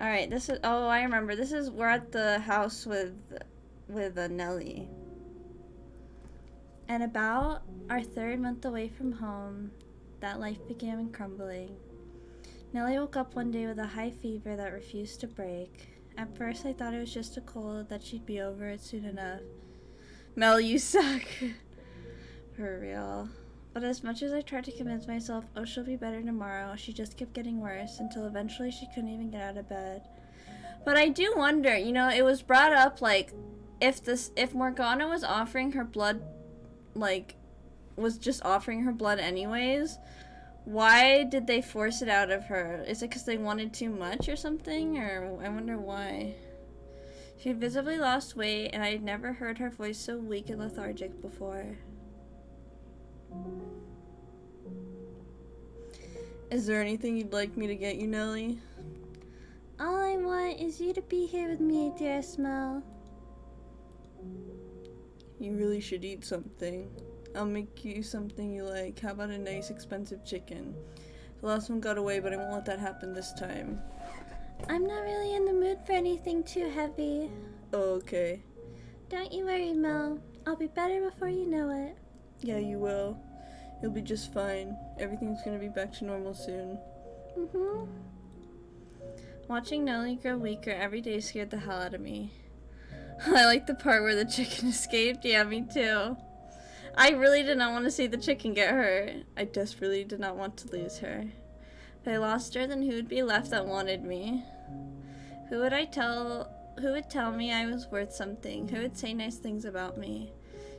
Alright, this is, oh, I remember. We're at the house with Nelly. And about our third month away from home, that life began crumbling. Nelly woke up one day with a high fever that refused to break. At first, I thought it was just a cold, that she'd be over it soon enough. Mel, you suck. For real. But as much as I tried to convince myself, oh, she'll be better tomorrow, she just kept getting worse until eventually she couldn't even get out of bed. But I do wonder, it was brought up like if Morgana was offering her blood, like was just offering her blood anyways, why did they force it out of her? Is it because they wanted too much or something? Or I wonder why. She had visibly lost weight, and I had never heard her voice so weak and lethargic before. Is there anything you'd like me to get you, Nelly? All I want is you to be here with me, dearest Mel. You really should eat something. I'll make you something you like. How about a nice expensive chicken? The last one got away, but I won't let that happen this time. I'm not really in the mood for anything too heavy. Oh, okay. Don't you worry, Mel. I'll be better before you know it. Yeah, you will. You'll be just fine. Everything's gonna be back to normal soon. Mm-hmm. Watching Nelly grow weaker every day scared the hell out of me. I like the part where the chicken escaped. Yeah, me too. I really did not want to see the chicken get hurt. I desperately did not want to lose her. If I lost her, then who would be left that wanted me? Who would tell me I was worth something? Who would say nice things about me?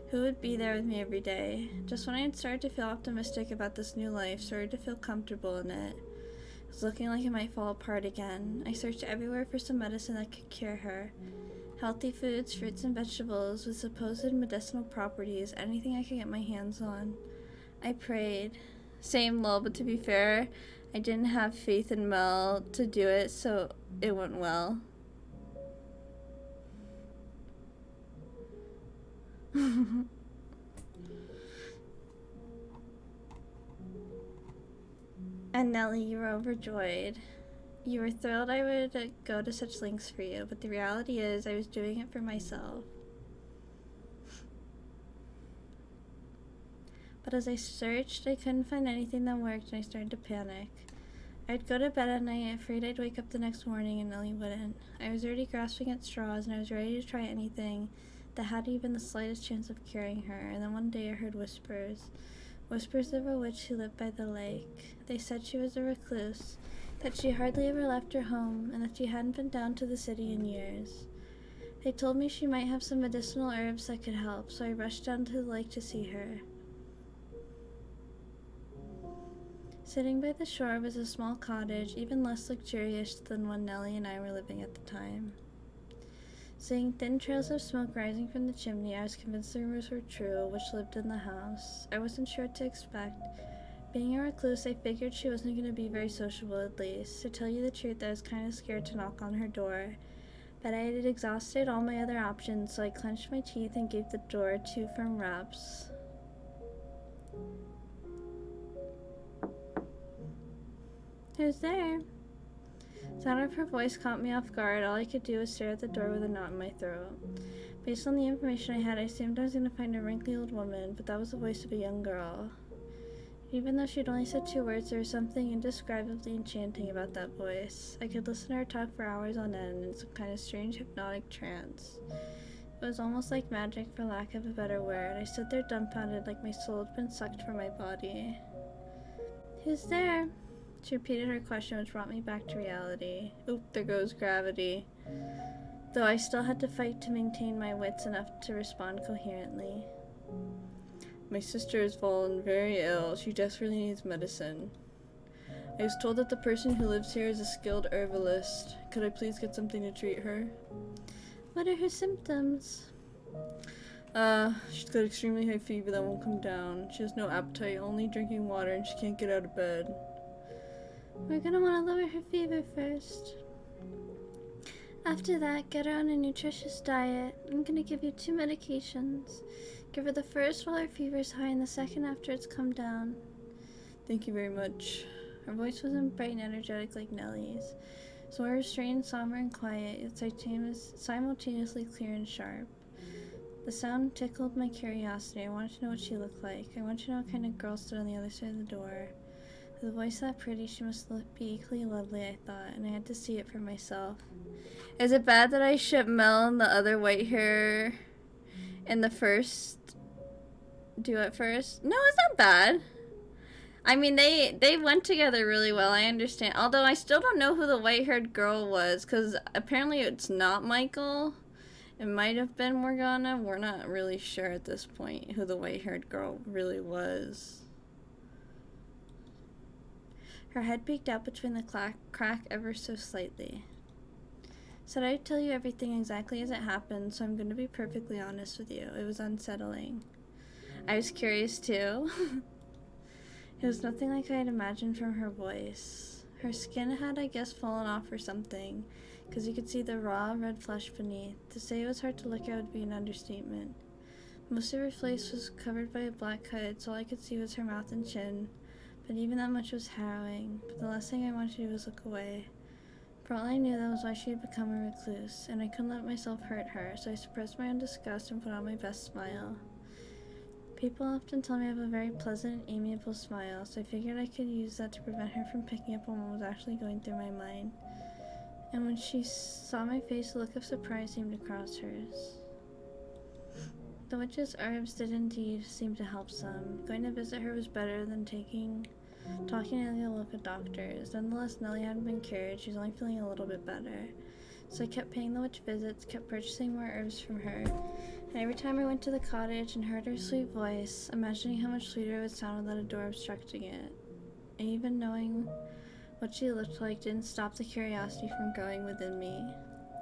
Who would be there with me every day? Just when I had started to feel optimistic about this new life, started to feel comfortable in it, it was looking like it might fall apart again. I searched everywhere for some medicine that could cure her. Healthy foods, fruits and vegetables with supposed medicinal properties, anything I could get my hands on. I prayed. Same lol, but to be fair, I didn't have faith in Mel to do it, so it went well. And Nelly, you were overjoyed. You were thrilled I would go to such lengths for you, but the reality is I was doing it for myself. But as I searched, I couldn't find anything that worked, and I started to panic. I'd go to bed at night, afraid I'd wake up the next morning and Nelly wouldn't. I was already grasping at straws, and I was ready to try anything that had even the slightest chance of curing her, and then one day I heard whispers. Whispers of a witch who lived by the lake. They said she was a recluse, that she hardly ever left her home, and that she hadn't been down to the city in years. They told me she might have some medicinal herbs that could help, so I rushed down to the lake to see her. Sitting by the shore was a small cottage, even less luxurious than one Nellie and I were living at the time. Seeing thin trails of smoke rising from the chimney, I was convinced the rumors were true, which lived in the house. I wasn't sure what to expect. Being a recluse, I figured she wasn't going to be very sociable at least. To tell you the truth, I was kind of scared to knock on her door. But I had exhausted all my other options, so I clenched my teeth and gave the door 2 firm raps. Who's there? The sound of her voice caught me off guard. All I could do was stare at the door with a knot in my throat. Based on the information I had, I assumed I was going to find a wrinkly old woman, but that was the voice of a young girl. Even though she'd only said 2 words, there was something indescribably enchanting about that voice. I could listen to her talk for hours on end in some kind of strange hypnotic trance. It was almost like magic, for lack of a better word. I stood there dumbfounded, like my soul had been sucked from my body. Who's there? She repeated her question, which brought me back to reality. Oop, there goes gravity. Though I still had to fight to maintain my wits enough to respond coherently. My sister has fallen very ill. She desperately needs medicine. I was told that the person who lives here is a skilled herbalist. Could I please get something to treat her? What are her symptoms? She's got extremely high fever that won't come down. She has no appetite, only drinking water, and she can't get out of bed. We're gonna want to lower her fever first. After that, get her on a nutritious diet. I'm gonna give you 2 medications. Give her the first while her fever's high and the second after it's come down. Thank you very much. Her voice wasn't bright and energetic like Nellie's. So I was strange, somber, and quiet, yet simultaneously clear and sharp. The sound tickled my curiosity. I wanted to know what she looked like. I wanted to know what kind of girl stood on the other side of the door. With a voice that pretty, she must be equally lovely, I thought, and I had to see it for myself. Is it bad that I ship Mel and the other white hair in the first duet first? No, it's not bad. I mean, they went together really well, I understand. Although I still don't know who the white-haired girl was, because apparently it's not Michael. It might have been Morgana. We're not really sure at this point who the white-haired girl really was. Her head peeked out between the crack ever so slightly. Said I'd tell you everything exactly as it happened, so I'm going to be perfectly honest with you. It was unsettling. I was curious too. It was nothing like I had imagined from her voice. Her skin had, I guess, fallen off or something, because you could see the raw, red flesh beneath. To say it was hard to look at would be an understatement. Most of her face was covered by a black cut, so all I could see was her mouth and chin, but even that much was harrowing. But the last thing I wanted to do was look away. For all I knew, that was why she had become a recluse, and I couldn't let myself hurt her, so I suppressed my own disgust and put on my best smile. People often tell me I have a very pleasant, amiable smile, so I figured I could use that to prevent her from picking up on what was actually going through my mind. And when she saw my face, a look of surprise seemed to cross hers. The witch's herbs did indeed seem to help some. Going to visit her was better than talking to the local doctors. Nonetheless, Nellie hadn't been cured. She was only feeling a little bit better. So I kept paying the witch visits, kept purchasing more herbs from her, and every time I went to the cottage and heard her sweet voice, imagining how much sweeter it would sound without a door obstructing it, and even knowing what she looked like didn't stop the curiosity from growing within me.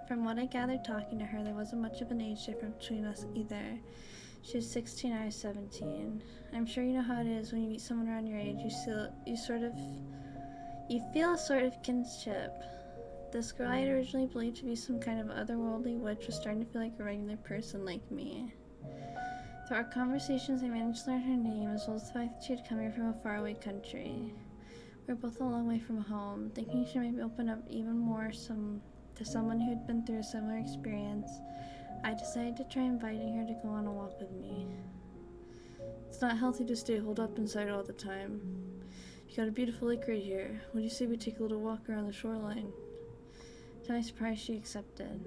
From what I gathered talking to her, there wasn't much of an age difference between us either. She was 16, I was 17. I'm sure you know how it is when you meet someone around your age, you feel a sort of kinship. This girl I had originally believed to be some kind of otherworldly witch was starting to feel like a regular person like me. Through our conversations, I managed to learn her name, as well as the fact that she had come here from a faraway country. We were both a long way from home, thinking she might open up even more to someone who had been through a similar experience. I decided to try inviting her to go on a walk with me. It's not healthy to stay holed up inside all the time. You got a beautiful lake right here. What do you say we take a little walk around the shoreline? To my surprise, she accepted.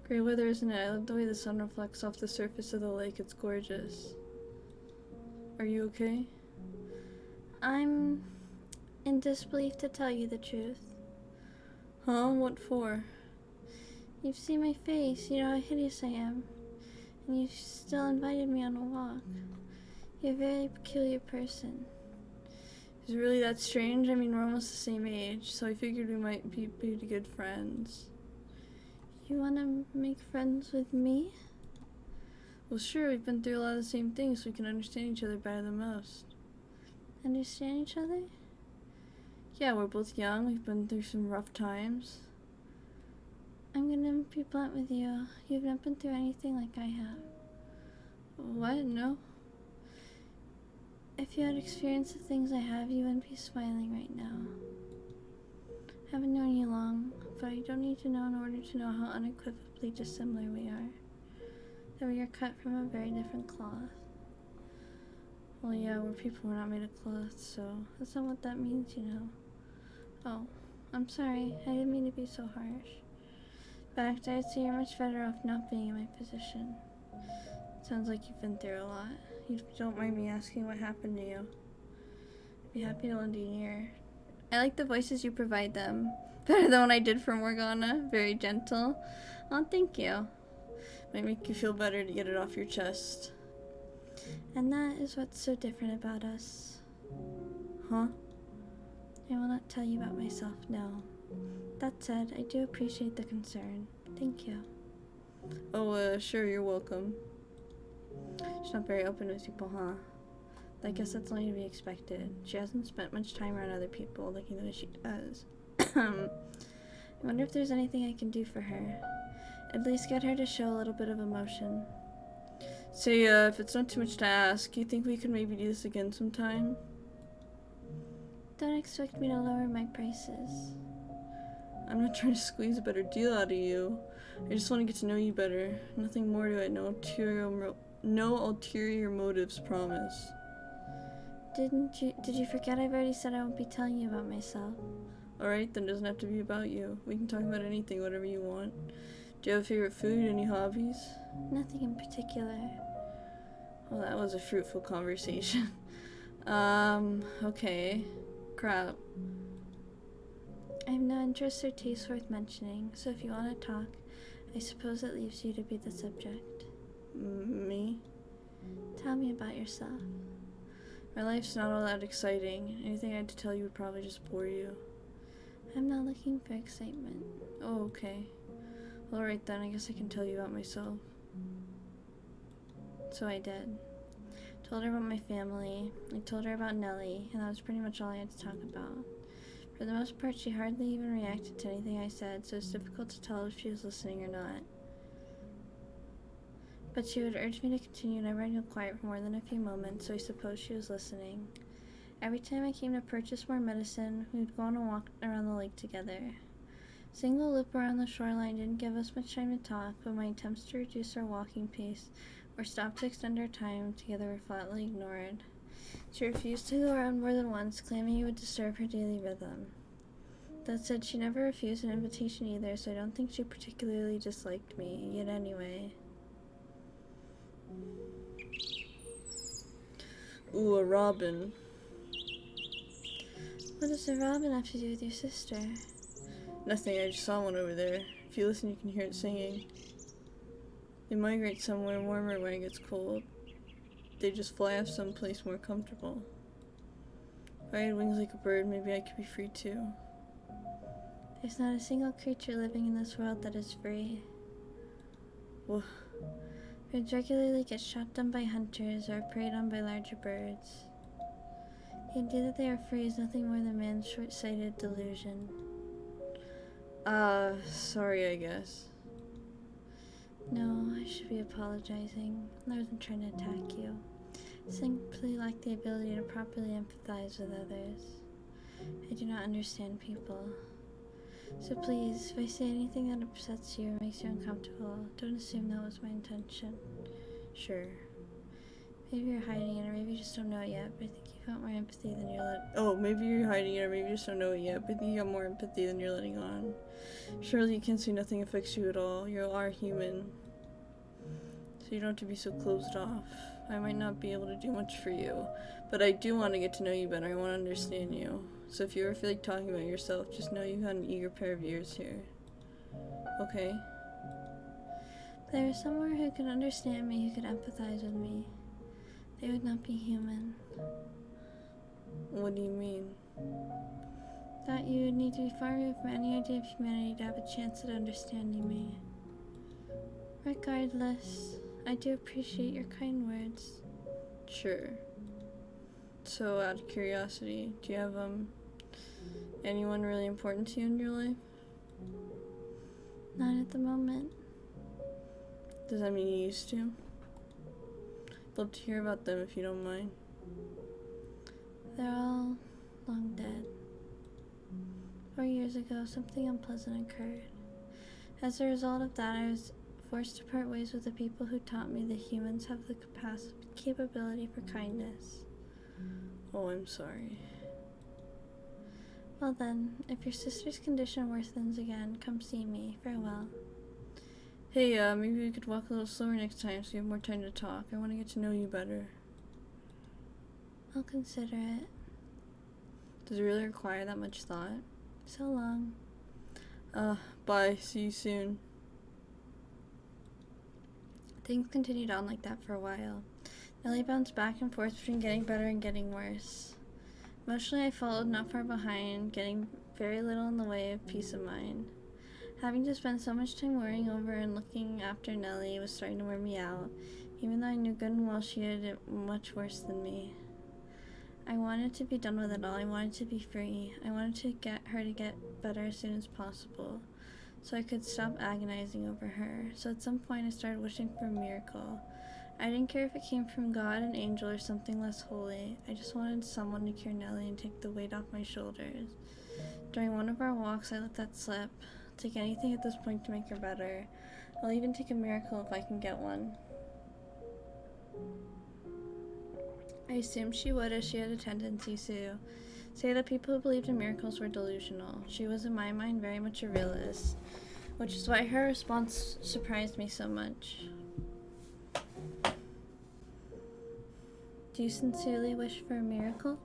Great weather, isn't it? I love the way the sun reflects off the surface of the lake. It's gorgeous. Are you okay? I'm in disbelief, to tell you the truth. Huh? What for? You've seen my face. You know how hideous I am. And you still invited me on a walk. You're a very peculiar person. Is it really that strange? I mean, we're almost the same age, so I figured we might be pretty good friends. You want to make friends with me? Well, sure, we've been through a lot of the same things, so we can understand each other better than most. Understand each other? Yeah, we're both young, we've been through some rough times. I'm gonna be blunt with you. You've not been through anything like I have. What? No? If you had experienced the things I have, you wouldn't be smiling right now. I haven't known you long, but I don't need to know in order to know how unequivocally dissimilar we are. That we are cut from a very different cloth. Well, yeah, we're people, we're not made of cloth, so that's not what that means, you know. Oh, I'm sorry, I didn't mean to be so harsh. In fact, I'd say you're much better off not being in my position. Sounds like you've been through a lot. You don't mind me asking what happened to you? I'd be happy to lend you an ear. I like the voices you provide them. Better than what I did for Morgana. Very gentle. Oh, thank you. Might make you feel better to get it off your chest. And that is what's so different about us. Huh? I will not tell you about myself, no. That said, I do appreciate the concern. Thank you. Oh, sure, you're welcome. She's not very open with people, huh? I guess that's only to be expected. She hasn't spent much time around other people looking the way she does. I wonder if there's anything I can do for her. At least get her to show a little bit of emotion. Say, if it's not too much to ask, you think we could maybe do this again sometime? Don't expect me to lower my prices. I'm not trying to squeeze a better deal out of you. I just want to get to know you better. Nothing more to it. No ulterior motives, promise. Did you forget I've already said I won't be telling you about myself? Alright, then it doesn't have to be about you. We can talk about anything, whatever you want. Do you have a favorite food? Any hobbies? Nothing in particular. Well, that was a fruitful conversation. Okay. Crap. I have no interest or taste worth mentioning, so if you want to talk, I suppose it leaves you to be the subject. Me? Tell me about yourself. My life's not all that exciting. Anything I had to tell you would probably just bore you. I'm not looking for excitement. Oh, okay. Well, alright then, I guess I can tell you about myself. So I did. Told her about my family. I told her about Nellie, and that was pretty much all I had to talk about. For the most part, she hardly even reacted to anything I said, so it's difficult to tell if she was listening or not. But she would urge me to continue, never go quiet for more than a few moments, so I suppose she was listening. Every time I came to purchase more medicine, we would go on a walk around the lake together. A single loop around the shoreline didn't give us much time to talk, but my attempts to reduce our walking pace or stop to extend our time together were flatly ignored. She refused to go around more than once, claiming it would disturb her daily rhythm. That said, she never refused an invitation either, so I don't think she particularly disliked me, yet anyway. Ooh, a robin. What does a robin have to do with your sister? Nothing, I just saw one over there. If you listen, you can hear it singing. They migrate somewhere warmer when it gets cold. They just fly off someplace more comfortable. If I had wings like a bird, maybe I could be free too. There's not a single creature living in this world that is free. Well, Birds regularly get shot down by hunters or preyed on by larger birds. The idea that they are free is nothing more than man's short-sighted delusion. sorry, I guess. No, I should be apologizing. I wasn't trying to attack you. I simply lack the ability to properly empathize with others. I do not understand people. So please, if I say anything that upsets you or makes you uncomfortable, don't assume that was my intention. Sure. Maybe you're hiding it, or maybe you just don't know it yet, but I think you got more empathy than you're letting... Oh, maybe you're hiding it, or maybe you just don't know it yet, but you got more empathy than you're letting on. Surely you can say nothing affects you at all. You are human. So you don't have to be so closed off. I might not be able to do much for you, but I do want to get to know you better. I want to understand you. So if you ever feel like talking about yourself, just know you got an eager pair of ears here. Okay? If there was someone who could understand me, who could empathize with me, they would not be human. What do you mean? That you would need to be far removed from any idea of humanity to have a chance at understanding me. Regardless, I do appreciate your kind words. Sure. So, out of curiosity, do you have, anyone really important to you in your life? Not at the moment. Does that mean you used to? I'd love to hear about them if you don't mind. They're all long dead. 4 years ago, something unpleasant occurred. As a result of that, I was forced to part ways with the people who taught me that humans have the capability for kindness. Oh, I'm sorry. Well then, if your sister's condition worsens again, come see me. Farewell. Hey, maybe we could walk a little slower next time so you have more time to talk. I want to get to know you better. I'll consider it. Does it really require that much thought? So long. Bye. See you soon. Things continued on like that for a while. Nellie bounced back and forth between getting better and getting worse. Emotionally, I followed not far behind, getting very little in the way of peace of mind. Having to spend so much time worrying over and looking after Nellie was starting to wear me out, even though I knew good and well she had it much worse than me. I wanted to be done with it all. I wanted to be free. I wanted to get her to get better as soon as possible, so I could stop agonizing over her. So at some point I started wishing for a miracle. I didn't care if it came from God, an angel, or something less holy. I just wanted someone to cure Nellie and take the weight off my shoulders. During one of our walks, I let that slip. I'll take anything at this point to make her better. I'll even take a miracle if I can get one. I assumed she would, as she had a tendency to say that people who believed in miracles were delusional. She was, in my mind, very much a realist, which is why her response surprised me so much. Do you sincerely wish for a miracle?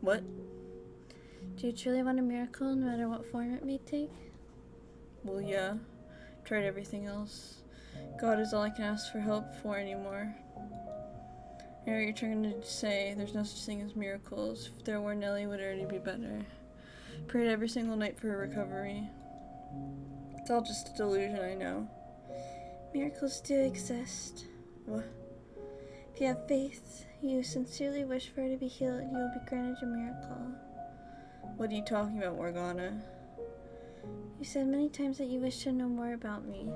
What? Do you truly want a miracle, no matter what form it may take? Well, yeah. Tried everything else. God is all I can ask for help for anymore. I know what you're trying to say. There's no such thing as miracles. If there were, Nellie would already be better. Prayed every single night for her recovery. It's all just a delusion, I know. Miracles do exist. What? If you have faith, you sincerely wish for her to be healed, you will be granted a miracle. What are you talking about, Morgana? You said many times that you wish to know more about me.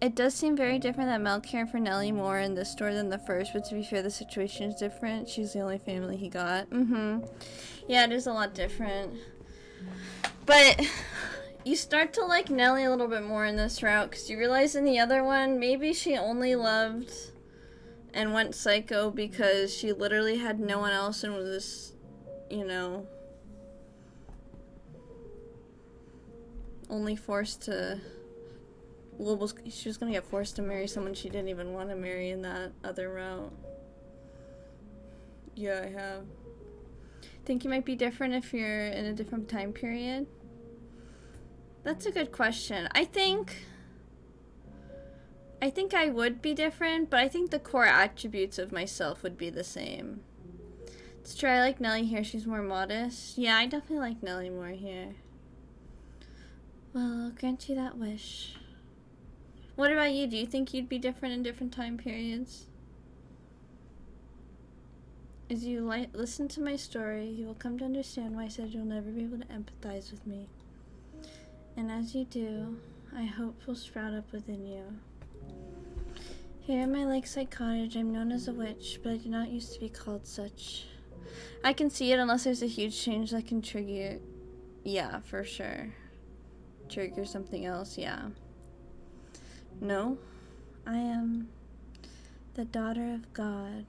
It does seem very different that Mel cared for Nellie more in this store than the first, but to be fair, the situation is different. She's the only family he got. Yeah, it is a lot different. But you start to like Nellie a little bit more in this route, because you realize in the other one, maybe she only loved and went psycho because she literally had no one else and was, only forced to... she was gonna get forced to marry someone she didn't even want to marry in that other route. Yeah, I have. Think you might be different if you're in a different time period? That's a good question. I think I would be different, but I think the core attributes of myself would be the same. It's true, I like Nellie here. She's more modest. Yeah, I definitely like Nellie more here. Well, I'll grant you that wish. What about you? Do you think you'd be different in different time periods? As you listen to my story, you will come to understand why I said you'll never be able to empathize with me. And as you do, I hope will sprout up within you. Here in my lakeside cottage, I'm known as a witch, but I do not used to be called such. I can see it unless there's a huge change that can trigger... Yeah, for sure. Trigger something else, yeah. No, I am the daughter of God.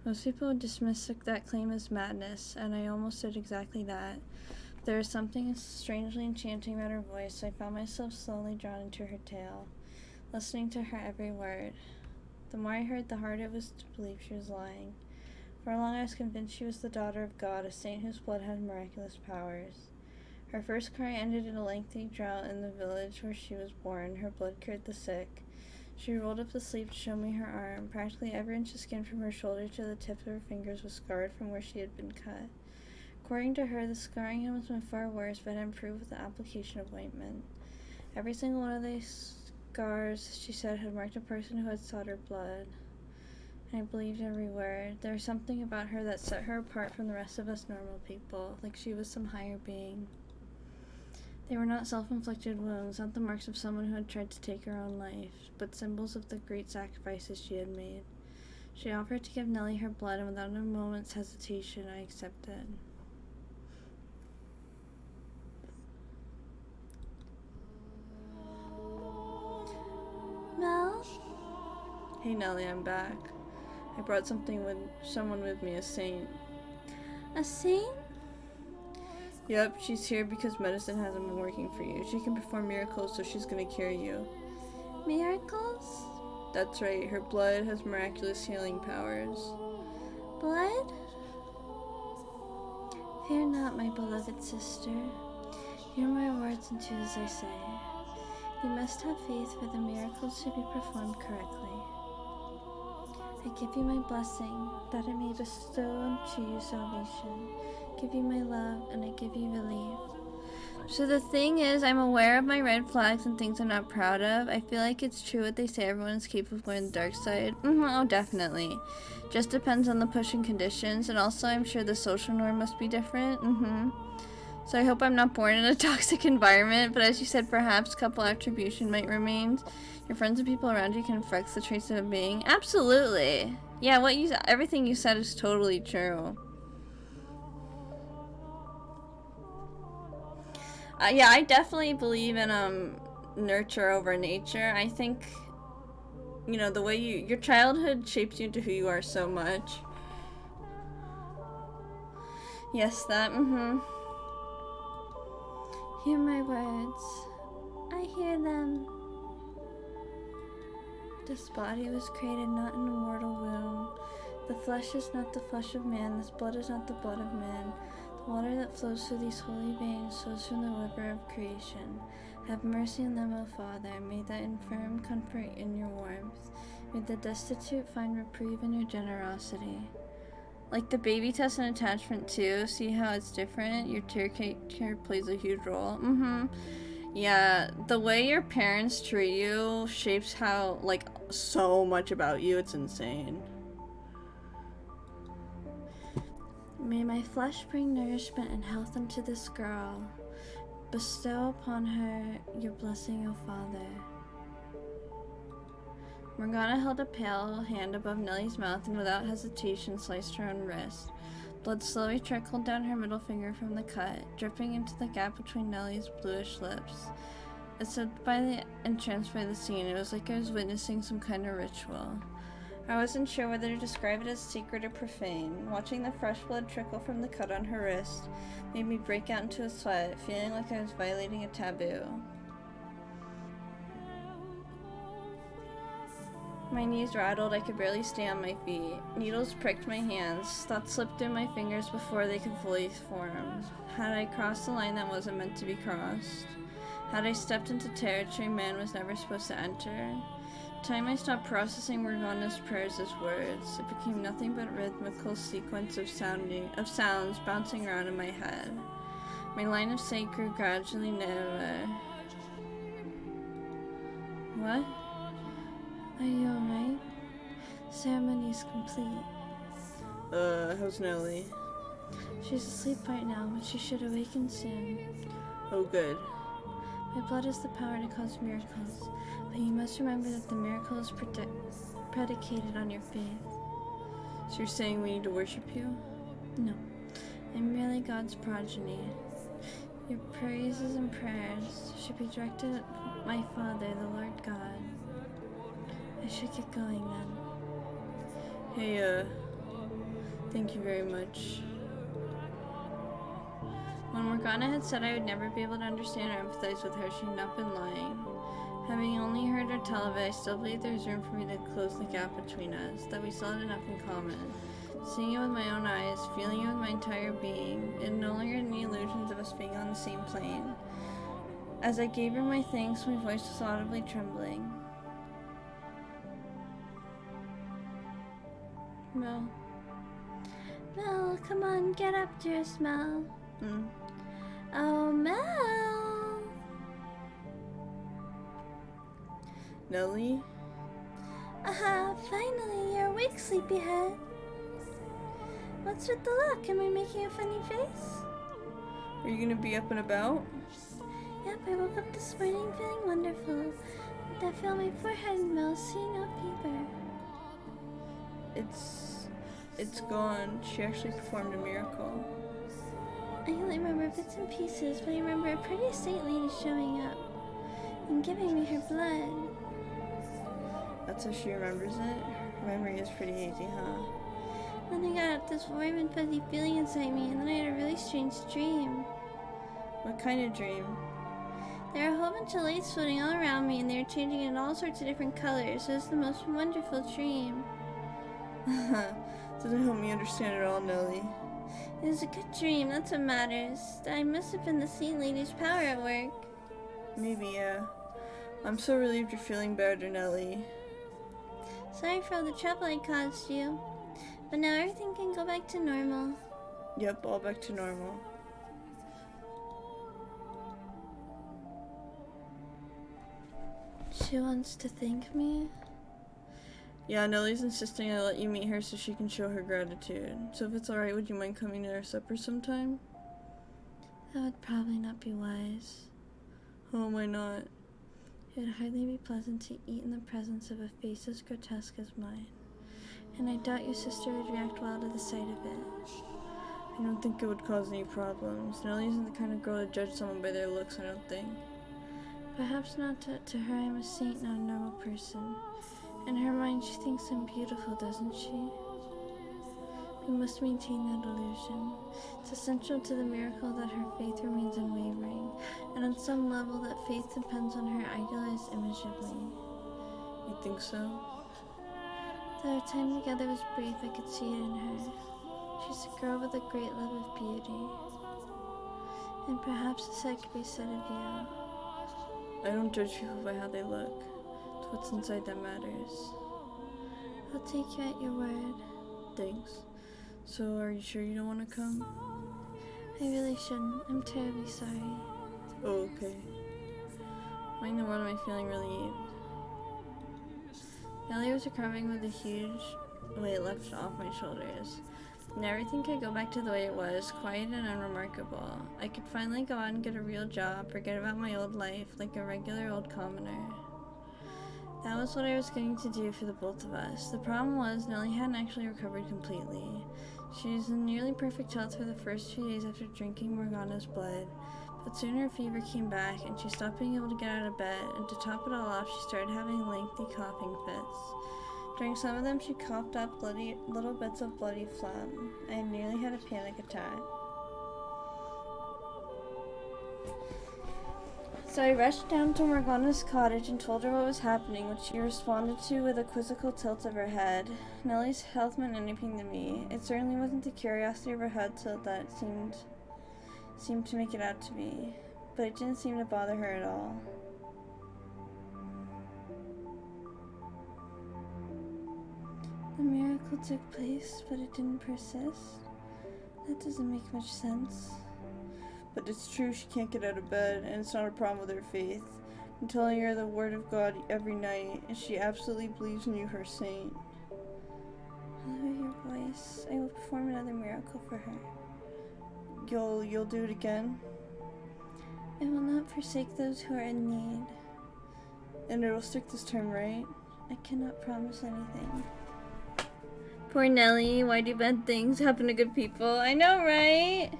Most people would dismiss that claim as madness, and I almost did exactly that. There is something strangely enchanting about her voice, so I found myself slowly drawn into her tale, listening to her every word. The more I heard, the harder it was to believe she was lying. For long I was convinced she was the daughter of God, a saint whose blood had miraculous powers. Her first cry ended in a lengthy drought in the village where she was born. Her blood cured the sick. She rolled up the sleeve to show me her arm. Practically every inch of skin from her shoulder to the tips of her fingers was scarred from where she had been cut. According to her, the scarring had been far worse, but had improved with the application of ointment. Every single one of these scars, she said, had marked a person who had sought her blood. I believed every word. There was something about her that set her apart from the rest of us normal people, like she was some higher being. They were not self-inflicted wounds, not the marks of someone who had tried to take her own life, but symbols of the great sacrifices she had made. She offered to give Nellie her blood, and without a moment's hesitation, I accepted. Mel? Hey Nellie, I'm back. I brought someone with me, a saint. A saint? Yep, she's here because medicine hasn't been working for you. She can perform miracles, so she's gonna cure you. Miracles? That's right, her blood has miraculous healing powers. Blood? Fear not, my beloved sister. Hear my words and do as I say. You must have faith for the miracles to be performed correctly. I give you my blessing, that it may bestow unto you salvation. Give you my love, and I give you relief. So the thing is, I'm aware of my red flags and things I'm not proud of. I feel like it's true what they say, everyone is capable of going to the dark side. Oh, definitely. Just depends on the push and conditions, and also I'm sure the social norm must be different. So I hope I'm not born in a toxic environment, but as you said, perhaps couple attribution might remain. Your friends and people around you can flex the traits of a being. Absolutely. Yeah, everything you said is totally true. Yeah, I definitely believe in nurture over nature. I think, you know, the way your childhood shapes you into who you are so much. Yes, that, Hear my words. I hear them. This body was created not in a mortal womb. The flesh is not the flesh of man. This blood is not the blood of man. The water that flows through these holy veins flows from the river of creation. Have mercy on them, O Father. May the infirm comfort in your warmth. May the destitute find reprieve in your generosity. Like the baby test and attachment too. See how it's different? Your care plays a huge role. Yeah, the way your parents treat you shapes how, like, so much about you. It's insane. May my flesh bring nourishment and health unto this girl. Bestow upon her your blessing, O Father. Morgana held a pale hand above Nellie's mouth and without hesitation sliced her own wrist. Blood slowly trickled down her middle finger from the cut, dripping into the gap between Nellie's bluish lips. It stood by the entrance by the scene. It was like I was witnessing some kind of ritual. I wasn't sure whether to describe it as secret or profane. Watching the fresh blood trickle from the cut on her wrist made me break out into a sweat, feeling like I was violating a taboo. My knees rattled, I could barely stay on my feet. Needles pricked my hands, thoughts slipped through my fingers before they could fully form. Had I crossed the line that wasn't meant to be crossed? Had I stepped into territory man was never supposed to enter? Time I stopped processing Morgana's prayers as words. It became nothing but a rhythmical sequence of sounds bouncing around in my head. My line of sight grew gradually nearer. What? Are you alright? Ceremony's complete. How's Nellie? She's asleep right now, but she should awaken soon. Oh, good. My blood has the power to cause miracles, but you must remember that the miracle is predicated on your faith. So you're saying we need to worship you? No. I'm merely God's progeny. Your praises and prayers should be directed at my Father, the Lord God. I should get going then. Hey, thank you very much. When Morgana had said I would never be able to understand or empathize with her, she had not been lying. Having only heard her tell of it, I still believe there was room for me to close the gap between us, that we still had enough in common. Seeing it with my own eyes, feeling it with my entire being, it no longer had any illusions of us being on the same plane. As I gave her my thanks, my voice was audibly trembling. Mel, come on, get up, dearest Mel. Oh, Mel! Nellie? Aha, finally, you're awake, sleepyhead. What's with the look? Am I making a funny face? Are you gonna be up and about? Yep, I woke up this morning feeling wonderful. I feel my forehead, Mel, see no fever. It's gone. She actually performed a miracle. I only remember bits and pieces, but I remember a pretty saint lady showing up and giving me her blood. That's how she remembers it? Her memory is pretty hazy, huh? Then I got this warm and fuzzy feeling inside me, and then I had a really strange dream. What kind of dream? There were a whole bunch of lights floating all around me, and they were changing in all sorts of different colors. It was the most wonderful dream. Doesn't help me understand it all, Nellie. It was a good dream, that's what matters. I must have been the saint lady's power at work. Maybe, yeah. I'm so relieved you're feeling better, Nellie. Sorry for all the trouble I caused you, but now everything can go back to normal. Yep, all back to normal. She wants to thank me? Yeah, Nellie's insisting I let you meet her so she can show her gratitude. So if it's alright, would you mind coming to our supper sometime? That would probably not be wise. Oh, why not? It would hardly be pleasant to eat in the presence of a face as grotesque as mine, and I doubt your sister would react well to the sight of it. I don't think it would cause any problems. Nellie isn't the kind of girl to judge someone by their looks, I don't think. Perhaps not. To her, I'm a saint, not a normal person. In her mind, she thinks I'm beautiful, doesn't she? We must maintain that illusion. It's essential to the miracle that her faith remains unwavering, and on some level that faith depends on her idealized image of me. You think so? Though our time together was brief, I could see it in her. She's a girl with a great love of beauty. And perhaps the same could be said of you. I don't judge people by how they look. It's what's inside that matters. I'll take you at your word. Thanks. So, are you sure you don't want to come? I really shouldn't. I'm terribly sorry. Oh, okay. Why in the world am I feeling relieved? Nellie was recovering with a huge weight lifted off my shoulders. And everything could go back to the way it was, quiet and unremarkable. I could finally go out and get a real job, forget about my old life, like a regular old commoner. That was what I was going to do for the both of us. The problem was, Nellie hadn't actually recovered completely. She was in nearly perfect health for the first few days after drinking Morgana's blood, but soon her fever came back and she stopped being able to get out of bed, and to top it all off, she started having lengthy coughing fits. During some of them, she coughed up little bits of bloody phlegm. I nearly had a panic attack. So I rushed down to Morgana's cottage and told her what was happening, which she responded to with a quizzical tilt of her head. Nellie's health meant anything to me. It certainly wasn't the curiosity of her head tilt that seemed to make it out to be, but it didn't seem to bother her at all. The miracle took place, but it didn't persist. That doesn't make much sense. But it's true, she can't get out of bed, and it's not a problem with her faith. I'm telling her the word of God every night, and she absolutely believes in you, her saint. I'll hear your voice. I will perform another miracle for her. You'll do it again? I will not forsake those who are in need. And it'll stick this time, right? I cannot promise anything. Poor Nellie, why do bad things happen to good people? I know, right?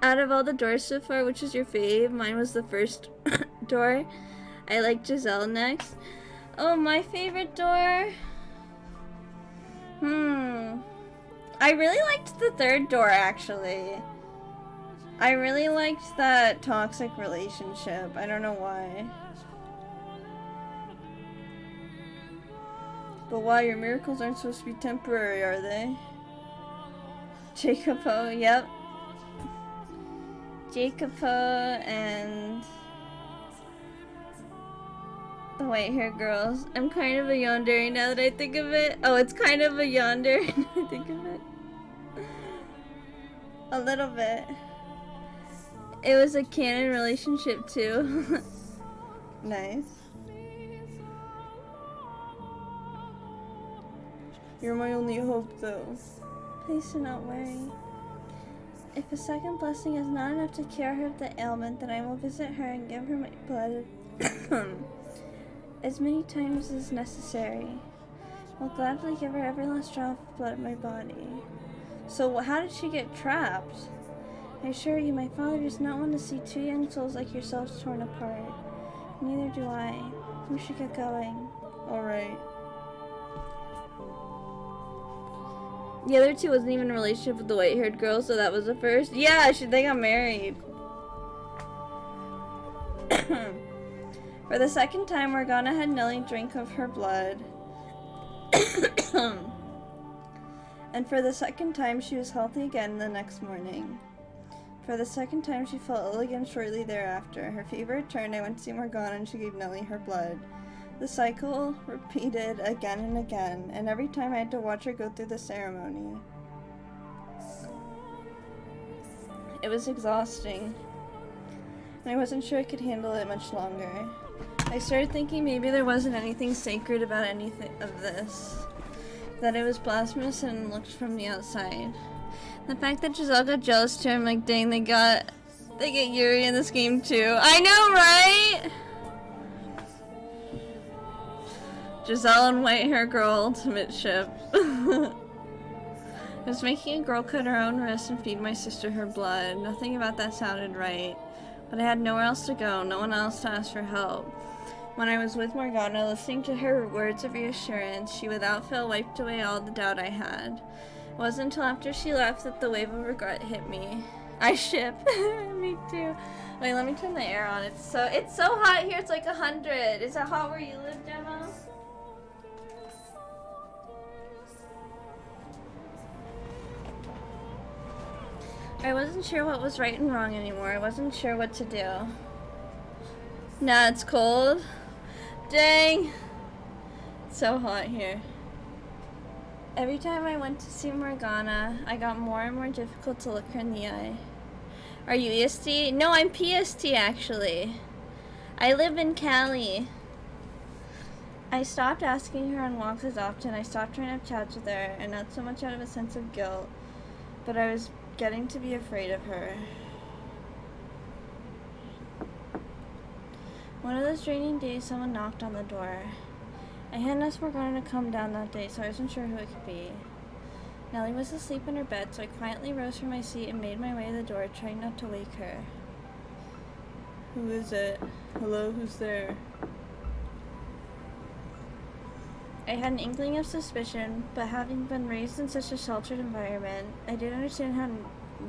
Out of all the doors so far, which is your fave? Mine was the first door. I like Giselle next. Oh, my favorite door? I really liked the third door, actually. I really liked that toxic relationship. I don't know why. But why? Your miracles aren't supposed to be temporary, are they? Jacopo, yep. Jacopo and the white-haired girls. I'm kind of a yandere now that I think of it. Oh, it's kind of a yandere now I think of it. A little bit. It was a canon relationship too. Nice. You're my only hope, though. Please do not worry. If a second blessing is not enough to cure her of the ailment, then I will visit her and give her my blood as many times as necessary. I'll gladly give her every last drop of blood in my body. So how did she get trapped? I assure you, my father does not want to see two young souls like yourselves torn apart. Neither do I. We should get going. Alright. The other two wasn't even in a relationship with the white-haired girl, so that was the first. Yeah, they got married. For the second time, Morgana had Nellie drink of her blood. And for the second time, she was healthy again the next morning. For the second time, she felt ill again shortly thereafter. Her fever returned. I went to see Morgana, and she gave Nellie her blood. The cycle repeated again and again, and every time I had to watch her go through the ceremony. It was exhausting, and I wasn't sure I could handle it much longer. I started thinking maybe there wasn't anything sacred about anything of this, that it was blasphemous and looked from the outside. The fact that Giselle got jealous too, I'm like, dang, they get Yuri in this game too. I know, right? Giselle and white hair girl ultimate ship. I was making a girl cut her own wrist and feed my sister her blood. Nothing about that sounded right. But I had nowhere else to go, no one else to ask for help. When I was with Morgana, listening to her words of reassurance, she without fail wiped away all the doubt I had. It wasn't until after she left that the wave of regret hit me. I ship. Me too. Wait, let me turn the air on. It's so hot here. It's like 100. Is it hot where you live, Gemma? I wasn't sure what was right and wrong anymore. I wasn't sure what to do. Nah, it's cold. Dang. It's so hot here. Every time I went to see Morgana, I got more and more difficult to look her in the eye. Are you EST? No, I'm PST actually. I live in Cali. I stopped asking her on walks as often. I stopped trying to have chats with her, and not so much out of a sense of guilt, but I was getting to be afraid of her. One of those draining days, someone knocked on the door. I hadn't asked Morgana to come down that day, so I wasn't sure who it could be. Nellie was asleep in her bed, so I quietly rose from my seat and made my way to the door, trying not to wake her. Who is it? Hello, who's there? I had an inkling of suspicion, but having been raised in such a sheltered environment, I didn't understand how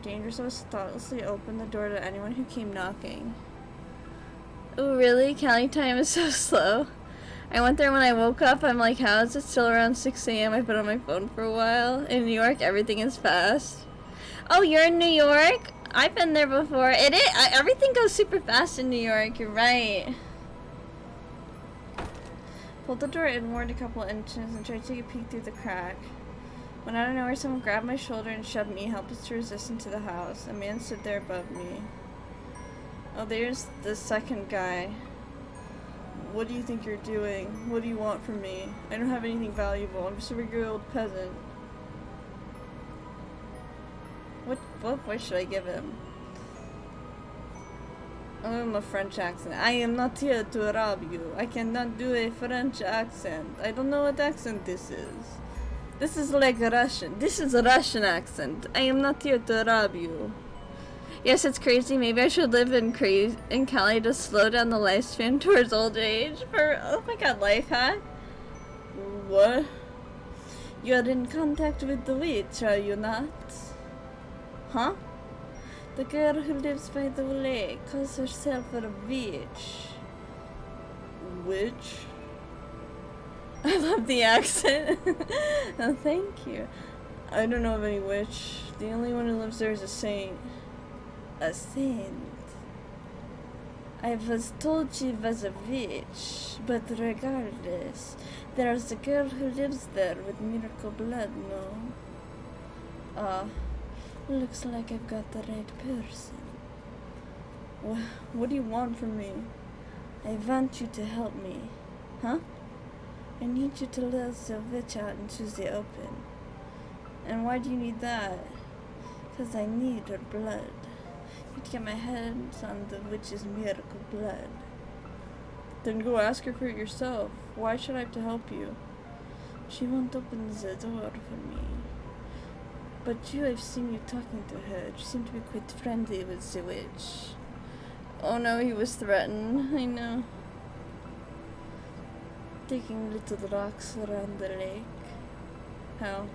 dangerous it was to thoughtlessly open the door to anyone who came knocking. Oh, really? Cali time is so slow. I went there when I woke up. I'm like, how is it still around 6 a.m.? I've been on my phone for a while. In New York, everything is fast. Oh, you're in New York? I've been there before. Everything goes super fast in New York. You're right. Pulled the door inward a couple inches and tried to take a peek through the crack. When out of nowhere, someone grabbed my shoulder and shoved me, helpless to resist, into the house. A man stood there above me. Oh, there's the second guy. What do you think you're doing? What do you want from me? I don't have anything valuable. I'm just a regular old peasant. What voice should I give him? I'll give him a French accent. I am not here to rob you. I cannot do a French accent. I don't know what accent this is. This is like a Russian. This is a Russian accent. I am not here to rob you. Yes, it's crazy. Maybe I should live in Cali to slow down the lifespan towards old age. Oh my god, life hack? What? You're in contact with the witch, are you not? Huh? The girl who lives by the lake calls herself a witch. Witch? I love the accent. Oh, thank you. I don't know of any witch. The only one who lives there is a saint. A saint? I was told she was a witch, but regardless, there's a girl who lives there with miracle blood, no? Looks like I've got the right person. What do you want from me? I want you to help me. Huh? I need you to let the witch out into the open. And why do you need that? Because I need her blood. Need to get my hands on the witch's miracle blood. Then go ask her for it yourself. Why should I have to help you? She won't open the door for me. But I've seen you talking to her. You seem to be quite friendly with the witch. Oh no, he was threatened. I know. Taking little rocks around the lake. How?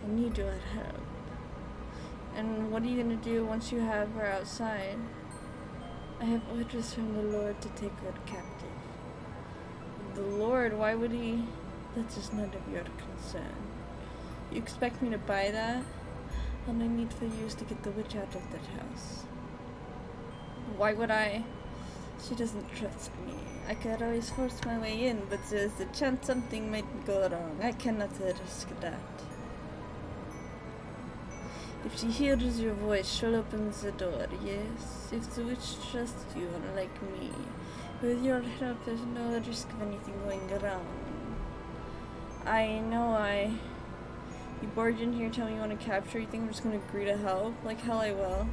I need your help. And what are you gonna do once you have her outside? I have orders from the Lord to take her captive. The Lord? Why would he? That is none of your concern. You expect me to buy that? All I need for you is to get the witch out of that house. Why would I? She doesn't trust me. I could always force my way in, but there's a chance something might go wrong. I cannot risk that. If she hears your voice, she'll open the door, yes? If the witch trusts you, unlike me, with your help, there's no risk of anything going wrong. I know I You barge in here, tell me you want to capture, you think I'm just gonna agree to help? Like hell I will.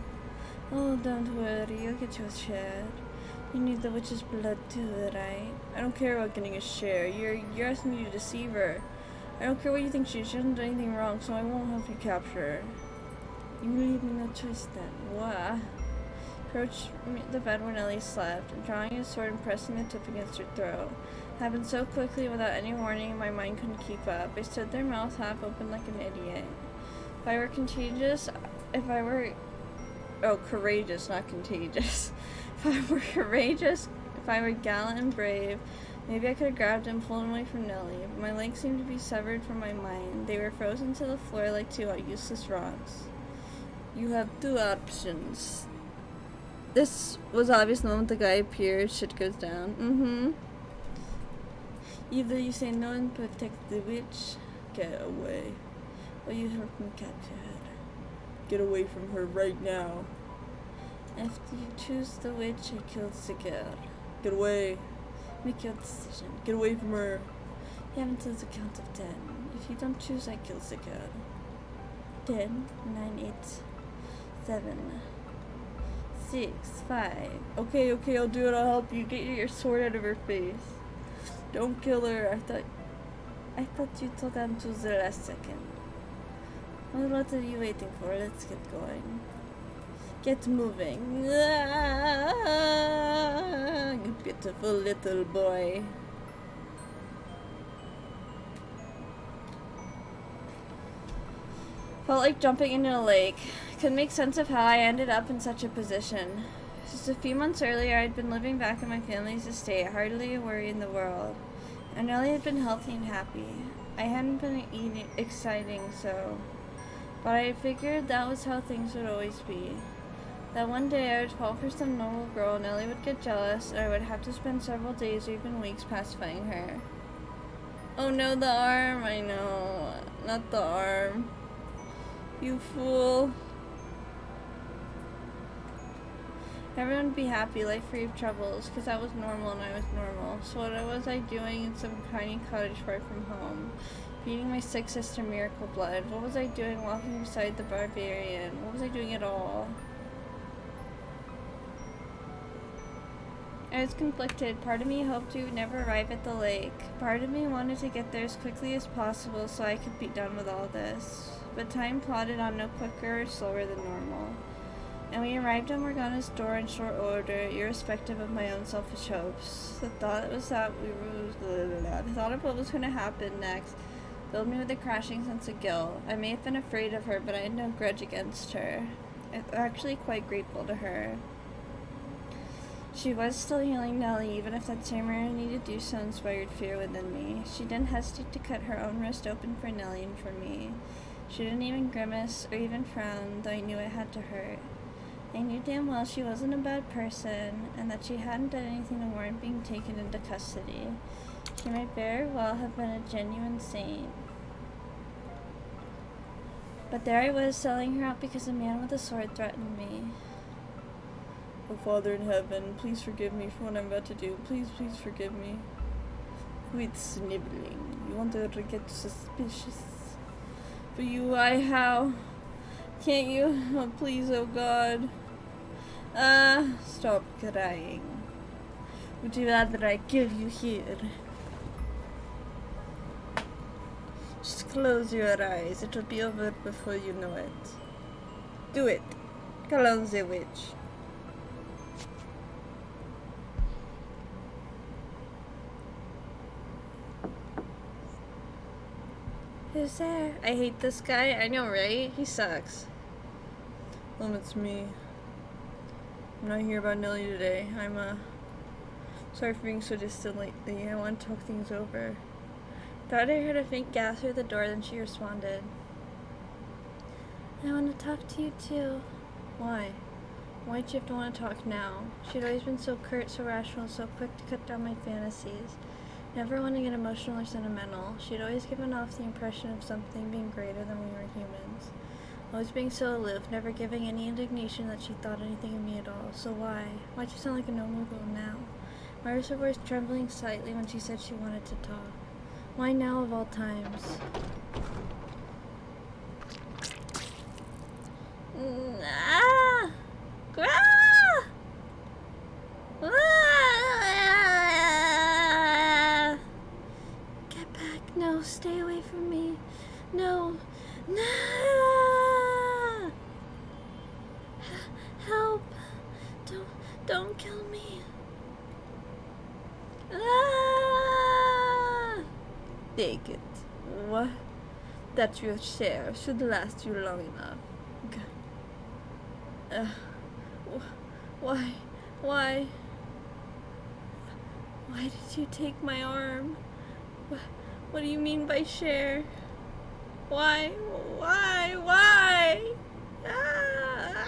Oh, don't worry, you'll get your share. You need the witch's blood too, right? I don't care about getting a share. You're asking me to deceive her. I don't care what you think she hasn't done anything wrong, so I won't help you capture her. You leave me no choice then. What? Approached the bed where Nellie slept, and drawing his sword and pressing the tip against her throat. It happened so quickly without any warning, my mind couldn't keep up. I stood there, mouth half open like an idiot. If I were courageous, not contagious. If I were courageous, if I were gallant and brave, maybe I could have grabbed and pulled him away from Nellie, but my legs seemed to be severed from my mind. They were frozen to the floor like two useless rocks. You have two options. This was obvious the moment the guy appeared. Shit goes down. Either you say no and protect the witch, get away, or you help me capture her. Get away from her right now. After you choose the witch, I kill the girl. Get away. Make your decision. Get away from her. You have until the count of 10. If you don't choose, I kill the girl. 10, 9, 8, 7, 6, 5. Okay, I'll do it. I'll help you. Get your sword out of her face. Don't kill her. I thought you told them to the last second. Well, what are you waiting for? Let's get going. Get moving. You beautiful little boy. Felt like jumping into a lake. Couldn't make sense of how I ended up in such a position. Just a few months earlier, I'd been living back in my family's estate, hardly a worry in the world. And Nellie had been healthy and happy. I hadn't been exciting, but I figured that was how things would always be. That one day I would fall for some normal girl, Nellie would get jealous, and I would have to spend several days or even weeks pacifying her. Oh no, the arm! I know. Not the arm. You fool. Everyone would be happy, life free of troubles, because that was normal and I was normal. So what was I doing in some tiny cottage far from home? Feeding my sick sister miracle blood. What was I doing walking beside the barbarian? What was I doing at all? I was conflicted. Part of me hoped we would never arrive at the lake. Part of me wanted to get there as quickly as possible so I could be done with all this. But time plodded on no quicker or slower than normal. And we arrived at Morgana's door in short order, irrespective of my own selfish hopes. The thought of what was going to happen next filled me with a crashing sense of guilt. I may have been afraid of her, but I had no grudge against her. I'm actually quite grateful to her. She was still healing Nellie, even if that ceremony to do so inspired fear within me. She didn't hesitate to cut her own wrist open for Nellie and for me. She didn't even grimace or even frown, though I knew it had to hurt. I knew damn well she wasn't a bad person, and that she hadn't done anything to warrant being taken into custody. She might very well have been a genuine saint. But there I was, selling her out because a man with a sword threatened me. Oh, Father in heaven, please forgive me for what I'm about to do. Please forgive me. Quit sniveling. You want her to get suspicious. For you, why, how? Can't you? Oh, please, oh God. Stop crying. Would you rather I kill you here? Just close your eyes. It'll be over before you know it. Do it. Call on the witch. Who's there? I hate this guy. I know, right? He sucks. It's me. I'm not here about Nellie today. I'm, sorry for being so distant lately. I want to talk things over. Thought I heard a faint gasp through the door, then she responded. I want to talk to you, too. Why? Why'd you have to want to talk now? She'd always been so curt, so rational, so quick to cut down my fantasies. Never want to get emotional or sentimental. She'd always given off the impression of something being greater than we were humans. Always being so aloof, never giving any indignation that she thought anything of me at all. So why? Why'd you sound like a normal girl now? Why was her voice trembling slightly when she said she wanted to talk? Why now of all times? Ah! Ah! Ah! Get back. No, stay away from me. No. No! Help. Don't kill me. Ah! Take it. What? That your share should last you long enough. Why? Why? Why did you take my arm? What do you mean by share? Why? Why? Ah!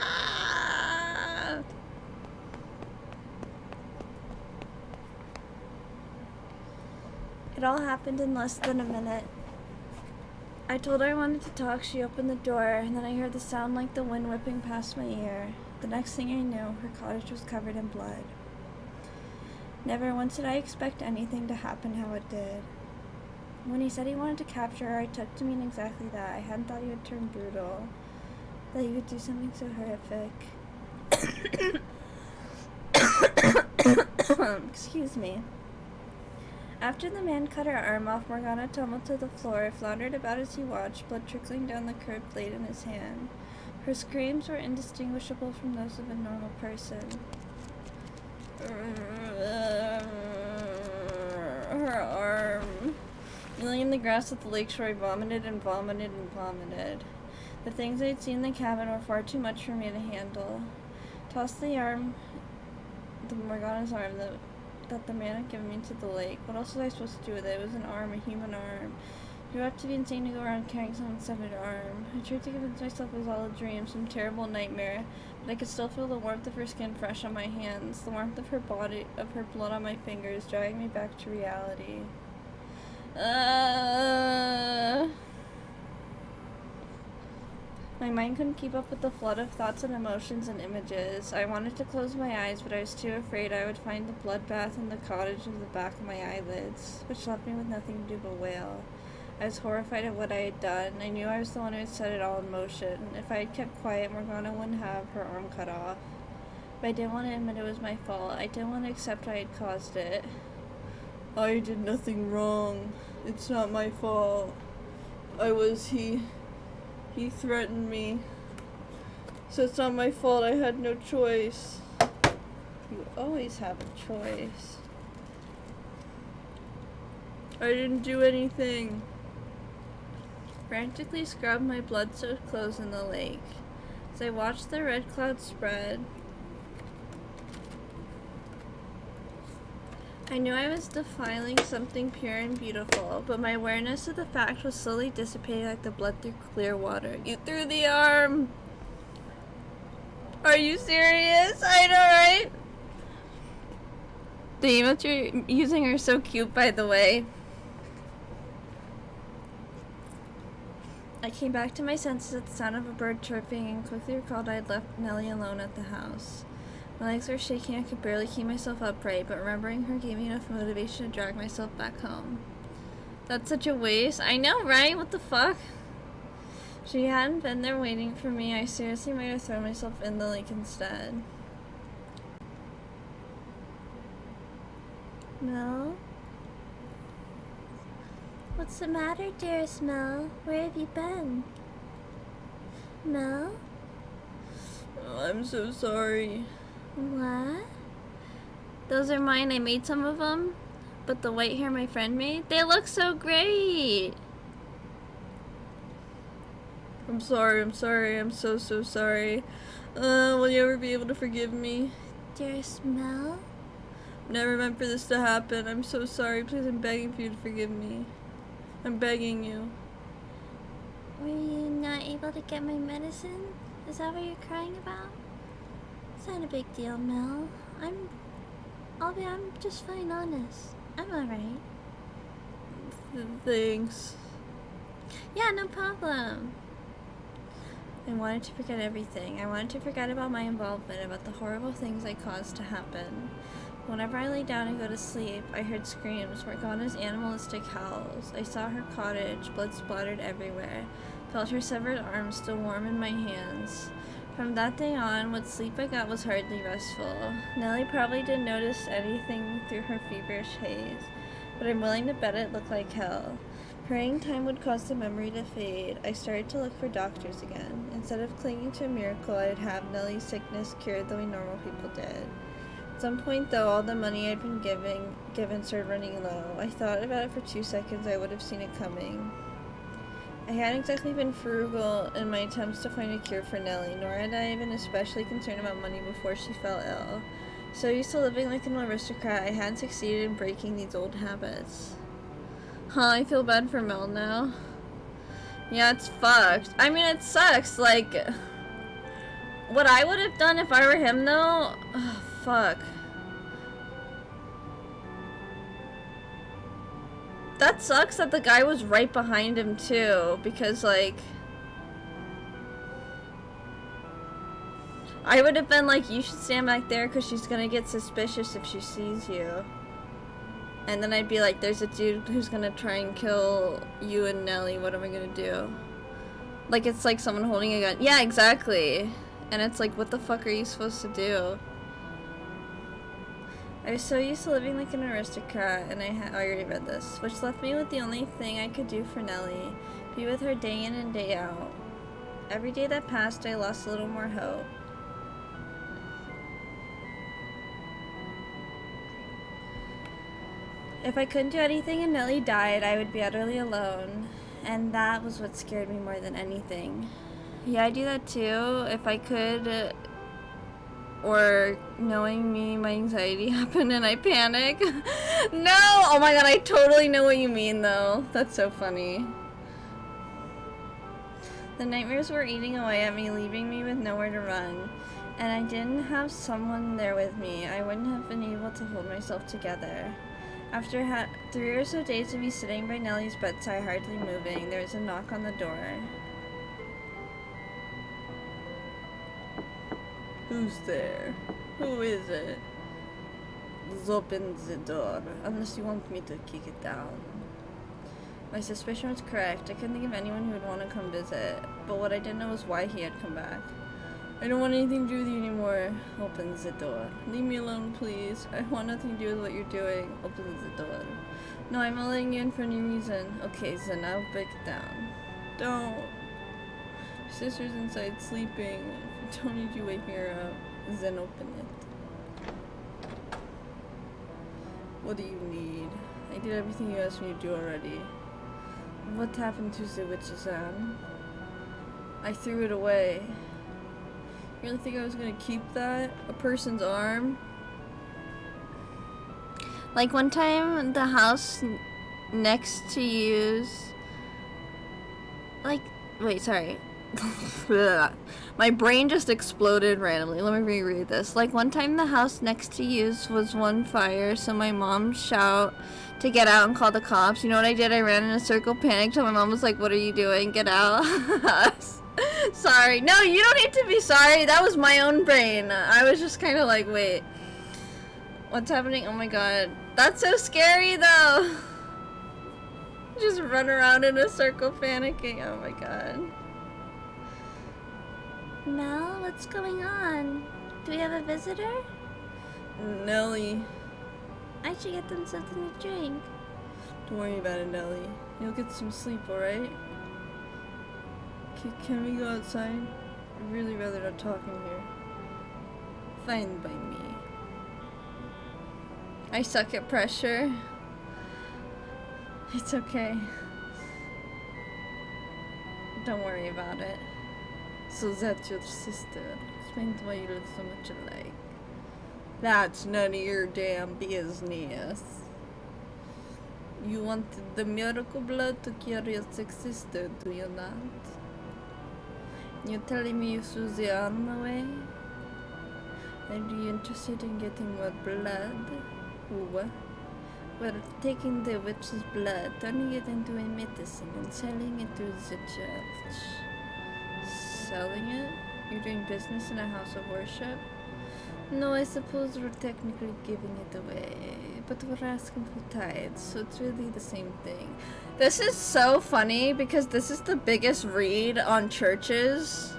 It all happened in less than a minute. I told her I wanted to talk, she opened the door, and then I heard the sound like the wind whipping past my ear. The next thing I knew, her cottage was covered in blood. Never once did I expect anything to happen how it did. When he said he wanted to capture her, I took to mean exactly that. I hadn't thought he would turn brutal, that he would do something so horrific. Excuse me. After the man cut her arm off, Morgana tumbled to the floor, floundered about as he watched, blood trickling down the curved blade in his hand. Her screams were indistinguishable from those of a normal person. Her arm. Kneeling in the grass at the lakeshore, I vomited and vomited and vomited. The things I had seen in the cabin were far too much for me to handle. Tossed the Morgana's arm, that the man had given me to the lake. What else was I supposed to do with it? It was an arm, a human arm. You have to be insane to go around carrying someone's severed arm. I tried to convince myself it was all a dream, some terrible nightmare, but I could still feel the warmth of her skin fresh on my hands, the warmth of her body, of her blood on my fingers, dragging me back to reality. My mind couldn't keep up with the flood of thoughts and emotions and images. I wanted to close my eyes, but I was too afraid I would find the bloodbath in the cottage of the back of my eyelids, which left me with nothing to do but wail. I was horrified at what I had done. I knew I was the one who had set it all in motion. If I had kept quiet, Morgana wouldn't have her arm cut off. But I didn't want to admit it was my fault. I didn't want to accept I had caused it. I did nothing wrong. It's not my fault. He threatened me. So it's not my fault. I had no choice. You always have a choice. I didn't do anything. Frantically scrubbed my blood-soaked clothes in the lake. As I watched the red clouds spread, I knew I was defiling something pure and beautiful, but my awareness of the fact was slowly dissipating like the blood through clear water. You threw the arm! Are you serious? I know, right? The emotes you're using are so cute, by the way. I came back to my senses at the sound of a bird chirping and quickly recalled I had left Nellie alone at the house. My legs were shaking, I could barely keep myself upright, but remembering her gave me enough motivation to drag myself back home. That's such a waste. I know, right? What the fuck? If she hadn't been there waiting for me, I seriously might have thrown myself in the lake instead. Mel? What's the matter, dearest Mel? Where have you been? Mel? Oh, I'm so sorry. What? Those are mine. I made some of them. But the white hair my friend made, they look so great. I'm sorry. I'm so sorry. Will you ever be able to forgive me? Dearest Mel? Never meant for this to happen. I'm so sorry. Please, I'm begging for you to forgive me. I'm begging you. Were you not able to get my medicine? Is that what you're crying about? It's not a big deal, Mel. I'm just fine, honest. I'm alright. Thanks. Yeah, no problem. I wanted to forget everything. I wanted to forget about my involvement, about the horrible things I caused to happen. Whenever I lay down and go to sleep, I heard screams, Morgana's animalistic howls. I saw her cottage, blood splattered everywhere. Felt her severed arm still warm in my hands. From that day on, what sleep I got was hardly restful. Nellie probably didn't notice anything through her feverish haze, but I'm willing to bet it looked like hell. Praying time would cause the memory to fade, I started to look for doctors again. Instead of clinging to a miracle, I'd have Nellie's sickness cured the way normal people did. At some point, though, all the money I'd been given started running low. I thought about it for 2 seconds. I would have seen it coming. I hadn't exactly been frugal in my attempts to find a cure for Nellie, nor had I been especially concerned about money before she fell ill. So used to living like an aristocrat, I hadn't succeeded in breaking these old habits. Huh, I feel bad for Mel now. Yeah, it's fucked. I mean, it sucks, like... What I would have done if I were him, though... Oh, fuck. That sucks that the guy was right behind him, too, because, like... I would have been like, you should stand back there because she's gonna get suspicious if she sees you. And then I'd be like, there's a dude who's gonna try and kill you and Nellie, what am I gonna do? Like, it's like someone holding a gun. Yeah, exactly. And it's like, what the fuck are you supposed to do? I was so used to living like an aristocrat, and I already read this, which left me with the only thing I could do for Nellie, be with her day in and day out. Every day that passed, I lost a little more hope. If I couldn't do anything and Nellie died, I would be utterly alone, and that was what scared me more than anything. Yeah, I do that too, if I could, or knowing me, my anxiety happened and I panic. No! Oh my god, I totally know what you mean though. That's so funny. The nightmares were eating away at me, leaving me with nowhere to run. And I didn't have someone there with me. I wouldn't have been able to hold myself together. After 3 or so days of me sitting by Nellie's bedside, hardly moving, there was a knock on the door. Who's there? Who is it? Open the door, unless you want me to kick it down. My suspicion was correct. I couldn't think of anyone who would want to come visit, but what I didn't know was why he had come back. I don't want anything to do with you anymore. Open the door. Leave me alone, please. I want nothing to do with what you're doing. Open the door. No, I'm not letting you in for any reason. Okay, then I'll break it down. Don't. Your sister's inside sleeping. If you don't need you waking her up, then open it. What do you need? I did everything you asked me to do already. What happened to the witch's arm? I threw it away. You really think I was gonna keep that? A person's arm? Like one time, the house next to you's... Like, wait, sorry. My brain just exploded randomly. Let me reread this. Like one time the house next to you's was on fire, so my mom shout to get out and call the cops. You know what I did? I ran in a circle, panicked, till my mom was like, what are you doing? Get out. Sorry. No, you don't need to be sorry. That was my own brain. I was just kind of like, wait. What's happening? Oh my god. That's so scary though. Just run around in a circle panicking. Oh my god. Mel, what's going on? Do we have a visitor? Nellie. I should get them something to drink. Don't worry about it, Nellie. You'll get some sleep, alright? Can we go outside? I'd really rather not talk in here. Fine by me. I suck at pressure. It's okay. Don't worry about it. So that's your sister. Explain why you look so much alike. That's none of your damn business. You want the miracle blood to cure your sick sister, do you not? You're telling me you threw the arm away? Are you interested in getting more blood? What? We're taking the witch's blood, turning it into a medicine, and selling it to the church. Selling it? You're doing business in a house of worship? No, I suppose we're technically giving it away, but we're asking for tithes, so it's really the same thing. This is so funny because this is the biggest read on churches.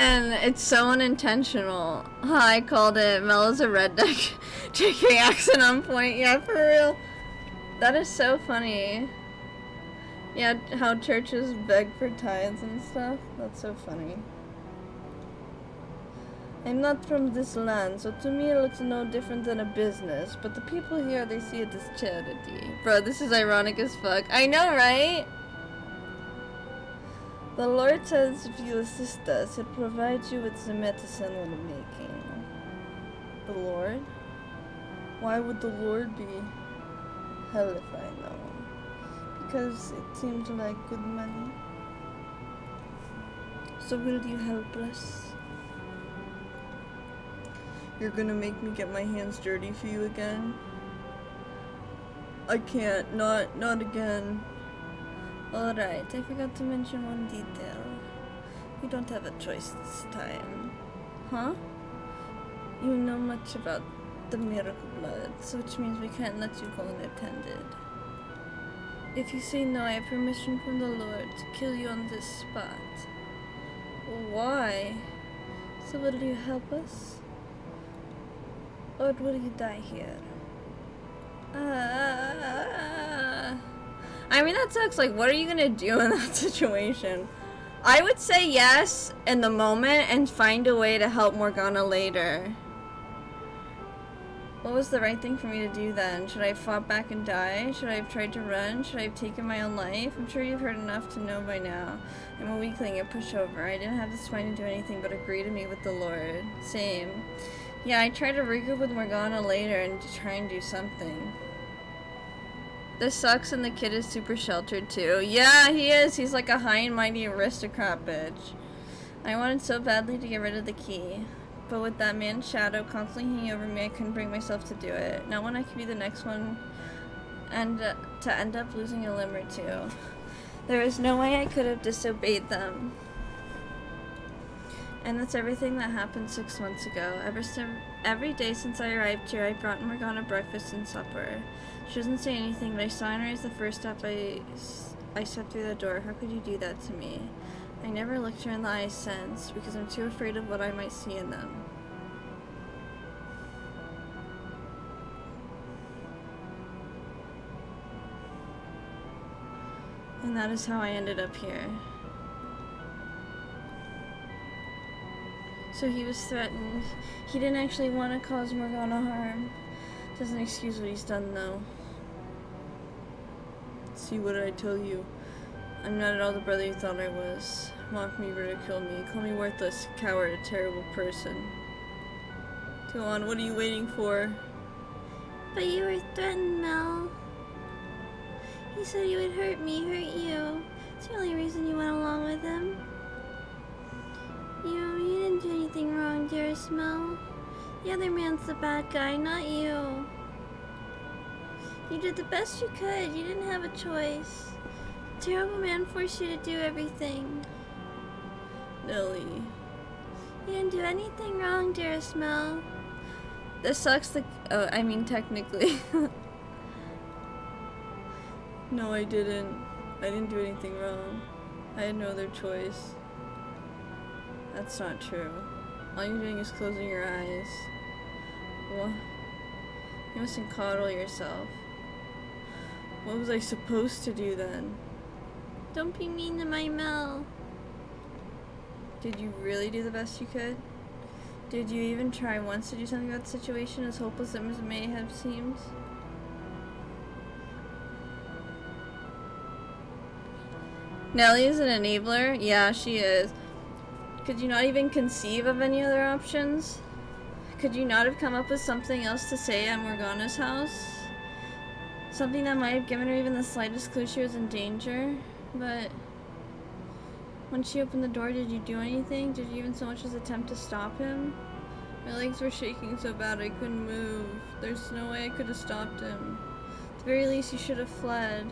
And it's so unintentional. I called it Mel is a redneck. JK accent on point. Yeah, for real. That is so funny. Yeah, how churches beg for tithes and stuff. That's so funny. I'm not from this land, so to me it looks no different than a business. But the people here, they see it as charity. Bro, this is ironic as fuck. I know, right? The Lord says if you assist us, He'll provide you with the medicine we're making. The Lord? Why would the Lord be? Hell if I know. Because it seems like good money. So will you help us? You're gonna make me get my hands dirty for you again? I can't. Not again. Alright, I forgot to mention one detail. You don't have a choice this time. Huh? You know much about the miracle bloods, which means we can't let you go unattended. If you say no, I have permission from the Lord to kill you on this spot. Why? So will you help us? Or will you die here? I mean, that sucks. Like, what are you gonna do in that situation? I would say yes in the moment and find a way to help Morgana later. What was the right thing for me to do then? Should I have fought back and died? Should I have tried to run? Should I have taken my own life? I'm sure you've heard enough to know by now. I'm a weakling, a pushover. I didn't have the spine to do anything but agree to meet with the Lord. Same. Yeah, I tried to regroup with Morgana later and to try and do something. This sucks, and the kid is super sheltered too. Yeah, he is. He's like a high and mighty aristocrat bitch. I wanted so badly to get rid of the key. But with that man's shadow constantly hanging over me, I couldn't bring myself to do it. Not when I could be the next one and to end up losing a limb or two. There was no way I could have disobeyed them. And that's everything that happened 6 months ago. Every day since I arrived here, I brought Morgana breakfast and supper. She doesn't say anything, but I saw in her eyes the first step I stepped through the door. How could you do that to me? I never looked her in the eyes since, because I'm too afraid of what I might see in them. And that is how I ended up here. So he was threatened. He didn't actually want to cause Morgana harm. Doesn't excuse what he's done, though. See, what did I tell you? I'm not at all the brother you thought I was. Mock me, ridicule me, call me worthless, coward, a terrible person. Go on, what are you waiting for? But you were threatened, Mel. He said he would hurt me, hurt you. It's the only reason you went along with him. You didn't do anything wrong, dearest Mel. The other man's the bad guy, not you. You did the best you could. You didn't have a choice. The terrible man forced you to do everything. Nelly. You didn't do anything wrong, dearest Mel. This sucks. I mean, technically. No, I didn't. I didn't do anything wrong. I had no other choice. That's not true. All you're doing is closing your eyes. Well, you mustn't coddle yourself. What was I supposed to do then? Don't be mean to my Mel. Did you really do the best you could? Did you even try once to do something about the situation, as hopeless as it may have seemed? Nellie is an enabler? Yeah, she is. Could you not even conceive of any other options? Could you not have come up with something else to say at Morgana's house? Something that might have given her even the slightest clue she was in danger? But when she opened the door, did you do anything? Did you even so much as attempt to stop him? My legs were shaking so bad I couldn't move. There's no way I could have stopped him. At the very least, you should have fled.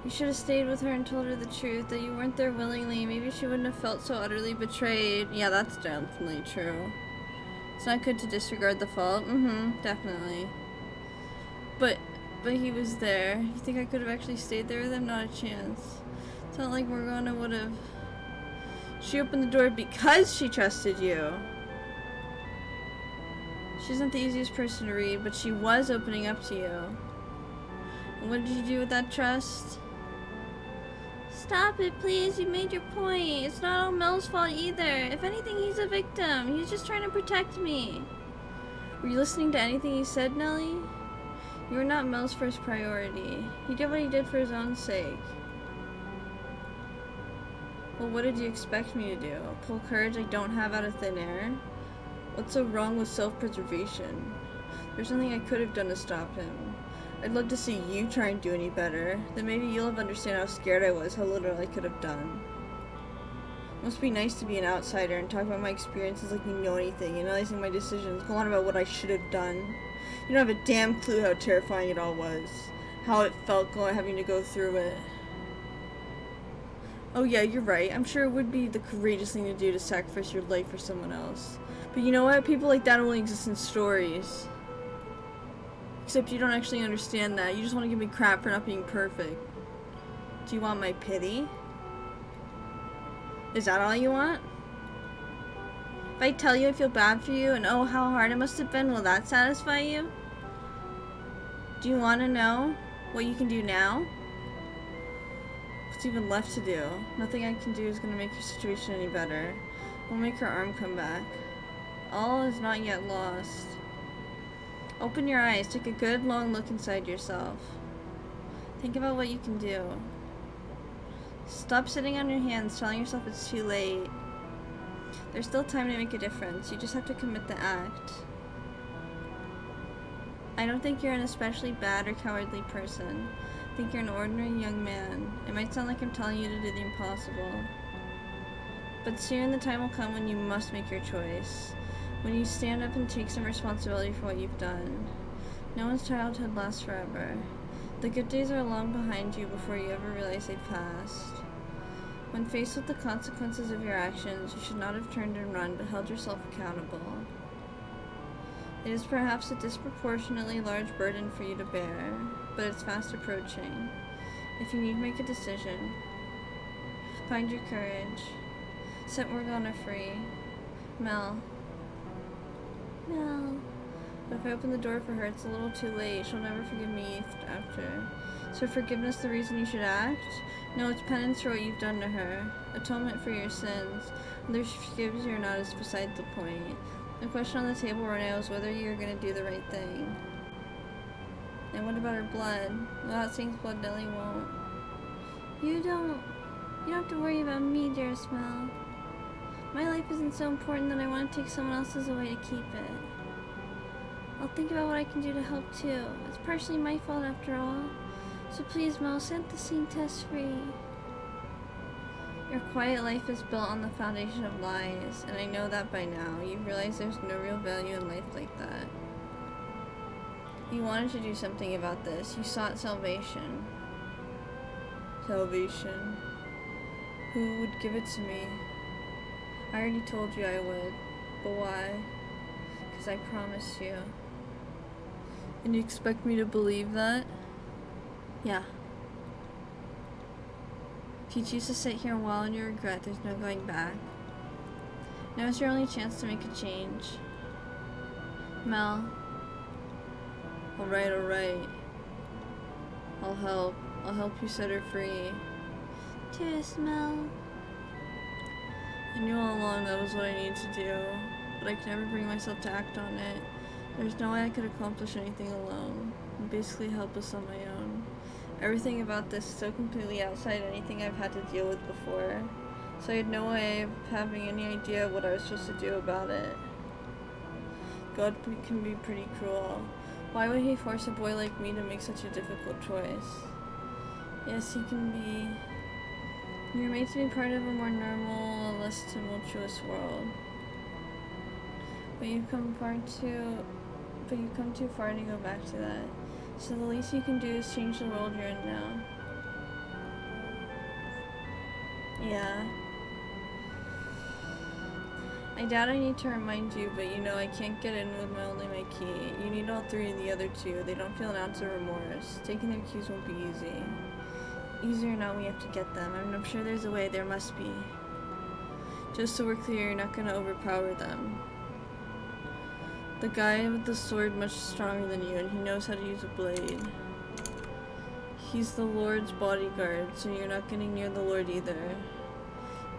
You should have stayed with her and told her the truth, that you weren't there willingly. Maybe she wouldn't have felt so utterly betrayed. Yeah, that's definitely true. It's not good to disregard the fault. Definitely. But he was there. You think I could have actually stayed there with him? Not a chance. It's not like Morgana would have... She opened the door because she trusted you. She's not the easiest person to read, but she was opening up to you. And what did you do with that trust? Stop it, please. You made your point. It's not all Mel's fault either. If anything, he's a victim. He's just trying to protect me. Were you listening to anything he said, Nellie? You were not Mel's first priority. He did what he did for his own sake. Well, what did you expect me to do? Pull courage I don't have out of thin air? What's so wrong with self-preservation? There's nothing I could have done to stop him. I'd love to see you try and do any better. Then maybe you'll have understand how scared I was, how little I could have done. It must be nice to be an outsider and talk about my experiences like you know anything, analyzing my decisions, go on about what I should have done. You don't have a damn clue how terrifying it all was. How it felt having to go through it. Oh yeah, you're right. I'm sure it would be the courageous thing to do to sacrifice your life for someone else. But you know what? People like that only exist in stories. Except you don't actually understand that. You just want to give me crap for not being perfect. Do you want my pity? Is that all you want? If I tell you I feel bad for you and oh how hard it must have been, will that satisfy you? Do you want to know what you can do now? What's even left to do? Nothing I can do is going to make your situation any better. We'll make her arm come back. All is not yet lost. Open your eyes. Take a good long look inside yourself. Think about what you can do. Stop sitting on your hands telling yourself it's too late. There's still time to make a difference. You just have to commit the act. I don't think you're an especially bad or cowardly person. I think you're an ordinary young man. It might sound like I'm telling you to do the impossible. But soon the time will come when you must make your choice. When you stand up and take some responsibility for what you've done. No one's childhood lasts forever. The good days are long behind you before you ever realize they've passed. When faced with the consequences of your actions, you should not have turned and run, but held yourself accountable. It is perhaps a disproportionately large burden for you to bear, but it's fast approaching. If you need to make a decision, find your courage. Set Morgana free. Mel. But if I open the door for her, it's a little too late. She'll never forgive me after. So forgiveness the reason you should act? No, it's penance for what you've done to her. Atonement for your sins. Whether she forgives you or not is beside the point. The question on the table right now is whether you're going to do the right thing. And what about her blood? Without Saint's blood, Nellie won't. You don't have to worry about me, dearest Mel. My life isn't so important that I want to take someone else's away to keep it. I'll think about what I can do to help too. It's partially my fault after all. So please, Mel, set the scene test free. Your quiet life is built on the foundation of lies, and I know that by now. You realize there's no real value in life like that. You wanted to do something about this. You sought salvation. Salvation. Who would give it to me? I already told you I would. But why? Because I promised you. And you expect me to believe that? Yeah. If you choose to sit here and wallow in your regret, there's no going back. Now is your only chance to make a change. Mel. Alright. I'll help. I'll help you set her free. Dearest Mel. I knew all along that was what I needed to do, but I could never bring myself to act on it. There's no way I could accomplish anything alone. I'm basically helpless on my own. Everything about this is so completely outside anything I've had to deal with before, so I had no way of having any idea what I was supposed to do about it. God can be pretty cruel. Why would he force a boy like me to make such a difficult choice? Yes, he can be. You're made to be part of a more normal, less tumultuous world. But you've come too far to go back to that. So the least you can do is change the world you're in now. Yeah. I doubt I need to remind you, but you know I can't get in with only my key. You need all three of the other two. They don't feel an ounce of remorse. Taking their keys won't be easy. Easy or not, we have to get them. I'm sure there's a way. There must be. Just so we're clear, you're not gonna overpower them. The guy with the sword much stronger than you, and he knows how to use a blade. He's the Lord's bodyguard, so you're not getting near the Lord either.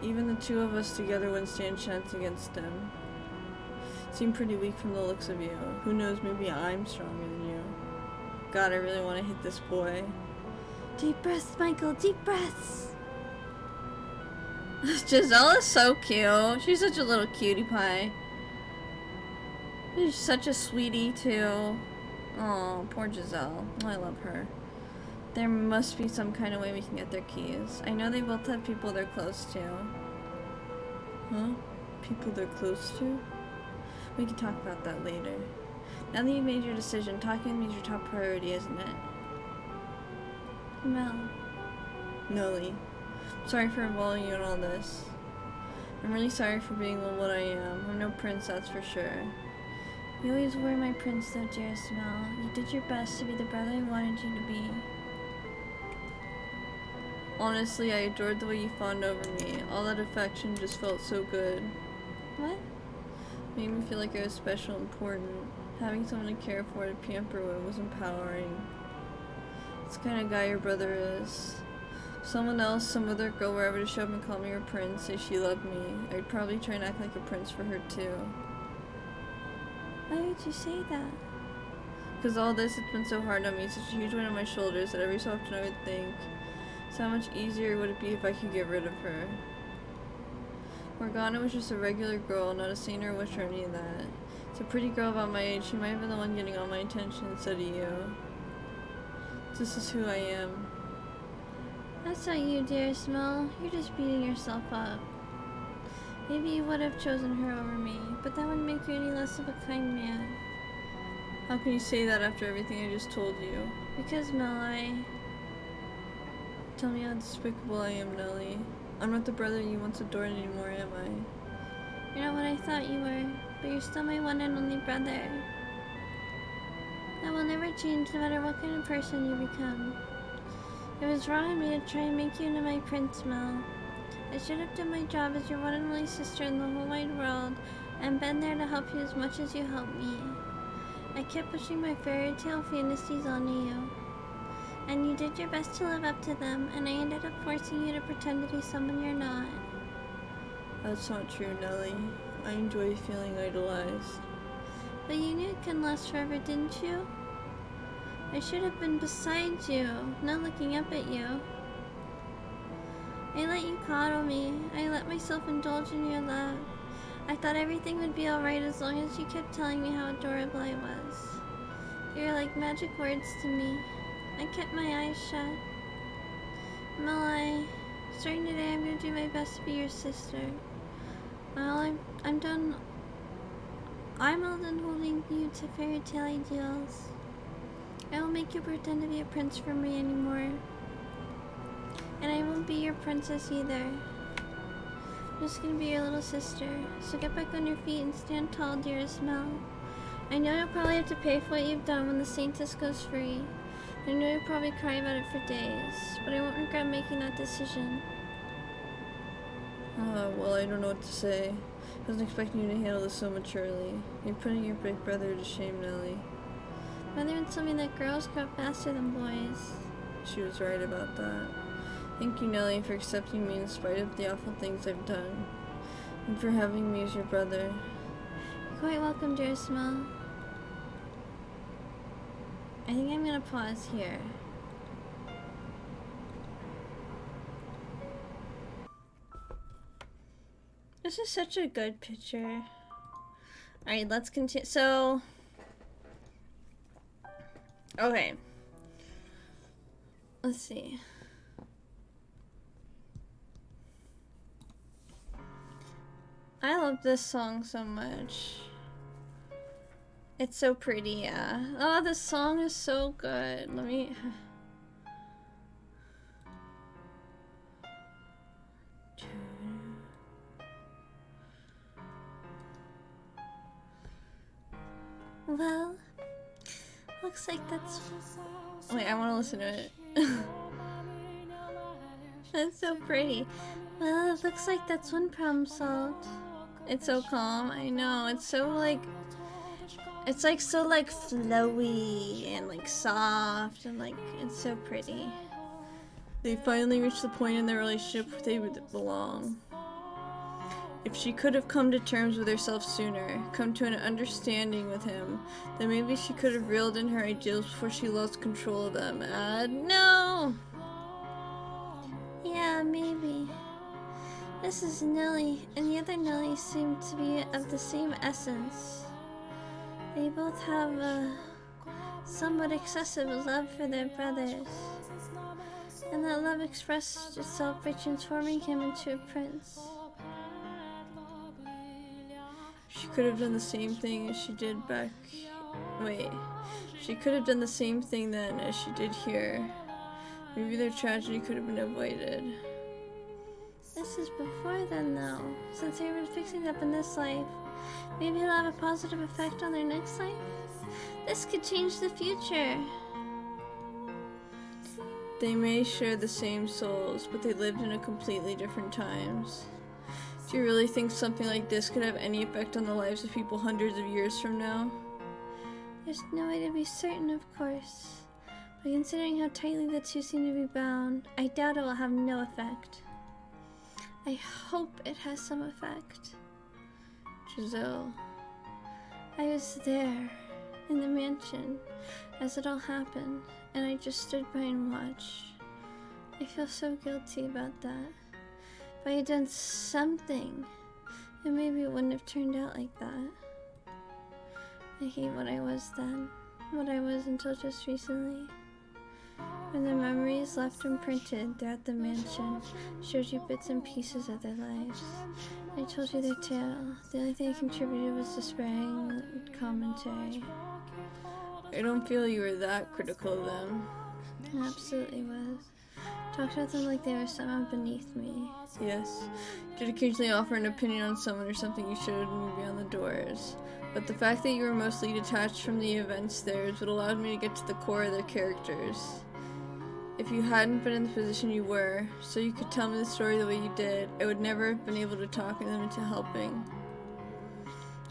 Even the two of us together wouldn't stand a chance against him. Seem pretty weak from the looks of you. Who knows, maybe I'm stronger than you. God, I really want to hit this boy. Deep breaths, Michael, deep breaths! Giselle is so cute. She's such a little cutie pie. She's such a sweetie, too. Oh, poor Giselle. I love her. There must be some kind of way we can get their keys. I know they both have people they're close to. Huh? People they're close to? We can talk about that later. Now that you've made your decision, talking with me is your top priority, isn't it? Mel. Nelly. Sorry for involving you in all this. I'm really sorry for being what I am. I'm no prince, that's for sure. You always were my prince, though, dearest Mel. You did your best to be the brother I wanted you to be. Honestly, I adored the way you fawned over me. All that affection just felt so good. What? Made me feel like I was special and important. Having someone to care for, to pamper with, was empowering. It's the kind of guy your brother is. Someone else, some other girl were ever to show up and call me her prince, say she loved me, I'd probably try and act like a prince for her too. Why would you say that? Because all this, it's been so hard on me, such a huge weight on my shoulders that every so often I would think, so how much easier would it be if I could get rid of her? Morgana was just a regular girl, not a saint or a witch or any of that. It's a pretty girl about my age, she might have been the one getting all my attention instead of you. This is who I am. That's not you, dearest Mel. You're just beating yourself up. Maybe you would have chosen her over me, but that wouldn't make you any less of a kind man. How can you say that after everything I just told you? Because, Mel, Tell me how despicable I am, Nelly. I'm not the brother you once adored anymore, am I? You're not what I thought you were, but you're still my one and only brother. That will never change no matter what kind of person you become. It was wrong of me to try and make you into my prince, Mel. I should have done my job as your one and only sister in the whole wide world and been there to help you as much as you helped me. I kept pushing my fairy tale fantasies onto you, and you did your best to live up to them, and I ended up forcing you to pretend to be someone you're not. That's not true, Nelly. I enjoy feeling idolized. But you knew it couldn't last forever, didn't you? I should have been beside you, not looking up at you. I let you coddle me. I let myself indulge in your love. I thought everything would be alright as long as you kept telling me how adorable I was. You were like magic words to me. I kept my eyes shut. Mel, starting today, I'm going to do my best to be your sister. Well, I'm done. I'm all done holding you to fairy tale ideals. I won't make you pretend to be a prince for me anymore. And I won't be your princess either. I'm just gonna be your little sister. So get back on your feet and stand tall, dearest Mel. I know you'll probably have to pay for what you've done when the Saintess goes free. I know you'll probably cry about it for days, but I won't regret making that decision. Well, I don't know what to say. I wasn't expecting you to handle this so maturely. You're putting your big brother to shame, Nelly. Mother would tell me that girls grow up faster than boys. She was right about that. Thank you, Nelly, for accepting me in spite of the awful things I've done. And for having me as your brother. You're quite welcome, dearest Mel. I think I'm gonna pause here. This is such a good picture. Alright, let's continue. So, okay. Let's see. I love this song so much. It's so pretty, yeah. Oh, this song is so good. Let me... Well, looks like that's... Wait, I want to listen to it. That's so pretty. Well, it looks like that's one problem solved. It's so calm. I know. It's so like. It's like so like flowy and like soft and like it's so pretty. They finally reached the point in their relationship where they would belong. If she could have come to terms with herself sooner, come to an understanding with him, then maybe she could have reeled in her ideals before she lost control of them. No! Yeah, maybe. This is Nellie, and the other Nellie seem to be of the same essence. They both have a somewhat excessive love for their brothers. And that love expressed itself by transforming him into a prince. She could have done the same thing as she did back... Wait. She could have done the same thing then as she did here. Maybe their tragedy could have been avoided. This is before then, though. Since they've been fixing up in this life, maybe it'll have a positive effect on their next life? This could change the future. They may share the same souls, but they lived in a completely different times. Do you really think something like this could have any effect on the lives of people hundreds of years from now? There's no way to be certain, of course. But considering how tightly the two seem to be bound, I doubt it will have no effect. I hope it has some effect. Giselle. I was there, in the mansion, as it all happened, and I just stood by and watched. I feel so guilty about that. If I had done something, then maybe it wouldn't have turned out like that. I hate what I was then, what I was until just recently. When the memories left imprinted throughout the mansion showed you bits and pieces of their lives. I told you their tale. The only thing I contributed was despairing commentary. I don't feel you were that critical of them. I absolutely was. Talked about them like they were somehow beneath me. Yes. Did occasionally offer an opinion on someone or something you showed me beyond the doors. But the fact that you were mostly detached from the events there is what allowed me to get to the core of their characters. If you hadn't been in the position you were, so you could tell me the story the way you did, I would never have been able to talk them into helping.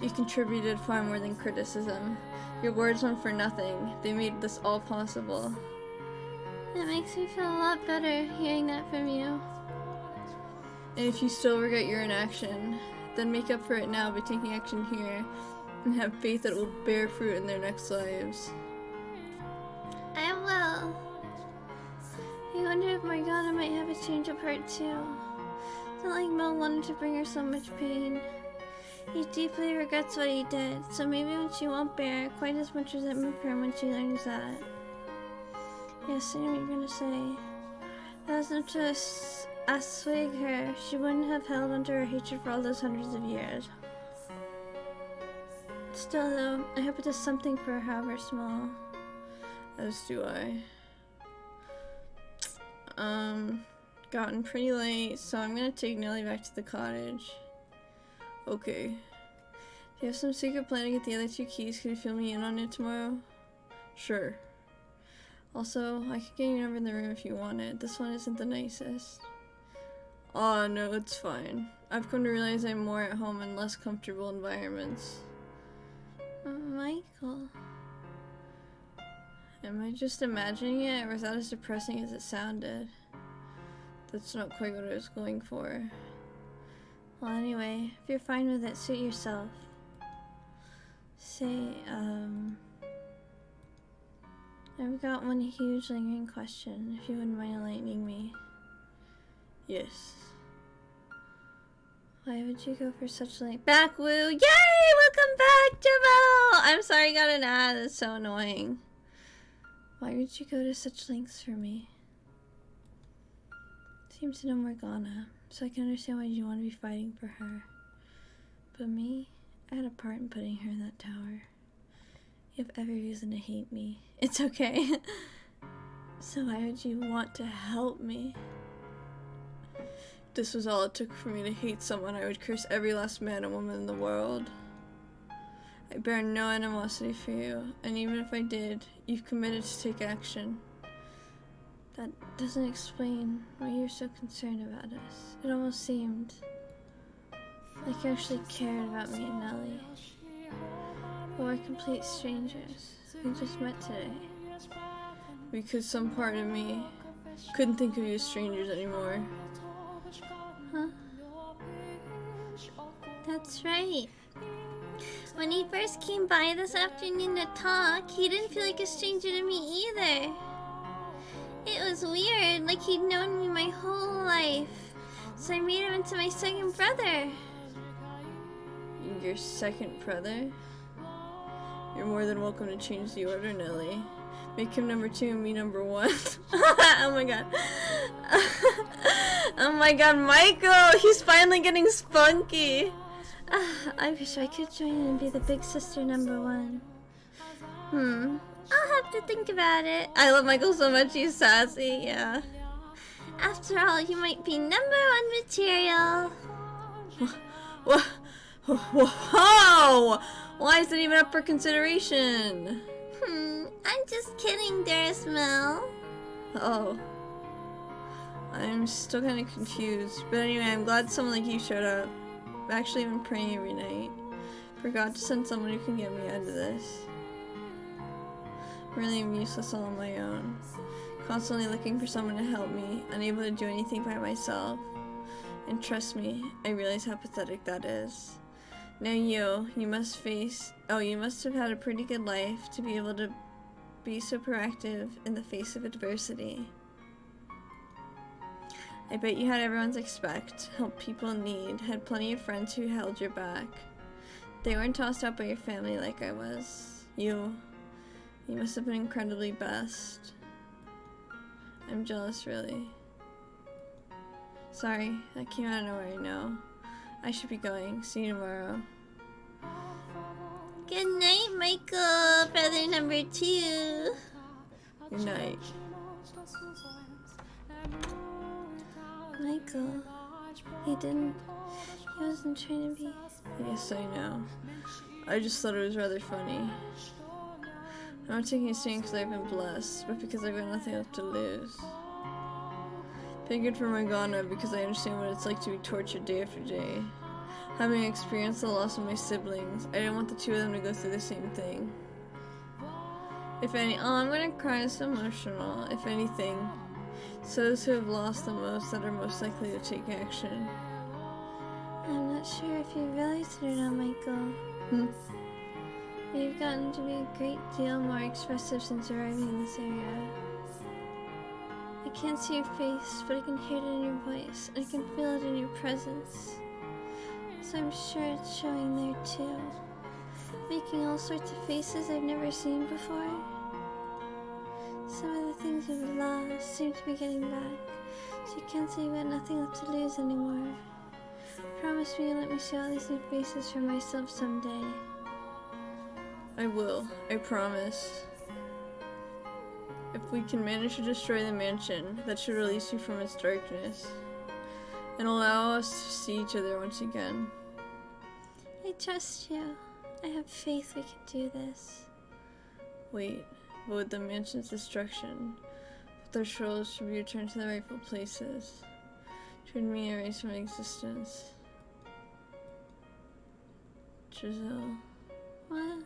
You contributed far more than criticism. Your words went for nothing. They made this all possible. It makes me feel a lot better hearing that from you. And if you still regret your inaction, then make up for it now by taking action here, and have faith that it will bear fruit in their next lives. I will. I wonder if Morgana might have a change of heart too. It's not like Mel wanted to bring her so much pain. He deeply regrets what he did, so maybe she won't bear quite as much resentment for him when she learns that. Yes, I know what you're gonna say. That was not to assuage her. She wouldn't have held onto her hatred for all those hundreds of years. Still though, I hope it does something for her, however small. As do I. Gotten pretty late, so I'm gonna take Nellie back to the cottage. Okay. If you have some secret plan to get the other two keys, could you fill me in on it tomorrow? Sure. Also, I could get your number in the room if you want it. This one isn't the nicest. Aw, no, it's fine. I've come to realize I'm more at home in less comfortable environments. Michael. Am I just imagining it, or is that as depressing as it sounded? That's not quite what I was going for. Well, anyway, if you're fine with it, suit yourself. Say, I've got one huge lingering question, if you wouldn't mind enlightening me. Yes. Why would you go for such length? Back woo! Yay! Welcome back, Jamal! I'm sorry I got an ad, that's so annoying. Why would you go to such lengths for me? Seem to know Morgana, so I can understand why you want to be fighting for her. But me, I had a part in putting her in that tower. You have every reason to hate me. It's okay. So why would you want to help me? This was all it took for me to hate someone. I would curse every last man and woman in the world. I bear no animosity for you, and even if I did, you've committed to take action. That doesn't explain why you're so concerned about us. It almost seemed like you actually cared about me and Nellie. But we're complete strangers. We just met today. Because some part of me couldn't think of you as strangers anymore. Huh? That's right. When he first came by this afternoon to talk, he didn't feel like a stranger to me either. It was weird, like he'd known me my whole life. So I made him into my second brother. Your second brother? You're more than welcome to change the order, Nellie. Make him number 2 and me number 1. Oh my god. Oh my god, Michael! He's finally getting spunky! I wish I could join in and be the big sister number 1. I'll have to think about it. I love Michael so much, he's sassy, yeah. After all, you might be number 1 material. Whoa! Why is it even up for consideration? I'm just kidding, dearest Mel. Oh. I'm still kind of confused. But anyway, I'm glad someone like you showed up. I've actually been praying every night for God to send someone who can get me out of this. Really am useless all on my own. Constantly looking for someone to help me, unable to do anything by myself. And trust me, I realize how pathetic that is. Now you must have had a pretty good life to be able to be so proactive in the face of adversity. I bet you had everyone's respect, helped people in need, had plenty of friends who held your back. They weren't tossed out by your family like I was. You must have been incredibly blessed. I'm jealous, really. Sorry, that came out of nowhere, I know. I should be going. See you tomorrow. Good night, Michael, brother number 2. Good night. Michael, he wasn't trying to be. Yes, I know. I just thought it was rather funny. I'm not taking a stand because I've been blessed, but because I've got nothing left to lose. Figured for Morgana because I understand what it's like to be tortured day after day. Having experienced the loss of my siblings, I didn't want the 2 of them to go through the same thing. I'm gonna cry, it's so emotional. If anything, it's those who have lost the most that are most likely to take action. I'm not sure if you realized it or not, Michael. You've gotten to be a great deal more expressive since arriving in this area. I can't see your face, but I can hear it in your voice, and I can feel it in your presence. So I'm sure it's showing there too. Making all sorts of faces I've never seen before. Some of the things you've lost seem to be getting back, so you can't say you've got nothing left to lose anymore. Promise me you'll let me see all these new faces for myself someday. I will. I promise. If we can manage to destroy the mansion, that should release you from its darkness and allow us to see each other once again. I trust you. I have faith we can do this. Wait, but with the mansion's destruction, their souls should be returned to their rightful places. Turn me erased from existence. Giselle. What?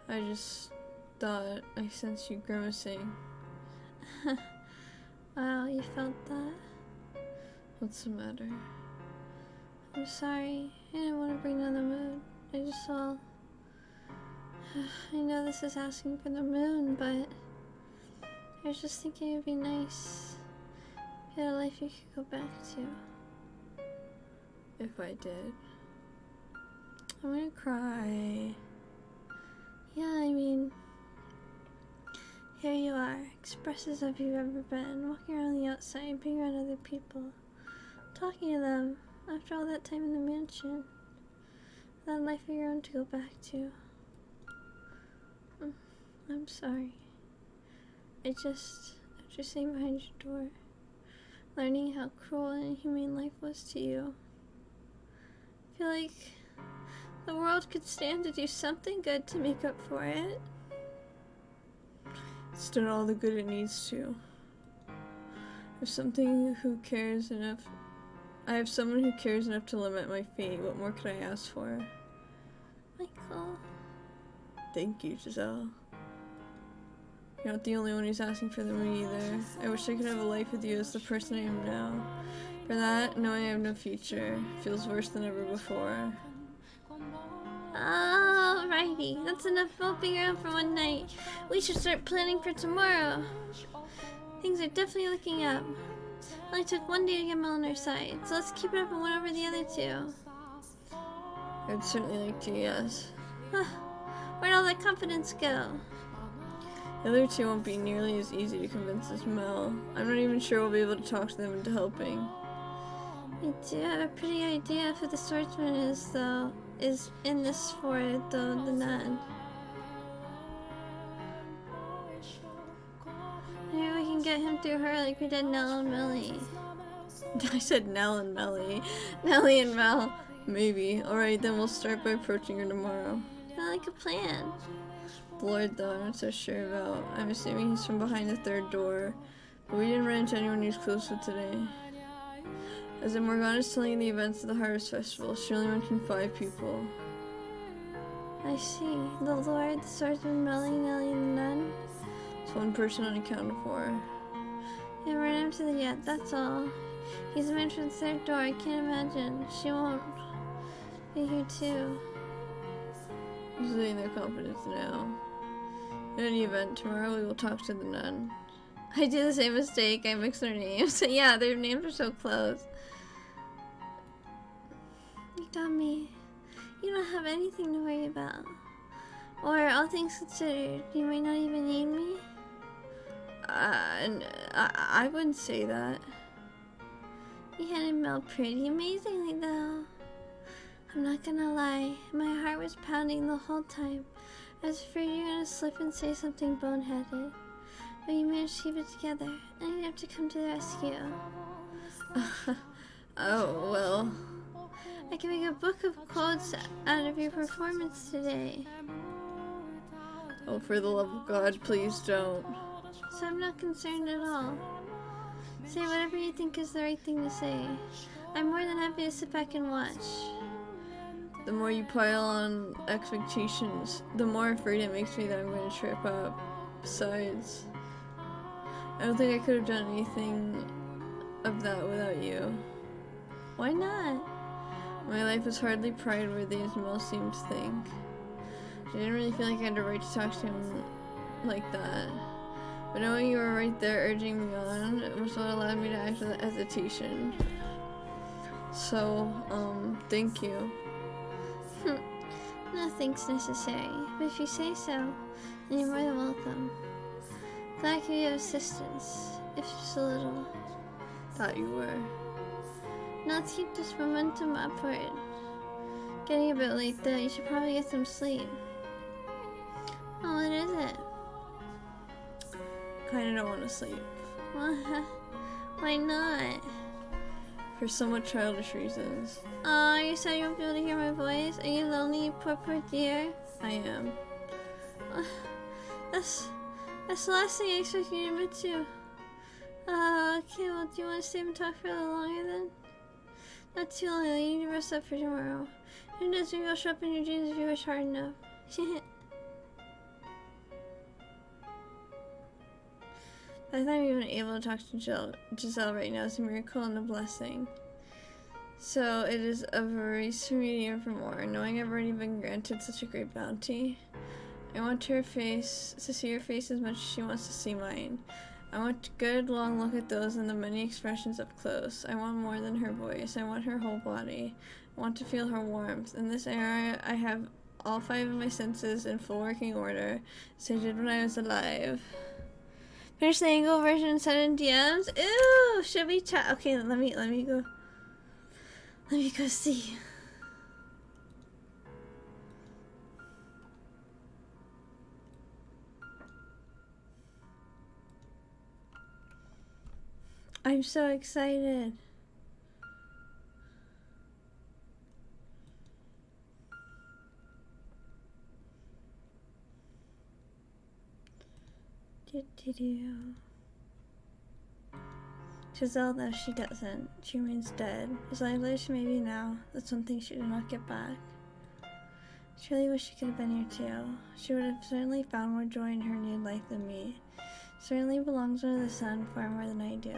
I just thought I sensed you grimacing. Wow, you felt that? What's the matter? I'm sorry. I didn't want to bring down the mood. I just saw... I know this is asking for the moon, but... I was just thinking it'd be nice if you had a life you could go back to. If I did. I'm gonna cry. Yeah, I mean... Here you are, expressive as you've ever been, walking around the outside, being around other people, talking to them, after all that time in the mansion. That life of your own to go back to. I'm sorry. After sitting behind your door, learning how cruel and inhumane life was to you, I feel like the world could stand to do something good to make up for it. It's done all the good it needs to. If something who cares enough, I have someone who cares enough to limit my fate. What more could I ask for? Michael. Thank you, Giselle. You're not the only one who's asking for them either. I wish I could have a life with you as the person I am now. For that, knowing I have no future feels worse than ever before. Alrighty, that's enough moping around for one night. We should start planning for tomorrow. Things are definitely looking up. It only took one day to get Mel on our side, so let's keep it up and win over the other two. I'd certainly like to, yes. Where'd all that confidence go? The other two won't be nearly as easy to convince as Mel. I'm not even sure we'll be able to talk to them into helping. We do have a pretty idea of who the swordsman is, though. Is in this for it, though, the nun. Maybe we can get him through her like we did Nell and Millie. I said Nell and Melly. Nellie and Mel. Maybe. Alright, then we'll start by approaching her tomorrow. Not like a plan. The Lord, though, I'm not so sure about. I'm assuming he's from behind the third door. But we didn't run into anyone who's close with today. As in Morgana's telling the events of the Harvest Festival, she only mentioned 5 people. I see. The Lord, the swordsman, Melly, Nellie, and the nun. It's one person unaccounted for. We haven't run into them yet, that's all. He's a man from the third door, I can't imagine. She won't be here too. Losing their confidence now. In any event, tomorrow we will talk to the nun. I do the same mistake, I mix their names. Yeah, their names are so close. You got me. You don't have anything to worry about. Or, all things considered, you might not even need me? I wouldn't say that. You handled Mel pretty amazingly, though. I'm not gonna lie, my heart was pounding the whole time. I was afraid you were gonna slip and say something boneheaded. But you managed to keep it together, and you'd have to come to the rescue. Oh, well. I can make a book of quotes out of your performance today. Oh, for the love of God, please don't. So I'm not concerned at all. Say whatever you think is the right thing to say. I'm more than happy to sit back and watch. The more you pile on expectations, the more afraid it makes me that I'm going to trip up. Besides, I don't think I could have done anything of that without you. Why not? My life was hardly pride-worthy as Mel seemed to think. I didn't really feel like I had a right to talk to him like that. But knowing you were right there urging me on was what allowed me to act without hesitation. So, thank you. No thanks necessary, but if you say so, then you're more than welcome. Glad I could be of assistance, if just a little. Thought you were. Now let's keep this momentum upward. Getting a bit late though, you should probably get some sleep. Oh, what is it? Kinda don't want to sleep. Why not? For somewhat childish reasons. Oh, you said you won't be able to hear my voice? Are you lonely, you poor dear? I am. That's the last thing I expect you to admit to. Okay, well, do you want to stay and talk for a little longer then? Not too long, you need to rest up for tomorrow. Who knows, maybe I'll show up in your dreams if you wish hard enough. I thought I'm even able to talk to Giselle right now is a miracle and a blessing. So it is a race for me to yearn for more, knowing I've already been granted such a great bounty. I want to see her face as much as she wants to see mine. I want a good long look at those and the many expressions up close. I want more than her voice. I want her whole body. I want to feel her warmth. In this era, I have all 5 of my senses in full working order, as I did when I was alive. Finish the angle version and send in DMs. Ooh, should we chat? Okay, let me go. Let me go see. I'm so excited. Giselle, though she doesn't. She remains dead. As likely as she may be now, that's one thing she did not get back. She really wish she could have been here too. She would have certainly found more joy in her new life than me. Certainly belongs under the sun far more than I do.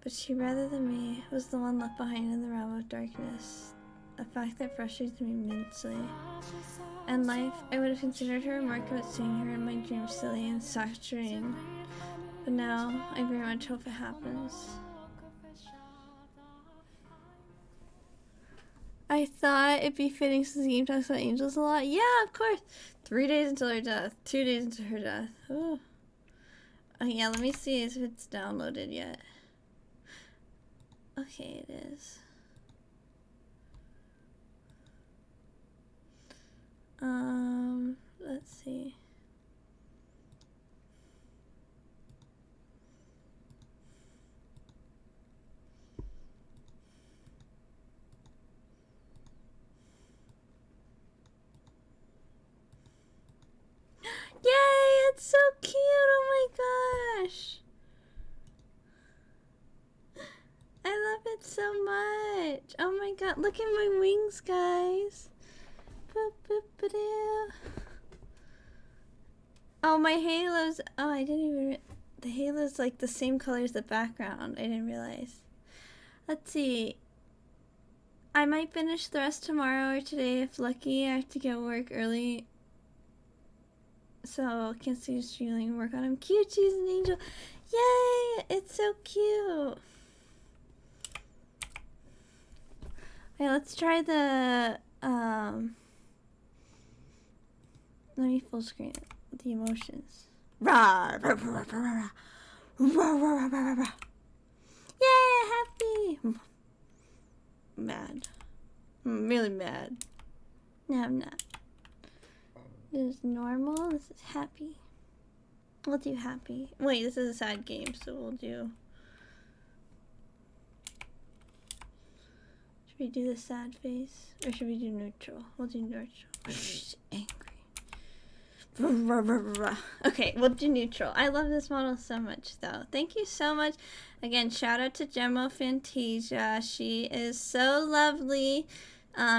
But she, rather than me, was the one left behind in the realm of darkness. A fact that frustrates me immensely. In life, I would have considered her remark about seeing her in my dreams silly and saturating. But now, I very much hope it happens. I thought it'd be fitting since the game talks about angels a lot. Yeah, of course. 3 days until her death. 2 days until her death. Oh. Oh yeah, let me see if it's downloaded yet. Okay, it is. Let's see. Yay, it's so cute, oh my gosh. I love it so much. Oh my god, look at my wings, guys. Boop, boop, ba-doo. Oh, my halo's, oh, I didn't even, the halo's like the same color as the background. I didn't realize. Let's see. I might finish the rest tomorrow or today if lucky. I have to get work early, so can't see streaming work on him. Cute, she's an angel. Yay! It's so cute. Okay, let's try the let me full screen it. The emotions. Rah, rah, rah, rah, rah, rah, rah, rah, rah. Yay, happy. Mad. I'm really mad. No, I'm not. This is normal. This is happy. We'll do happy. Wait, this is a sad game, so we'll do. Should we do the sad face? Or should we do neutral? We'll do neutral. She's angry. Okay, we'll do neutral. I love this model so much, though. Thank you so much. Again, shout out to Gemma Fantasia. She is so lovely.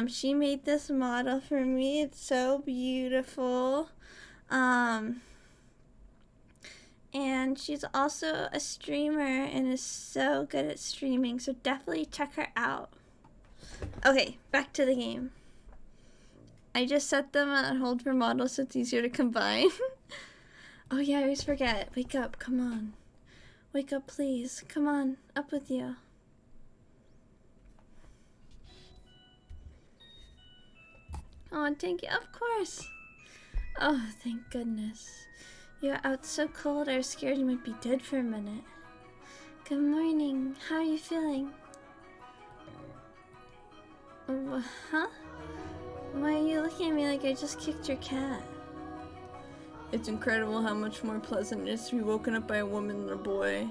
She made this model for me. It's so beautiful. And she's also a streamer and is so good at streaming, so definitely check her out. Okay, back to the game. I just set them on hold for models so it's easier to combine. Oh yeah, I always forget. Wake up, come on. Wake up, please. Come on, up with you. Oh, thank you. Of course. Oh, thank goodness. You were out so cold, I was scared you might be dead for a minute. Good morning. How are you feeling? Huh? Why are you looking at me like I just kicked your cat? It's incredible how much more pleasant it is to be woken up by a woman than a boy.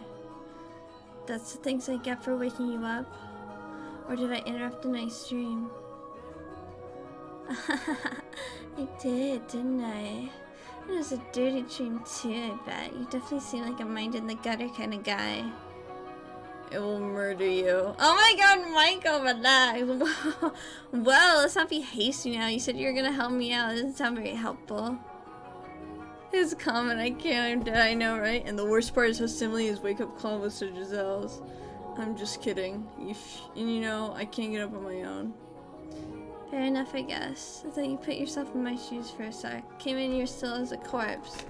That's the things I get for waking you up? Or did I interrupt a nice dream? I did, didn't I? It was a dirty dream too, I bet. You definitely seem like a mind-in-the-gutter kind of guy. It will murder you. Oh my god, Michael, relax. Well, let's not be hasty now. You said you were gonna help me out. It doesn't sound very helpful. His comment, I can't, I'm dead, I know, right? And the worst part is how similar his wake-up call was to Giselle's. I'm just kidding. And you know, I can't get up on my own. Fair enough, I guess. I thought you put yourself in my shoes for a sec. Came in here still as a corpse.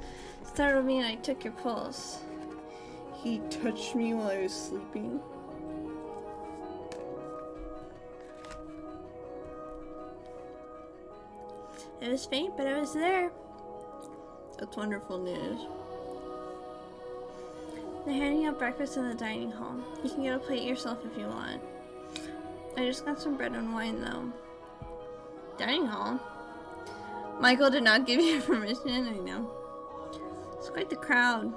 Startled me and I took your pulse. He touched me while I was sleeping. It was faint, but I was there. That's wonderful news. They're handing out breakfast in the dining hall. You can get a plate yourself if you want. I just got some bread and wine, though. Dining hall? Michael did not give you permission, I know. It's quite the crowd.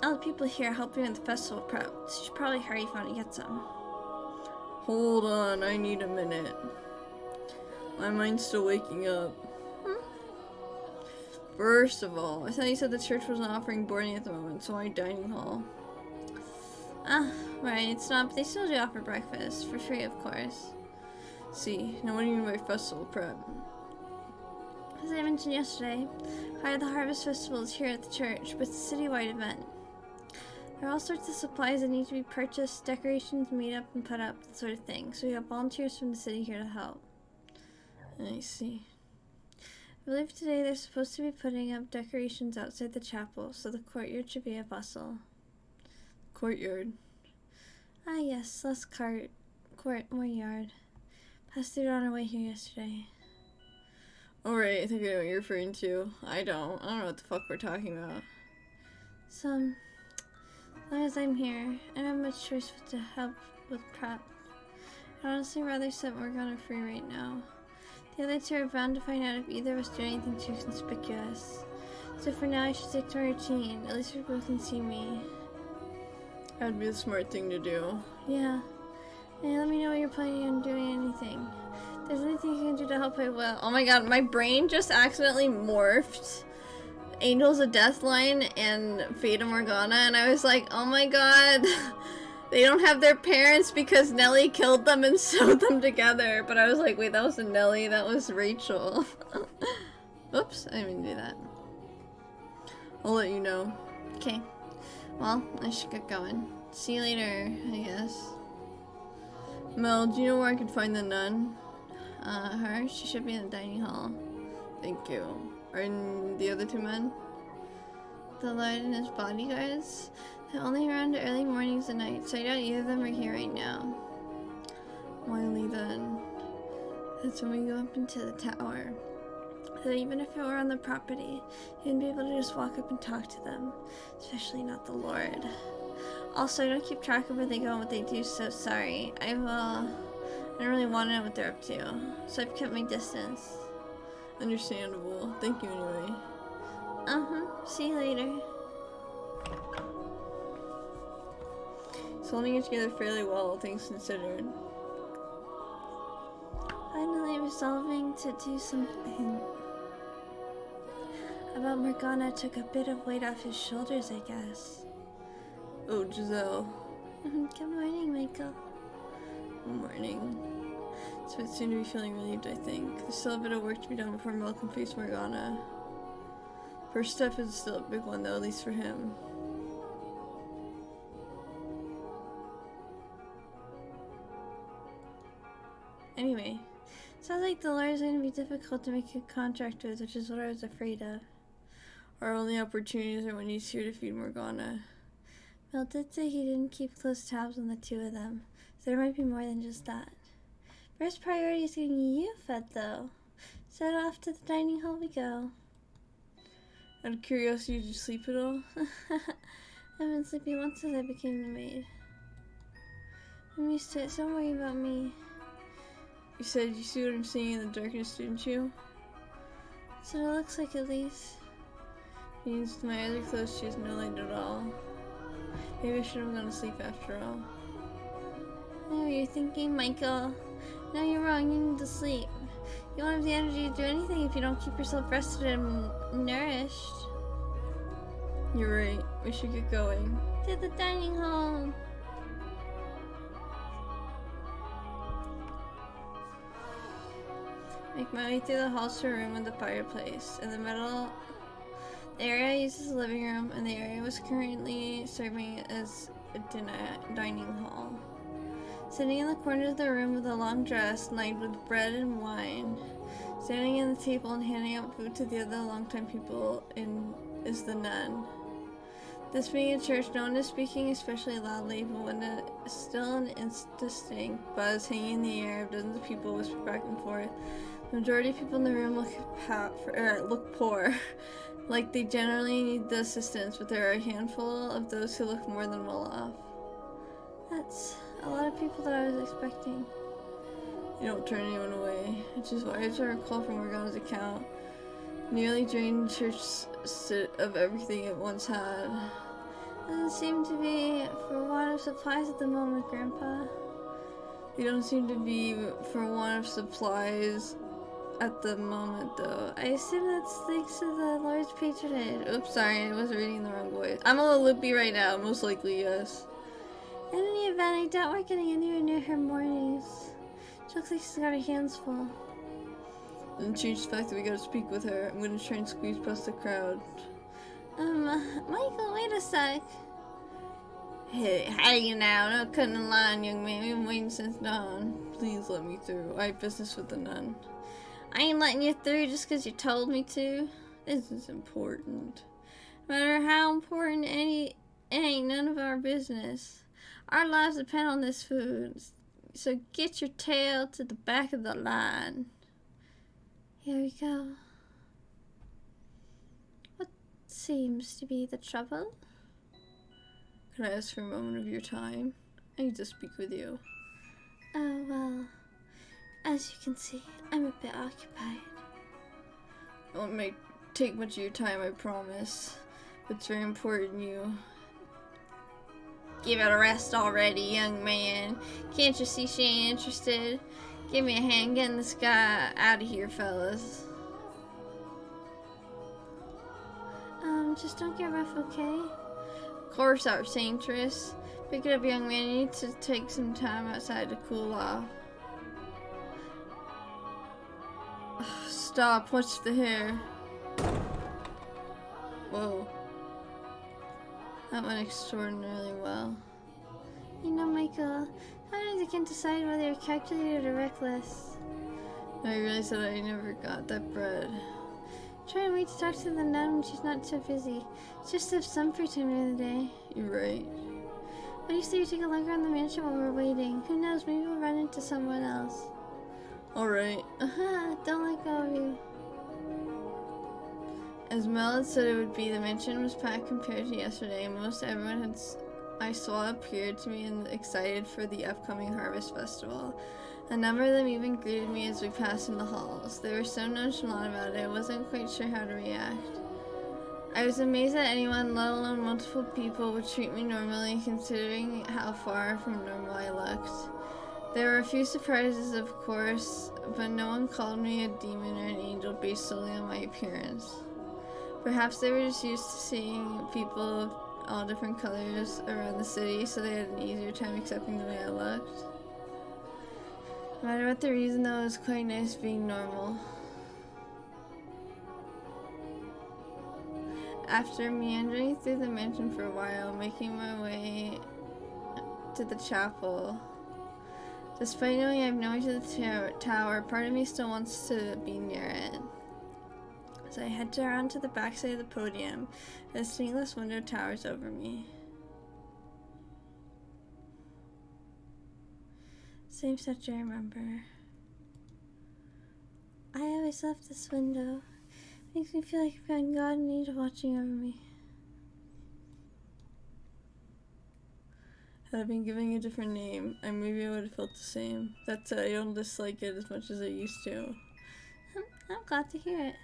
All the people here helping with the festival prep. So you should probably hurry if you want to get some. Hold on, I need a minute. My mind's still waking up. First of all, I thought you said the church wasn't offering boarding at the moment, so why dining hall? Ah, right, it's not, but they still do offer breakfast, for free, of course. See, now what do you mean by festival prep? As I mentioned yesterday, part of the Harvest Festival is here at the church, but it's a citywide event. There are all sorts of supplies that need to be purchased, decorations made up and put up, that sort of thing, so we have volunteers from the city here to help. I see. I believe today they're supposed to be putting up decorations outside the chapel, so the courtyard should be a bustle. Courtyard? Ah yes, less court, more yard. Passed through it on our way here yesterday. Alright, I think I know what you're referring to. I don't know what the fuck we're talking about. As long as I'm here, I don't have much choice but to help with prep. I'd honestly rather set Morgana free right now. The other two are bound to find out if either of us do anything too conspicuous. So for now I should stick to my routine, at least we both can see me. That'd be the smart thing to do. Yeah. Hey, let me know what you're planning on doing anything. If there's anything you can do to help, I will. Oh my god, my brain just accidentally morphed Angels of Deathline and Fata Morgana, and I was like, oh my god, they don't have their parents because Nellie killed them and sewed them together. But I was like, wait, that wasn't Nellie, that was Rachel. Oops, I didn't mean to do that. I'll let you know. Okay. Well, I should get going. See you later, I guess. Mel, do you know where I could find the nun? Her? She should be in the dining hall. Thank you. Are the other two men? The Lord and his bodyguards? They're only around early mornings and nights, so I doubt either of them are here right now. Wiley then. That's when we go up into the tower. So even if it were on the property, you wouldn't be able to just walk up and talk to them. Especially not the Lord. Also, I don't keep track of where they go and what they do, so sorry. I don't really want to know what they're up to, so I've kept my distance. Understandable. Thank you anyway. See you later. So holding it together fairly well, all things considered. Finally resolving to do something about Morgana took a bit of weight off his shoulders, I guess. Oh, Giselle. Good morning, Michael. Good morning. So it's soon to be feeling relieved, I think. There's still a bit of work to be done before Mel can face Morgana. First step is still a big one, though, at least for him. Anyway, sounds like the Lord is going to be difficult to make a contract with, which is what I was afraid of. Our only opportunities are when he's here to feed Morgana. Mel did say he didn't keep close tabs on the two of them, so there might be more than just that. First priority is getting you fed, though. So off to the dining hall we go. Out of curiosity, did you sleep at all? I've been sleeping once since I became the maid. I'm used to it, so don't worry about me. You said you see what I'm seeing in the darkness, didn't you? That's what it looks like, at least. Means my eyes are closed, she has no light at all. Maybe I should have gone to sleep after all. I know what you're thinking, Michael. No, you're wrong, you need to sleep. You won't have the energy to do anything if you don't keep yourself rested and nourished. You're right, we should get going. To the dining hall. Make my way through the halls to a room with a fireplace. In the middle, the area I used as a living room, and the area was currently serving as a dining hall. Sitting in the corner of the room with a long dress lined with bread and wine, standing at the table and handing out food to the other longtime people is the nun. This being a church, no one is speaking especially loudly, but when it's still an indistinct buzz hanging in the air of dozens of people whisper back and forth, the majority of people in the room look poor, like they generally need the assistance, but there are a handful of those who look more than well off. That's a lot of people that I was expecting. You don't turn anyone away, which is why, as I recall from Morgana's account, nearly drained church of everything it once had. Doesn't seem to be for want of supplies at the moment, Grandpa. You don't seem to be for want of supplies at the moment, though. I assume that's thanks to the Lord's patronage. Oops, sorry, I was reading the wrong voice. I'm a little loopy right now, most likely, yes. In any event, I doubt we're getting anywhere near her mornings. She looks like she's got her hands full. Doesn't change the fact that we gotta speak with her. I'm gonna try and squeeze past the crowd. Michael, wait a sec. Hey now, no cutting the line, young man. We've been waiting since dawn. Please let me through. I have business with the nun. I ain't letting you through just because you told me to. This is important. No matter how important it ain't none of our business. Our lives depend on this food. So get your tail to the back of the line. Here we go. What seems to be the trouble? Can I ask for a moment of your time? I need to speak with you. Oh, well, as you can see, I'm a bit occupied. It won't take much of your time, I promise. But it's very important you give it a rest already, young man. Can't you see she ain't interested? Give me a hand getting this guy out of here, fellas. Just don't get rough, okay? Of course, our saintress. Pick it up, young man. You need to take some time outside to cool off. Stop. Watch the hair. Whoa. That went extraordinarily well. You know, Michael, sometimes I can't decide whether you're calculated or reckless. I realized that I never got that bread. Try and wait to talk to the nun when she's not so busy. It's just to have some free time during the day. You're right. What do you say you take a look around the mansion while we're waiting? Who knows, maybe we'll run into someone else. Alright. Don't let go of you. As Mel had said it would be, the mansion was packed compared to yesterday. Most everyone I saw appeared to me and excited for the upcoming Harvest Festival. A number of them even greeted me as we passed in the halls. They were so nonchalant about it, I wasn't quite sure how to react. I was amazed that anyone, let alone multiple people, would treat me normally, considering how far from normal I looked. There were a few surprises, of course, but no one called me a demon or an angel based solely on my appearance. Perhaps they were just used to seeing people of all different colors around the city, so they had an easier time accepting the way I looked. No matter what the reason, though, it was quite nice being normal. After meandering through the mansion for a while, making my way to the chapel, despite knowing I have no way to the tower, part of me still wants to be near it. So I head around to the back side of the podium, and a stainless window towers over me. Same such I remember. I always love this window. Makes me feel like I've got God and angel watching over me. Had I been giving a different name, maybe I would have felt the same. That said, I don't dislike it as much as I used to. I'm glad to hear it.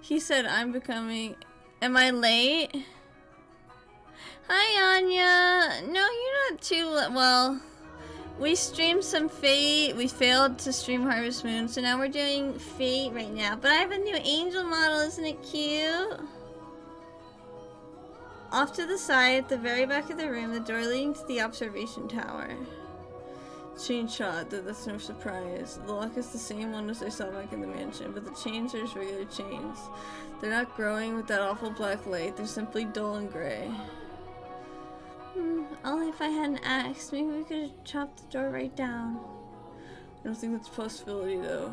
He said I'm becoming... Am I late? Hi, Anya. No, you're not too well. We streamed some Fate. We failed to stream Harvest Moon, so now we're doing Fate right now. But I have a new angel model, isn't it cute? Off to the side, at the very back of the room, the door leading to the observation tower. Chain shot, that's no surprise. The lock is the same one as I saw back in the mansion, but the chains are just regular chains. They're not growing with that awful black light, they're simply dull and gray. Only if I hadn't asked, maybe we could have chopped the door right down. I don't think that's a possibility, though.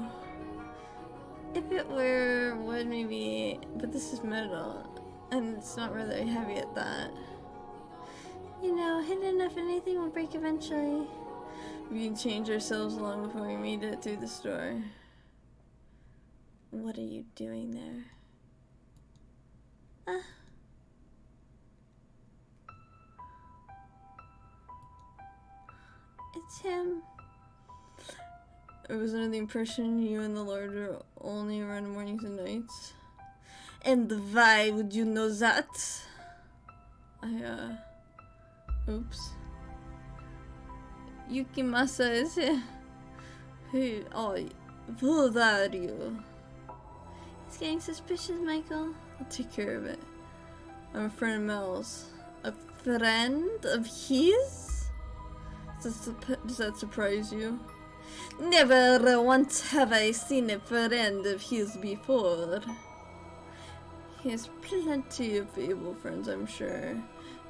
If it were, wood maybe, but this is metal, and it's not really heavy at that. You know, hidden enough, anything will break eventually. We can change ourselves long before we made it through this door. What are you doing there? It's him. I was under the impression you and the Lord were only around mornings and nights. And why would you know that? Oops. Yukimasa is here. Who are you? It's getting suspicious, Michael. I'll take care of it. I'm a friend of Mel's. A friend of his? Does that surprise you? Never once have I seen a friend of his before. He has plenty of able friends, I'm sure.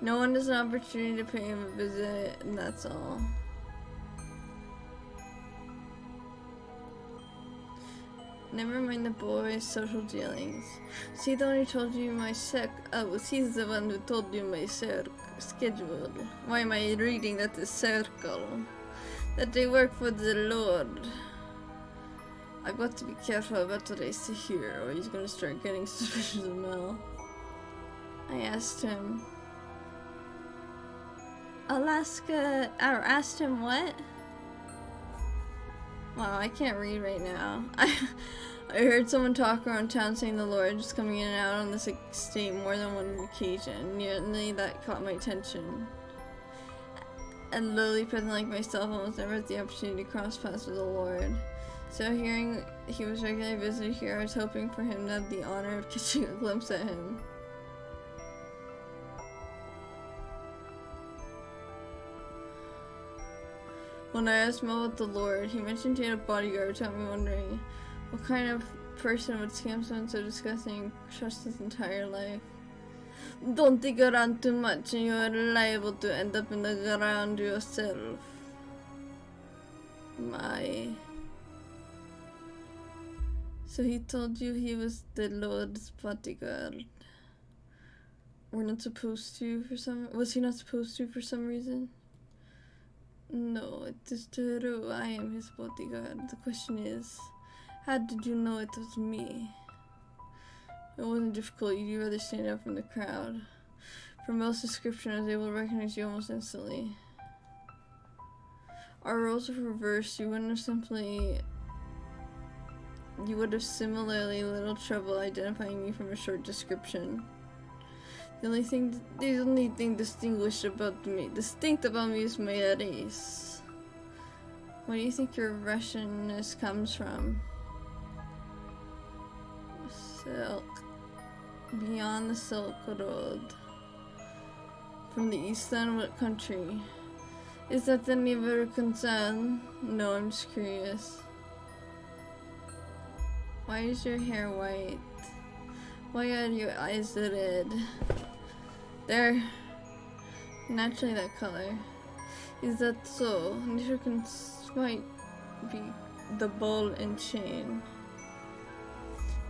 No one has an opportunity to pay him a visit, and that's all. Never mind the boy's social dealings. Was he the one who told you my was he the one who told you my schedule? Why am I reading that the circle? That they work for the Lord. I've got to be careful about what I say here, or he's gonna start getting suspicious of Mel. I asked him. Asked him what? Wow, I can't read right now. I heard someone talk around town saying the Lord is coming in and out on this estate more than one occasion. Nearly that caught my attention. A lowly peasant like myself almost never had the opportunity to cross paths with the Lord. So hearing he was regularly visited here, I was hoping for him to have the honor of catching a glimpse at him. When I asked Mel about the Lord, he mentioned he had a bodyguard, which got me wondering what kind of person would scam someone so disgusting and trust his entire life. Don't dig around too much and you are liable to end up in the ground yourself. My... So he told you he was the Lord's bodyguard. We're not supposed to was he not supposed to for some reason? No, it is true. I am his bodyguard. The question is, how did you know it was me? It wasn't difficult. You'd rather stand out from the crowd. From Mel's description, I was able to recognize you almost instantly. Our roles were reversed. You would have similarly little trouble identifying me from a short description. The only thing distinct about me is my race. Where do you think your Russianness comes from? Silk. Beyond the Silk Road. From the Eastland, what country? Is that any of your concern? No, I'm just curious. Why is your hair white? Why are your eyes red? They're naturally that color. Is that so? Your might be the ball and chain.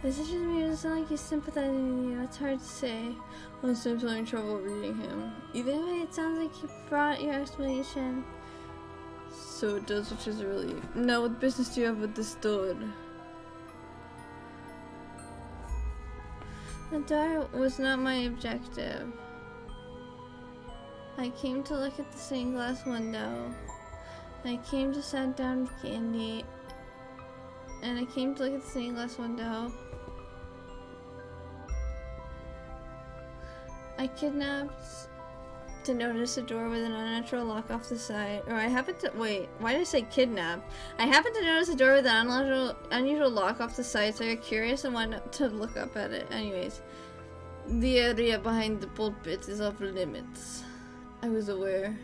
This is just me. It doesn't sound like he's sympathizing with you. It's hard to say. I'm still having trouble reading him. Either way, it sounds like he brought your explanation. So it does, which is a relief. Now, what business do you have with this door? The door was not my objective. I came to look at the stained glass window. I came to sit down with Candy. And I came to look at the stained glass window. I kidnapped to notice a door with an unnatural lock off the side. Or I happened to- wait, why did I say kidnap? I happened to notice a door with an unusual lock off the side, so I got curious and went to look up at it. Anyways, the area behind the pulpit is off limits. I was aware.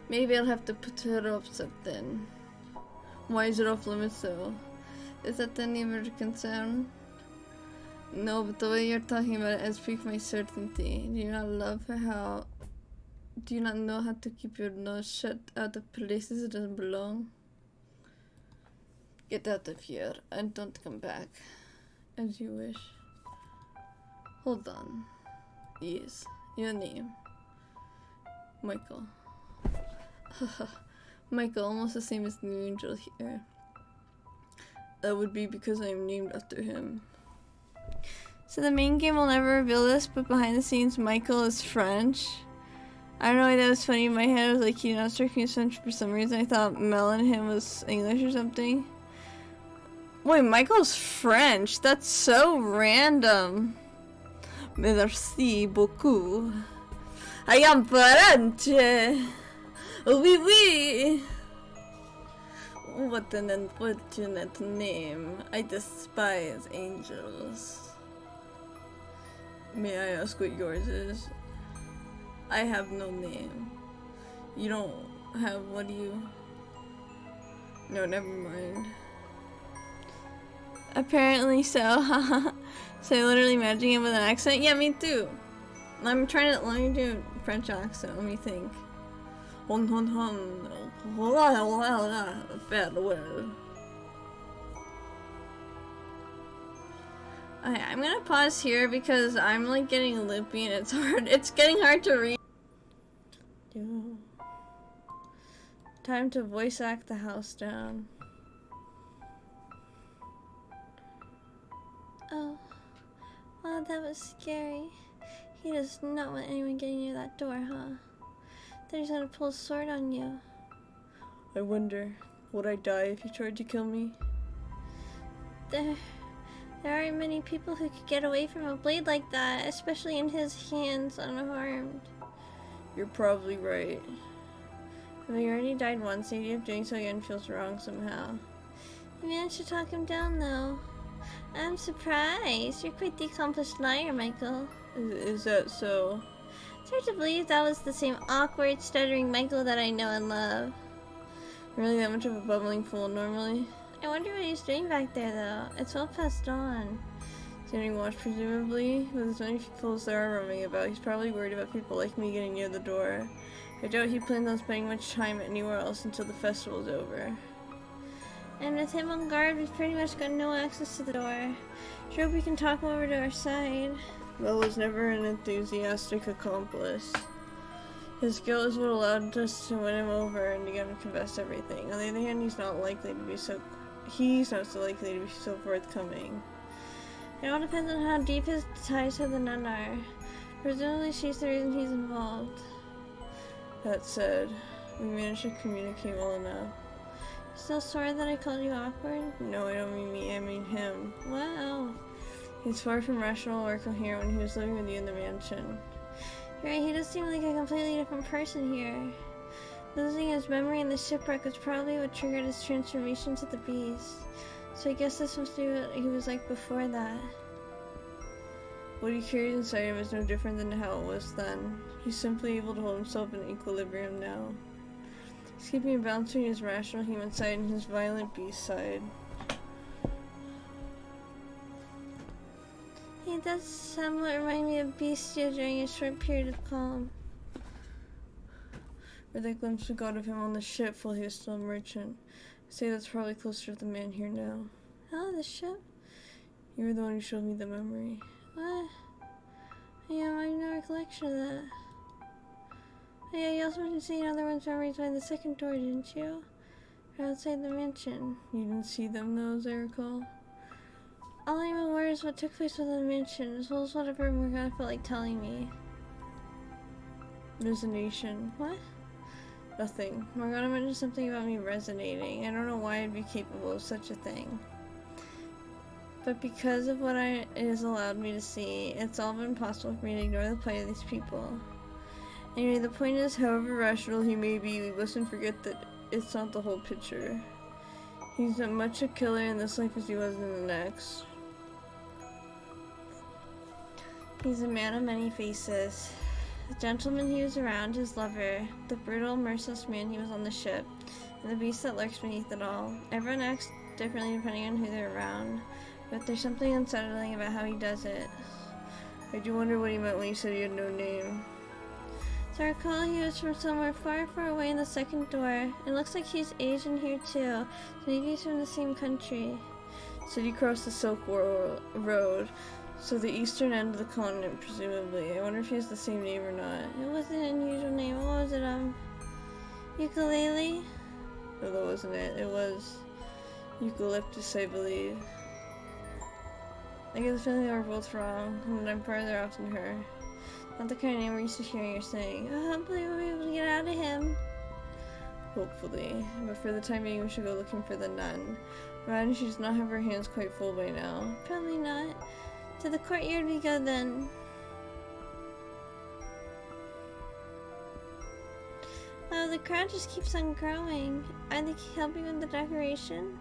Maybe I'll have to put her up something. Why is it off limits though? Is that any of your concern? No, but the way you're talking about it has piqued my certainty. Do you not know how to keep your nose shut out of places it doesn't belong? Get out of here and don't come back. As you wish. Hold on. Yes, your name. Michael. Michael, almost the same as the angel here. That would be because I am named after him. So the main game will never reveal this, but behind the scenes, Michael is French. I don't know why that was funny. In my head, I was like, he not striking as French for some reason. I thought Mel and him was English or something. Wait, Michael's French? That's so random. Merci beaucoup. I am French. Oui, oui. What an unfortunate name. I despise angels. May I ask what yours is? I have no name. You don't have, what do you? No, never mind. Apparently so, haha. So you're literally matching it with an accent? Yeah, me too. Let me do a French accent, let me think. Farewell. Okay, I'm gonna pause here because I'm like getting lippy and it's getting hard to read. Time to voice act the house down. Oh, wow, that was scary. He does not want anyone getting near that door, huh? Then he's gonna pull a sword on you. I wonder, would I die if he tried to kill me? There aren't many people who could get away from a blade like that, especially in his hands unharmed. You're probably right. Having already died once, the idea of doing so again feels wrong somehow. You managed to talk him down, though. I'm surprised. You're quite the accomplished liar, Michael. Is that so? It's hard to believe that was the same awkward, stuttering Michael that I know and love. Really that much of a bubbling fool normally? I wonder what he's doing back there, though. It's well past dawn. He's getting washed, presumably. With as many people as there are roaming about, he's probably worried about people like me getting near the door. I doubt he plans on spending much time anywhere else until the festival's over. And with him on guard, we've pretty much got no access to the door. Sure hope we can talk him over to our side. Mel was never an enthusiastic accomplice. His guilt is what allowed us to win him over and to get him to confess everything. On the other hand, he's not so likely to be so forthcoming. It all depends on how deep his ties to the nun are. Presumably she's the reason he's involved. That said, we managed to communicate well enough. Still sorry that I called you awkward? No, I don't mean me, I mean him. Wow. He's far from rational or coherent when he was living with you in the mansion. You're right, he does seem like a completely different person here. Losing his memory in the shipwreck was probably what triggered his transformation to the beast. So I guess this must be what he was like before that. What he carries inside him is no different than how it was then. He's simply able to hold himself in equilibrium now. He's keeping a balance between his rational human side and his violent beast side. He does somewhat remind me of Beastia during a short period of calm. Or that glimpse we got of him on the ship while he was still a merchant. I say that's probably closer to the man here now. Oh, the ship? You were the one who showed me the memory. What? Yeah, I have no recollection of that. Oh, yeah, you also mentioned seeing other one's memories behind the second door, didn't you? Or outside the mansion. You didn't see them though, as I recall? All I'm aware is what took place within the mansion, as well as whatever Morgana felt like telling me. Resonation. What? Nothing. Morgana mentioned something about me resonating. I don't know why I'd be capable of such a thing. But because of what it has allowed me to see, it's all been possible for me to ignore the plight of these people. Anyway, the point is, however rational he may be, we mustn't forget that it's not the whole picture. He's as much a killer in this life as he was in the next. He's a man of many faces. The gentleman he was around, his lover, the brutal, merciless man he was on the ship, and the beast that lurks beneath it all. Everyone acts differently depending on who they're around, but there's something unsettling about how he does it. I do wonder what he meant when he said he had no name. So I recall he was from somewhere far, far away in the second door. It looks like he's Asian here too, so maybe he's from the same country. Said he crossed the Silk Road, so the eastern end of the continent, presumably. I wonder if he has the same name or not. It wasn't an unusual name. What was it, ukulele? No, that wasn't it. It was eucalyptus, I believe. I get the feeling they were both wrong, and I'm farther off than her. Not the kind of name we're used to hearing her saying. Hopefully we'll be able to get out of him. Hopefully. But for the time being, we should go looking for the nun. Imagine she does not have her hands quite full by now. Probably not. To the courtyard we go then. Wow, the crowd just keeps on growing. Are they helping with the decoration?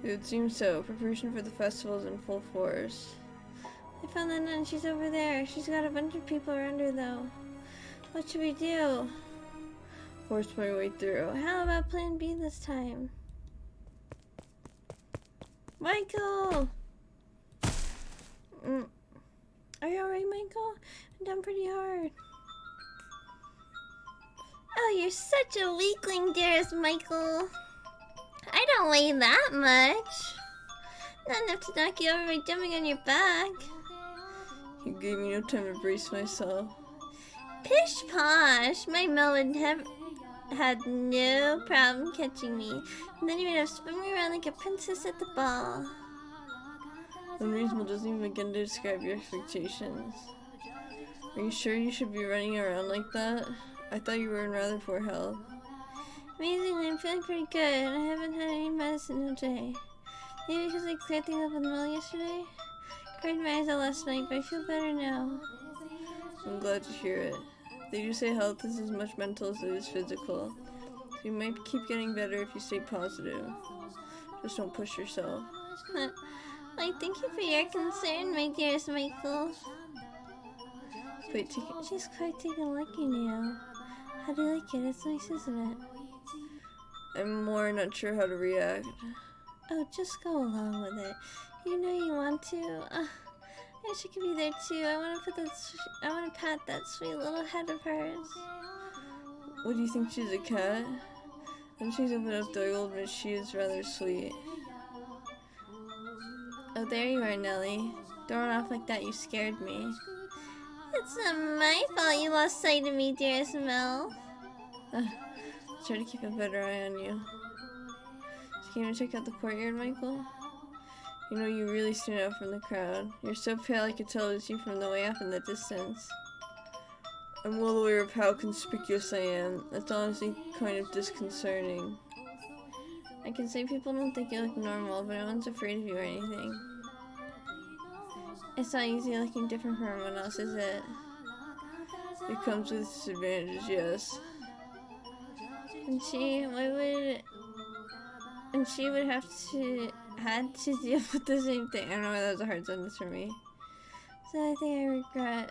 It would seem so. Preparation for the festival is in full force. I found that nun. She's over there. She's got a bunch of people around her though. What should we do? Force my way through. How about plan B this time? Michael! Are you alright, Michael? I'm down pretty hard. Oh, you're such a weakling, dearest Michael. I don't weigh that much. Not enough to knock you over by jumping on your back. You gave me no time to brace myself. Pish posh! My Mel would have had no problem catching me. And then you would have spun me around like a princess at the ball. Unreasonable doesn't even begin to describe your expectations. Are you sure you should be running around like that? I thought you were in rather poor health. Amazingly, I'm feeling pretty good. I haven't had any medicine all day. Maybe because I cleared things up with Mel yesterday? Cried my eyes out last night, but I feel better now. I'm glad to hear it. They do say health is as much mental as it is physical. So you might keep getting better if you stay positive. Just don't push yourself. Why, thank you for your concern, my dearest Michael. Wait, She's quite taken a liking now. How do you like it? It's nice, isn't it? I'm more not sure how to react. Oh, just go along with it. You know you want to. I wish I could be there too. I want to pat that sweet little head of hers. What do you think, she's a cat? When she's opened up the old admit she is rather sweet. Oh, there you are, Nellie. Don't run off like that, you scared me. It's not my fault you lost sight of me, dearest Mel. Try to keep a better eye on you. So came to check out the courtyard, Michael? You know, you really stand out from the crowd. You're so pale I could tell it was you from the way up in the distance. I'm well aware of how conspicuous I am. It's honestly kind of disconcerting. I can say people don't think you look normal, but no one's afraid of you or anything. It's not easy looking different from everyone else, is it? It comes with disadvantages, yes. And she would had to deal with the same thing. I don't know why that was a hard sentence for me. So I think I regret.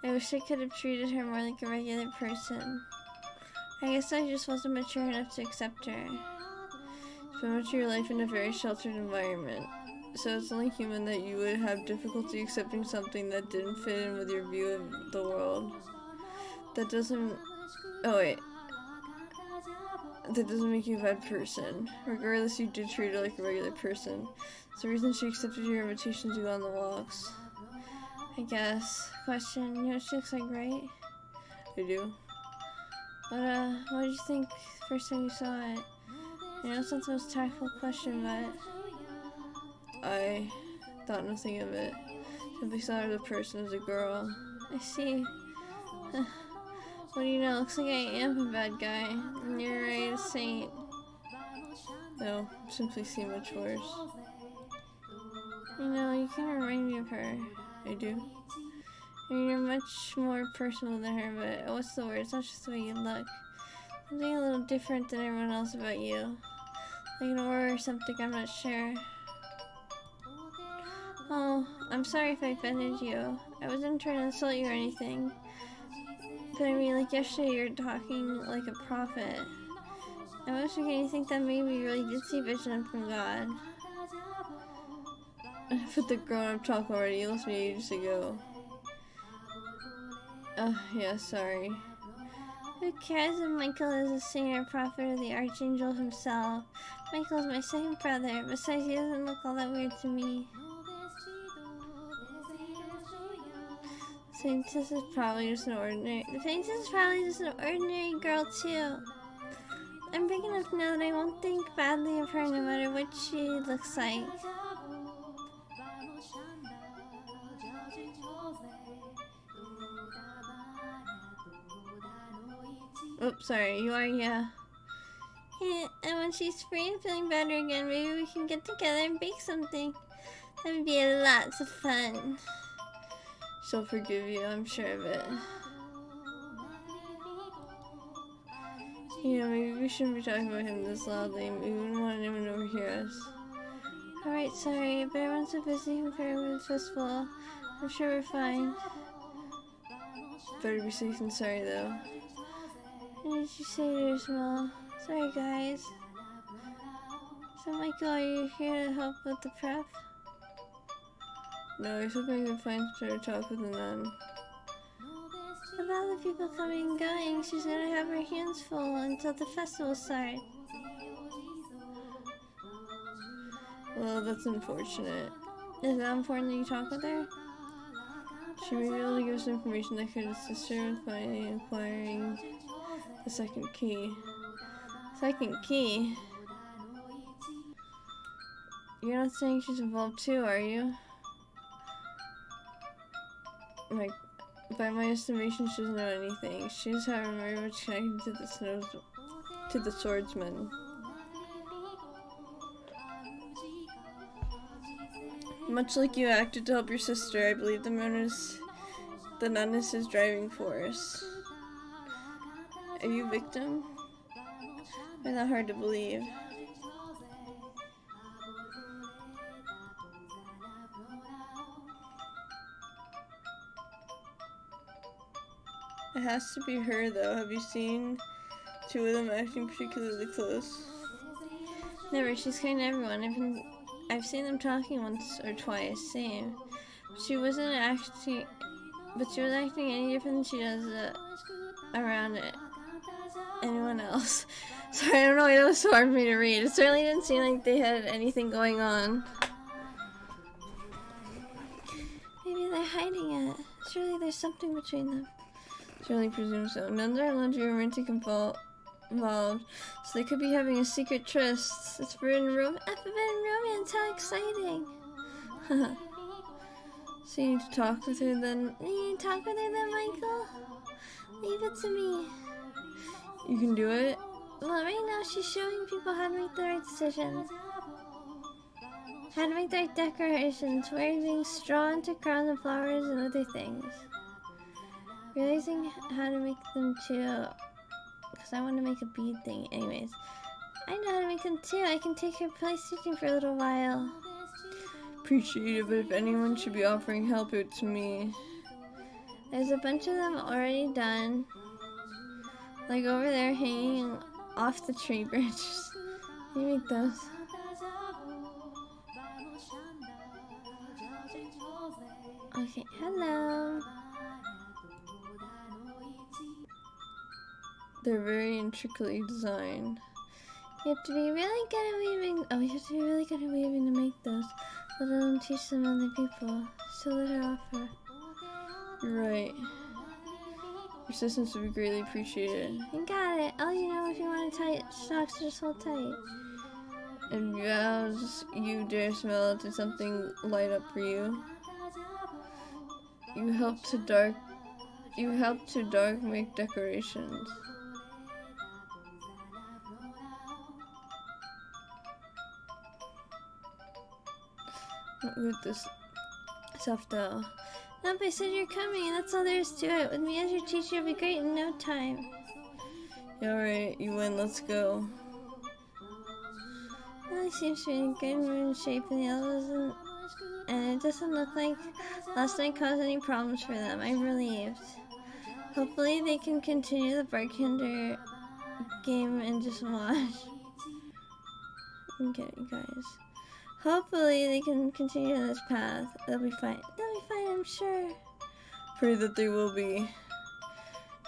I wish I could have treated her more like a regular person. I guess I just wasn't mature enough to accept her. Spent much of your life in a very sheltered environment. So it's only human that you would have difficulty accepting something that didn't fit in with your view of the world. That doesn't make you a bad person. Regardless, you did treat her like a regular person. It's the reason she accepted your invitation to go on the walks. I guess. Question, you know what she looks like, right? I do. What did you think the first time you saw it? I know it's not the most tactful question, but... I thought nothing of it. Simply saw her as a person, as a girl. I see. What do you know? Looks like I am a bad guy. And you're right, a saint. No, simply seem much worse. You know, you kind of remind me of her. I do? I mean, you're much more personal than her, but what's the word? It's not just the way you look. Something a little different than everyone else about you. Like an aura or something, I'm not sure. Oh, I'm sorry if I offended you. I wasn't trying to insult you or anything. But I mean, like yesterday you were talking like a prophet. I was beginning to think that maybe you really did see vision from God. Put the grown-up talk already. You lost me ages ago. Yeah, sorry. Who cares if Michael is a saint or prophet or the archangel himself? Michael is my second brother. Besides, he doesn't look all that weird to me. Saintess is probably just an ordinary... The Saintess is probably just an ordinary girl, too. I'm big enough now that I won't think badly of her no matter what she looks like. Oops, sorry, you are, yeah. Yeah, and when she's free and feeling better again, maybe we can get together and bake something. That would be lots of fun. She'll forgive you, I'm sure of it. You know, maybe we shouldn't be talking about him this loudly. We wouldn't want anyone to overhear us. Alright, sorry, but everyone's so busy preparing for the festival. I'm sure we're fine. Better be safe than sorry, though. What did you say there, Small? Sorry, guys. So, Michael, are you here to help with the prep? No, I was hoping I could find some sort of talk with the nun. With all the people coming and going, she's gonna have her hands full until the festival starts. Well, that's unfortunate. Is it important that you talk with her? She may be able to give us information that could assist her with finding and acquiring the second key. Second key? You're not saying she's involved too, are you? By my estimation, she doesn't know anything. She's however very much connected to the swordsman. Much like you acted to help your sister, I believe the nun is his driving force. Are you a victim? Or that hard to believe? It has to be her, though. Have you seen two of them acting particularly close? Never. She's kind to everyone. I've seen them talking once or twice. Same. She was acting any different than she does around anyone else. Sorry, I don't know. It was so hard for me to read. It certainly didn't seem like they had anything going on. Maybe they're hiding it. Surely there's something between them. Certainly presume so. Nuns are allowed to be romantic involved, so they could be having a secret tryst. It's forbidden romance. How exciting! So you need to talk with her then? You need to talk with her then, Michael? Leave it to me. You can do it? Well, right now she's showing people how to make the right decisions. How to make the right decorations, wearing straw into crowns and flowers and other things. Realizing how to make them too, because I want to make a bead thing. Anyways, I know how to make them too. I can take her place teaching for a little while. Appreciate it, but if anyone should be offering help, it's me. There's a bunch of them already done. Like over there hanging off the tree branches. You make those. Okay, hello. They're very intricately designed. You have to be really good at weaving. Oh, you have to be really good at weaving to make those. Let alone teach them other people. So let her offer. You're right. Your assistance would be greatly appreciated. You got it. All you know if you want to tie socks, just hold tight. And as you dare smell did something light up for you? You helped to dark make decorations. With this stuff though. Nope, I said you're coming, and that's all there is to it. With me as your teacher, you'll be great in no time. Yeah, alright, you win, let's go. Really seems to be in good mood shape, and the others and it doesn't look like last night caused any problems for them. I'm relieved. Hopefully they can continue the bartender game and just watch. Okay, guys. Hopefully they can continue this path. They'll be fine. They'll be fine, I'm sure. Pray that they will be.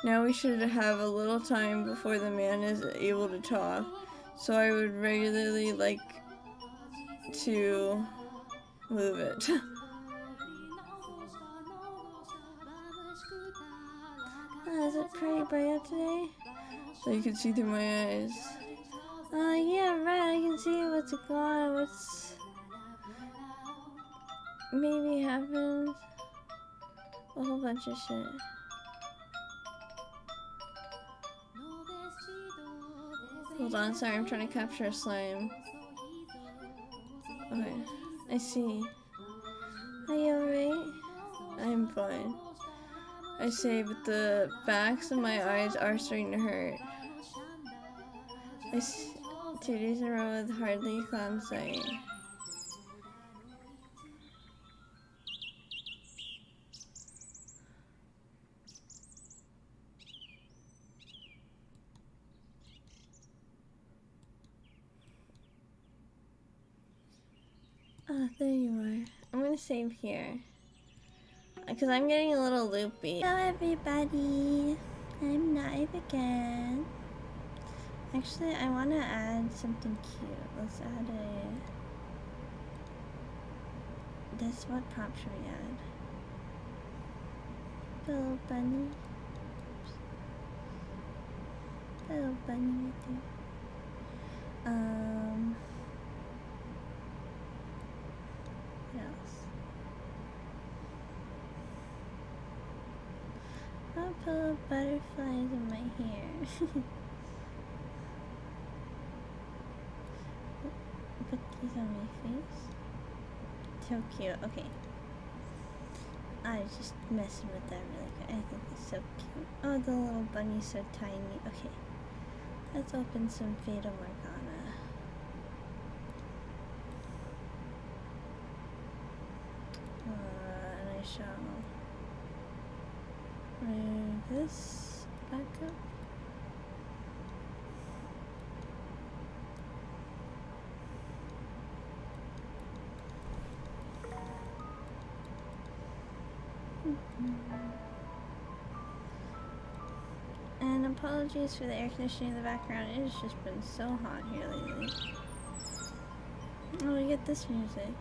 Now we should have a little time before the man is able to talk. So I would regularly like to move it. Oh, is it pretty bright out today? So you can see through my eyes. Yeah, right. I can see what's going on. What's maybe happened. A whole bunch of shit. Hold on, sorry, I'm trying to capture a slime. Okay, I see. Are you alright? I'm fine. I say, but the backs of my eyes are starting to hurt. 2 days in a row with hardly calm sight. Ah, there you are. I'm gonna save here. Because I'm getting a little loopy. Hello everybody! I'm Knife again. Actually, I want to add something cute. Let's add a... what prompt should we add? Little bunny. Little bunny right there. What else? I'll put little butterflies in my hair. Put these on my face. So cute. Okay. I was just messing with that really good. I think it's so cute. Oh, the little bunny's so tiny. Okay. Let's open some Fata Morgana. And I shall move this back up. And apologies for the air conditioning in the background. It has just been so hot here lately. Oh, we get this music.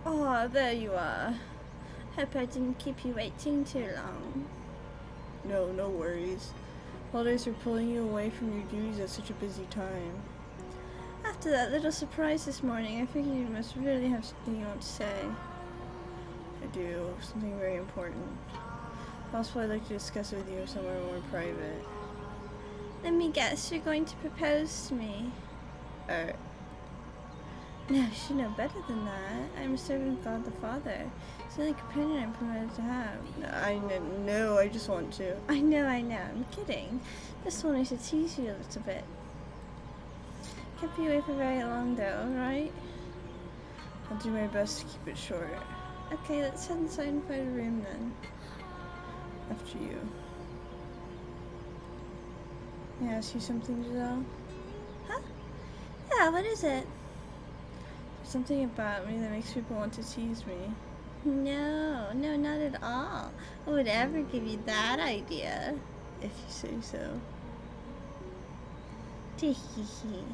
Oh, there you are. Hope I didn't keep you waiting too long. No, no worries. Holidays are pulling you away from your duties at such a busy time. After that little surprise this morning, I figured you must really have something you want to say. I do. Something very important. Possibly I'd like to discuss it with you somewhere more private. Let me guess, you're going to propose to me. No, you should know better than that. I'm a servant of God the Father. It's the only companion I'm permitted to have. No, I just want to. I know. I'm kidding. Just wanted to tease you a little bit. Can't be away for very long though, right? I'll do my best to keep it short. Okay, let's head inside and find a room then. After you. May I ask you something, Giselle? Huh? Yeah, what is it? There's something about me that makes people want to tease me. No, not at all. I would ever give you that idea. If you say so. Tee-hee-hee.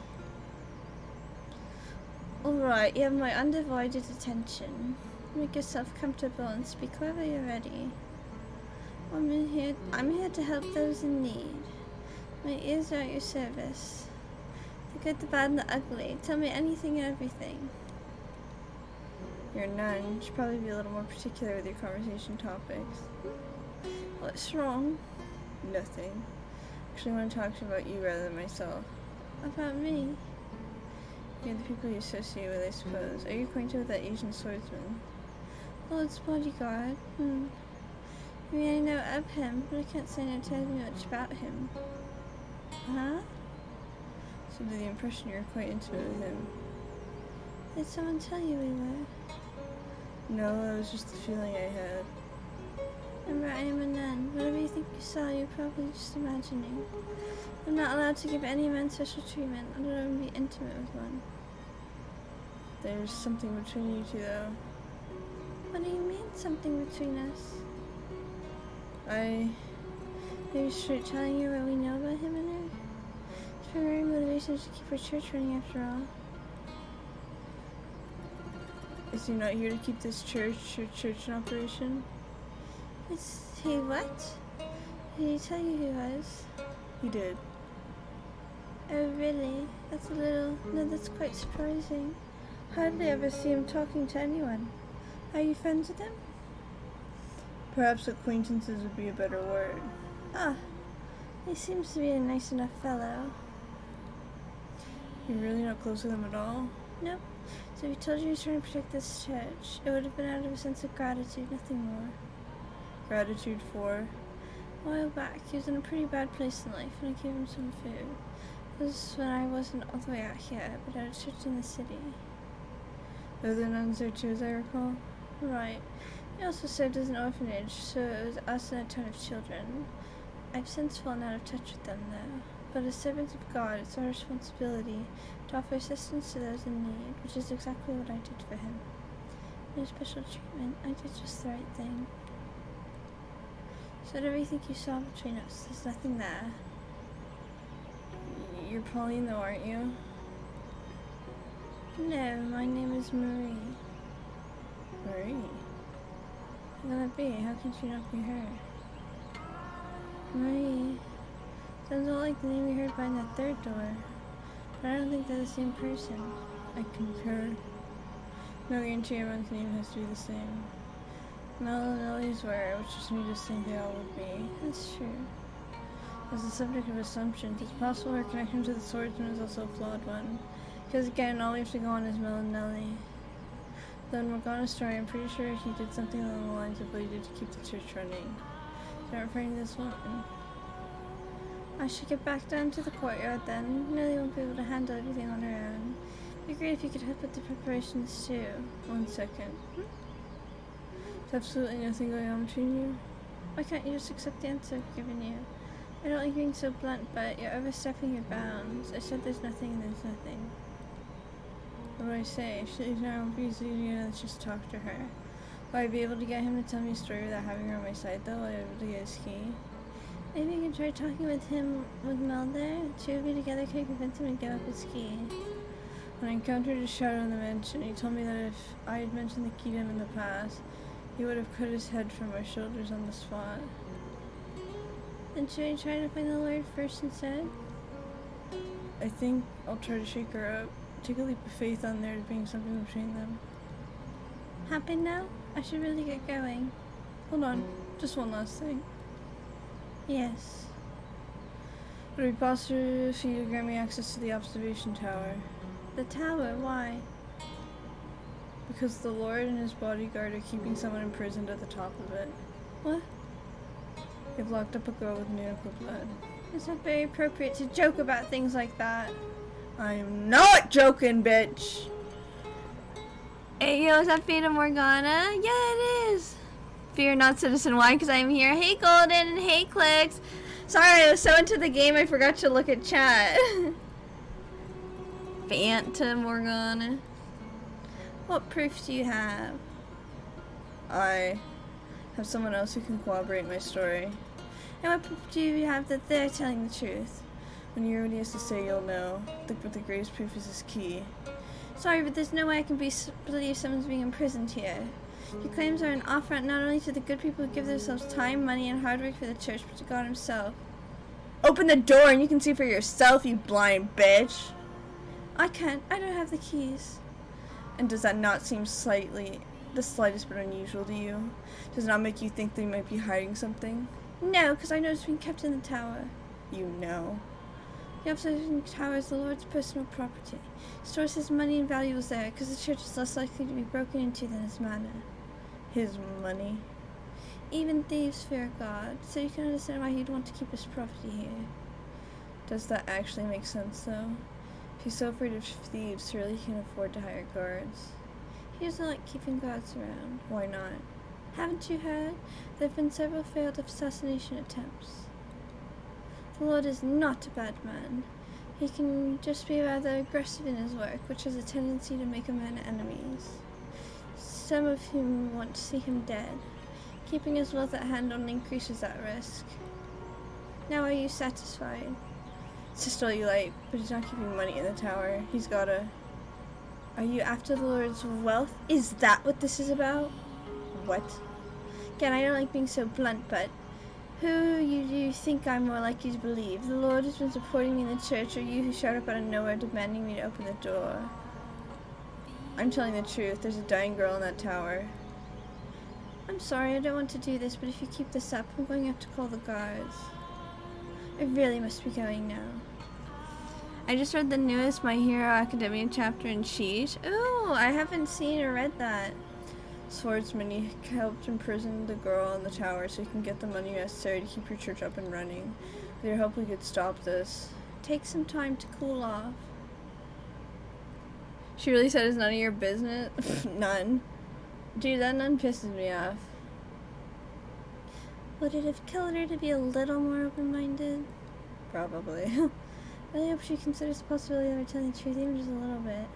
Alright, you have my undivided attention. Make yourself comfortable and speak whenever you're ready. I'm here to help those in need. My ears are at your service. The good, the bad, and the ugly. Tell me anything and everything. You're a nun. You should probably be a little more particular with your conversation topics. What's wrong? Nothing. Actually, I want to talk about you rather than myself. About me? You're the people you associate with, I suppose. Are you acquainted with that Asian swordsman? Lord's bodyguard. I mean, I know of him, but I can't say no telling me much about him. Huh? So under the impression you're quite intimate with him. Did someone tell you we were? No, that was just the feeling I had. Remember, I am a nun. Whatever you think you saw, you're probably just imagining. I'm not allowed to give any man special treatment, let alone be intimate with one. There's something between you two, though. What do you mean, something between us? Maybe straight telling you what we know about him and her? His primary motivation is to keep our church running, after all. Is he not here to keep this church in operation? Is he what? Did he tell you he was? He did. Oh, really? That's quite surprising. Hardly ever see him talking to anyone. Are you friends with him? Perhaps acquaintances would be a better word. Ah, he seems to be a nice enough fellow. You're really not close with him at all? Nope. So if he told you he was trying to protect this church, it would have been out of a sense of gratitude, nothing more. Gratitude for? A while back, he was in a pretty bad place in life, and I gave him some food. This was when I wasn't all the way out here, but at a church in the city. There were nuns there too, as I recall? Right. He also served as an orphanage, so it was us and a ton of children. I've since fallen out of touch with them, though. But as servants of God, it's our responsibility to offer assistance to those in need, which is exactly what I did for him. No special treatment. I did just the right thing. So whatever you think you saw between us, there's nothing there. You're Pauline, though, aren't you? No, my name is Marie. Marie? How can that be? How can she not be her? Marie. Sounds a lot like the name we heard behind that third door. But I don't think they're the same person. I concur. No guarantee everyone's name has to be the same. Mel and Ellie's were, which just made us think they all would be. That's true. As the subject of assumptions, it's possible her connection to the swordsman is also a flawed one. Because again, all we have to go on is Mel and Nellie. Though in Morgana's story, I'm pretty sure he did something along the lines of what he did to keep the church running. So I'm referring to this woman. I should get back down to the courtyard then. Nellie won't be able to handle everything on her own. It'd be great if you could help with the preparations too. 1 second. There's absolutely nothing going on between you? Why can't you just accept the answer I've given you? I don't like being so blunt, but you're overstepping your bounds. I said there's nothing and there's nothing. What do I say? If she leaves now, I won't be easy to let's just talk to her. Will I be able to get him to tell me a story without having her on my side, though? Will I be able to get his key? Maybe you can try talking with him, with Mel there. The two of you together can convince him to give up his key. When I encountered his shadow in the mansion, he told me that if I had mentioned the key to him in the past, he would have cut his head from my shoulders on the spot. Then should we try to find the Lord first instead? I think I'll try to shake her up. Take a leap of faith on there being something between them. Happy now? I should really get going. Hold on, just one last thing. Yes. Would it be possible for you to grant me access to the observation tower? The tower? Why? Because the Lord and his bodyguard are keeping someone imprisoned at the top of it. What? They've locked up a girl with miracle blood. It's not very appropriate to joke about things like that. I'm not joking, bitch! Hey, yo, is that Fata Morgana? Yeah, it is. Fear not, Citizen. Why? Because I'm here. Hey, Golden, and hey, Clicks. Sorry, I was so into the game I forgot to look at chat. Fata Morgana. What proof do you have? I have someone else who can corroborate my story. And what proof do you have that they're telling the truth? When you hear what he has to say, you'll know. But the greatest proof is his key. Sorry, but there's no way I can believe someone's being imprisoned here. Your claims are an affront not only to the good people who give themselves time, money, and hard work for the church, but to God himself. Open the door and you can see for yourself, you blind bitch! I can't. I don't have the keys. And does that not seem the slightest bit unusual to you? Does it not make you think they might be hiding something? No, because I know it's being kept in the tower. You know. The observation tower is the Lord's personal property. He stores his money and valuables there, because the church is less likely to be broken into than his manor. His money? Even thieves fear God, so you can understand why he'd want to keep his property here. Does that actually make sense, though? If he's so afraid of thieves, surely he can afford to hire guards. He doesn't like keeping guards around. Why not? Haven't you heard? There have been several failed assassination attempts. The Lord is not a bad man. He can just be rather aggressive in his work, which has a tendency to make a man enemies, some of whom want to see him dead. Keeping his wealth at hand only increases that risk. Now are you satisfied? It's just all you like, but he's not keeping money in the tower. He's gotta... Are you after the Lord's wealth? Is that what this is about? What? Again, I don't like being so blunt, but who do you think I'm more likely to believe? The Lord who's been supporting me in the church, or you who showed up out of nowhere demanding me to open the door? I'm telling the truth. There's a dying girl in that tower. I'm sorry, I don't want to do this, but if you keep this up, I'm going to have to call the guards. I really must be going now. I just read the newest My Hero Academia chapter in Sheesh. Ooh, I haven't seen or read that. Swordsman, he helped imprison the girl in the tower so he can get the money necessary to keep your church up and running. With your help, we could stop this. Take some time to cool off. She really said it's none of your business? None. Dude, that nun pisses me off. Would it have killed her to be a little more open-minded? Probably. I really hope she considers the possibility of her telling the truth even just a little bit.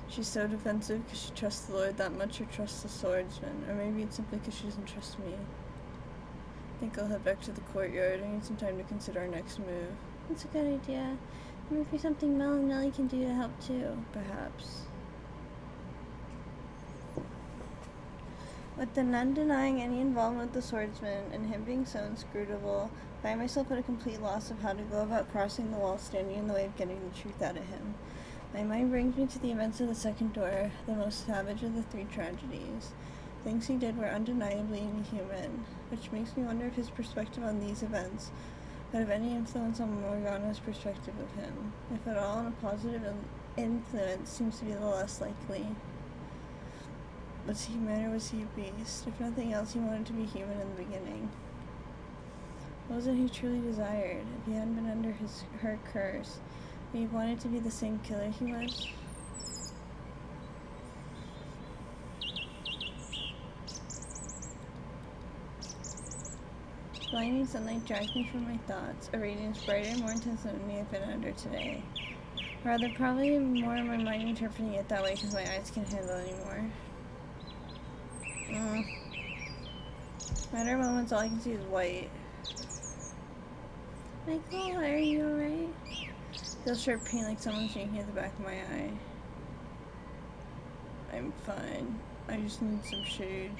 She's so defensive because she trusts the Lord that much or trusts the swordsman. Or maybe it's simply because she doesn't trust me. I think I'll head back to the courtyard. I need some time to consider our next move. That's a good idea. Maybe something Mel and Nellie can do to help too. Perhaps. With the nun denying any involvement with the swordsman and him being so inscrutable, I find myself at a complete loss of how to go about crossing the wall standing in the way of getting the truth out of him. My mind brings me to the events of the second door, the most savage of the three tragedies. Things he did were undeniably inhuman, which makes me wonder if his perspective on these events would have any influence on Morgana's perspective of him. If at all, a positive influence seems to be the less likely. Was he human or was he a beast? If nothing else, he wanted to be human in the beginning. What was it he truly desired? If he hadn't been under her curse, would he have wanted to be the same killer he was? Blinding sunlight dragged me from my thoughts, a radiance brighter and more intense than any I've been under today. Rather, probably more in my mind interpreting it that way because my eyes can't handle it anymore. Matter of moments, all I can see is white. Michael, are you alright? Feels sharp pain like someone's yanking at the back of my eye. I'm fine. I just need some shade.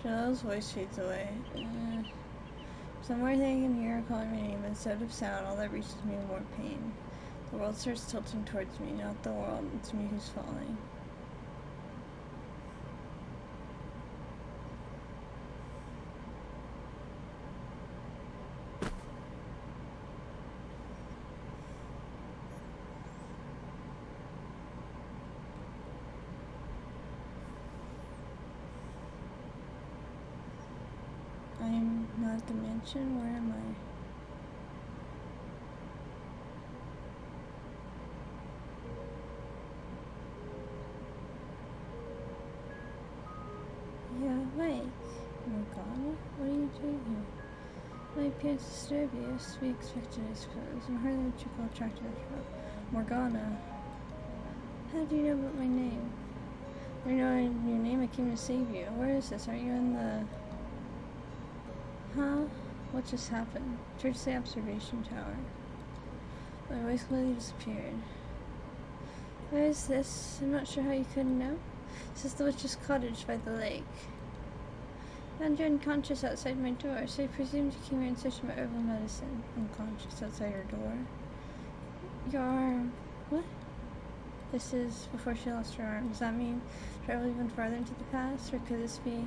Jale's voice fades away. Somewhere I think I can hear her calling my name. Instead of sound, all that reaches me is more pain. The world starts tilting towards me, not the world. It's me who's falling. I'm not at the mansion. Where am I? Yeah, wait. Morgana? What are you doing here? My appearance disturbed you. It's to be expected, I suppose. I'm hardly what you call attractive after all. Morgana. How do you know about my name? I know your name. I came to save you. Where is this? Aren't you in the... Huh? What just happened? Tried to say observation tower. My voice completely disappeared. Where is this? I'm not sure how you couldn't know. This is the witch's cottage by the lake. Found you unconscious outside my door, so I presumed you came here in search of my herbal medicine. Unconscious outside your door? Your arm. What? This is before she lost her arm. Does that mean travel even farther into the past, or could this be...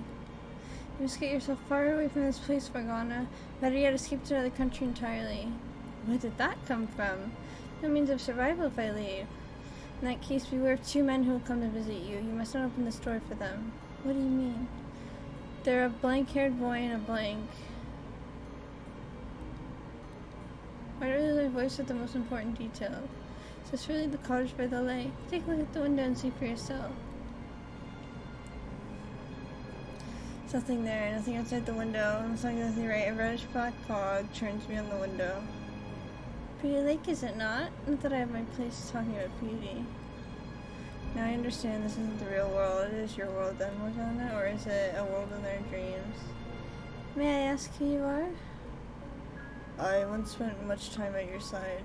You must get yourself far away from this place, Morgana. Better yet, escape to another country entirely. Where did that come from? No means of survival if I leave. In that case, beware of two men who will come to visit you. You must not open this door for them. What do you mean? They're a blank-haired boy and a blank. Why do I voice with the most important detail? Is this really the cottage by the lake? Take a look at the window and see for yourself. There's nothing there, nothing outside the window. It's not exactly right. A reddish-black fog turns me on the window. Pretty lake, is it not? Not that I have my place talking about beauty. Now I understand this isn't the real world. It is your world then, Morgana? Or is it a world in their dreams? May I ask who you are? I once spent much time at your side.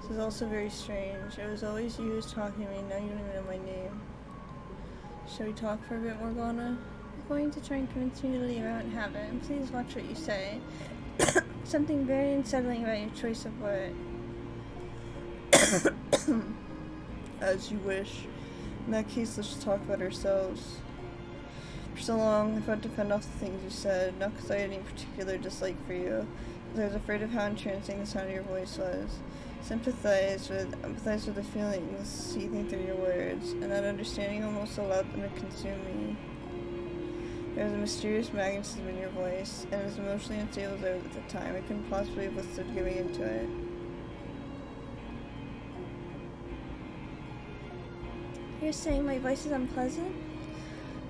This is also very strange. It was always you who was talking to me. Now you don't even know my name. Shall we talk for a bit, Morgana? You're going to try and convince me to leave. I won't have it. And please watch what you say. Something very unsettling about your choice of word. As you wish. In that case, let's just talk about ourselves. For so long, I fought to fend off the things you said, not because I had any particular dislike for you, because I was afraid of how entrancing the sound of your voice was. Empathize with the feelings seething through your words, and that understanding almost allowed them to consume me. There was a mysterious magnetism in your voice, and as emotionally unstable as I was at the time, I couldn't possibly have withstood giving into it. You're saying my voice is unpleasant?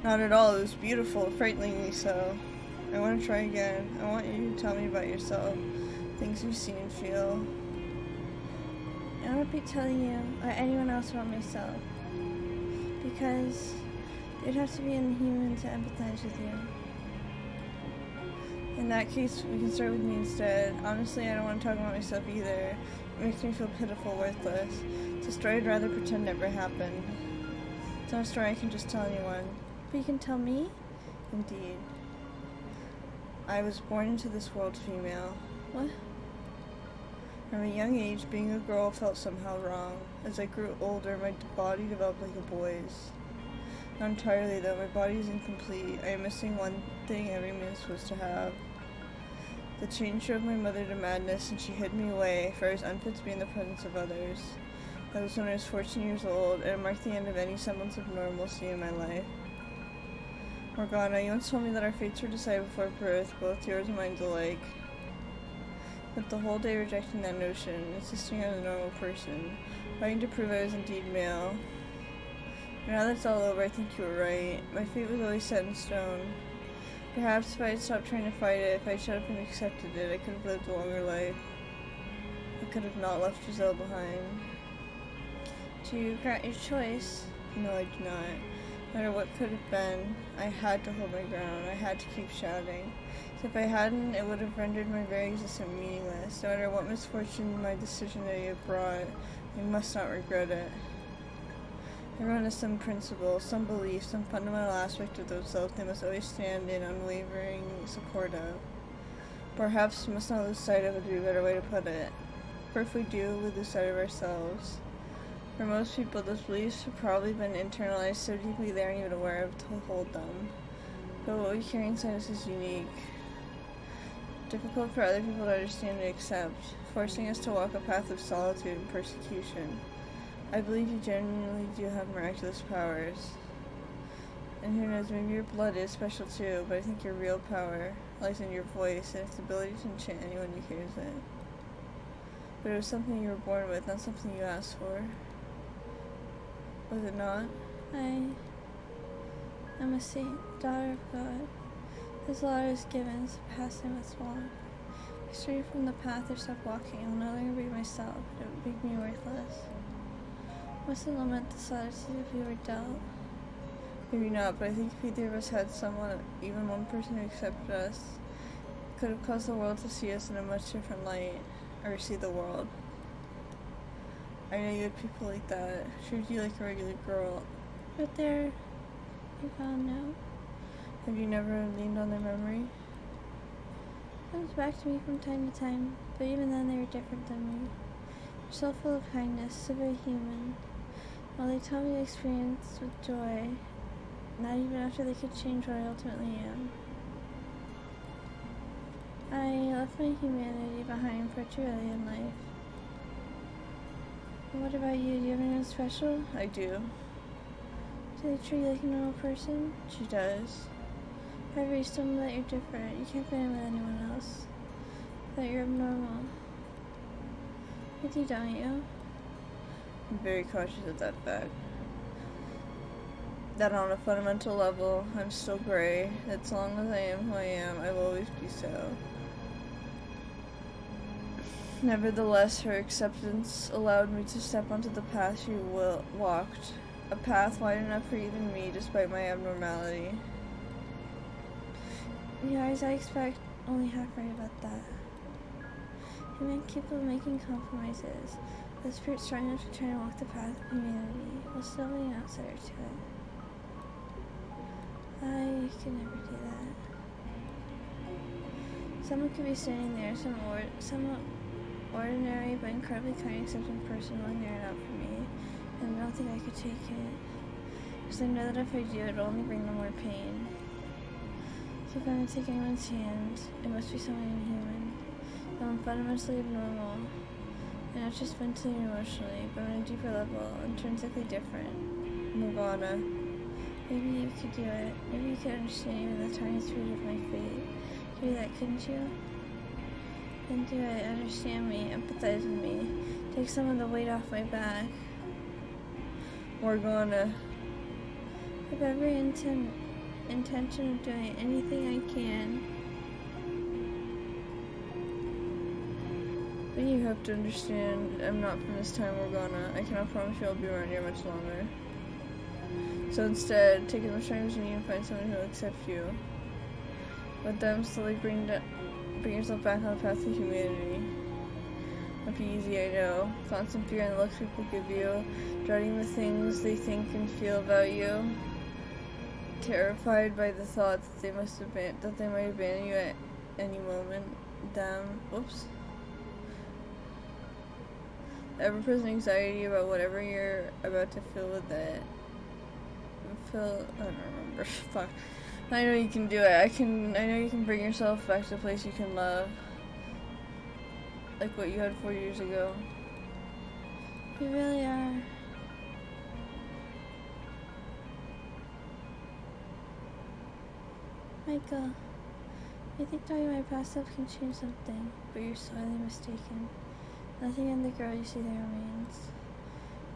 Not at all. It was beautiful, frighteningly so. I want to try again. I want you to tell me about yourself, things you see and feel. I won't be telling you or anyone else about myself, because they'd have to be inhuman to empathize with you. In that case, we can start with me instead. Honestly, I don't want to talk about myself either. It makes me feel pitiful, worthless. It's a story I'd rather pretend never happened. It's not a story I can just tell anyone. But you can tell me? Indeed. I was born into this world female. What? From a young age, being a girl felt somehow wrong. As I grew older, my body developed like a boy's. Not entirely, though. My body is incomplete. I am missing one thing every man is supposed to have. The change drove my mother to madness, and she hid me away, for I was unfit to be in the presence of others. That was when I was 14 years old, and it marked the end of any semblance of normalcy in my life. Morgana, you once told me that our fates were decided before birth, both yours and mine alike. Spent the whole day rejecting that notion, insisting I was a normal person, fighting to prove I was indeed male. But now that it's all over, I think you were right. My fate was always set in stone. Perhaps if I had stopped trying to fight it, if I had shut up and accepted it, I could have lived a longer life. I could have not left Giselle behind. Do you regret your choice? No, I do not. No matter what could have been, I had to hold my ground. I had to keep shouting. So if I hadn't, it would have rendered my very existence meaningless. No matter what misfortune my decision may have brought, I must not regret it. Everyone has some principle, some belief, some fundamental aspect of themselves they must always stand in unwavering support of. Perhaps we must not lose sight of it, would be a better way to put it. For if we do, we lose sight of ourselves. For most people, those beliefs have probably been internalized so deeply they aren't even aware of to hold them. But what we carry inside us is unique. Difficult for other people to understand and accept, forcing us to walk a path of solitude and persecution. I believe you genuinely do have miraculous powers. And who knows, maybe your blood is special too, but I think your real power lies in your voice and its ability to enchant anyone who hears it. But it was something you were born with, not something you asked for. Was it not? I'm a saint, daughter of God. His law is given, so pass I must walk. If I stray from the path or stop walking, I will no longer be myself. It would make me worthless. Must it lament the solitude if we were dealt? Maybe not, but I think if either of us had someone, even one person who accepted us, it could have caused the world to see us in a much different light, or see the world. I know you had people like that, treated you like a regular girl. But they're gone now. Have you never leaned on their memory? It comes back to me from time to time, but even then they were different than me. They're so full of kindness, so very human. While they tell me experience with joy, not even after they could change what I ultimately am. I left my humanity behind far too early in life. And what about you? Do you have anyone special? I do. Do they treat you like a normal person? She does. However, you still know that you're different. You can't fit in with anyone else. That you're abnormal. You do, don't you? I'm very conscious of that fact. That on a fundamental level, I'm still gray. As long as I am who I am, I will always be so. Nevertheless, her acceptance allowed me to step onto the path she walked. A path wide enough for even me, despite my abnormality. Yeah, as I expect, only half right about that. Human capable of making compromises, but the spirit strong enough to try and walk the path of humanity, while still being an outsider to it. I could never do that. Someone could be standing there, somewhat ordinary but incredibly kind, accepting person willing there and out for me, and I don't think I could take it. Because I know that if I do, it will only bring them more pain. So if I'm going to take anyone's hand, it must be someone inhuman. Someone fundamentally abnormal. And not just mentally or emotionally, but on a deeper level, intrinsically different. Morgana. Maybe you could do it. Maybe you could understand even the tiniest bit of my fate. You could do that, couldn't you? Then do it. Understand me. Empathize with me. Take some of the weight off my back. Morgana. I have every intention of doing anything I can But you have to understand, I'm not from this time, Morgana. I cannot promise you I'll be around here much longer. So instead, take as much time as you need and find someone who will accept you. Let them slowly bring yourself back on the path to humanity. Not be easy, I know. Constant fear and the looks people give you, dreading the things they think and feel about you. Terrified by the thought that they might abandon you at any moment. Whoops. Ever-present anxiety about whatever you're about to feel with it. I don't remember. Fuck. I know you can do it. I know you can bring yourself back to a place you can love. Like what you had 4 years ago. You really are. Michael, I think knowing my past self can change something, but you're sorely mistaken. Nothing in the girl you see there remains.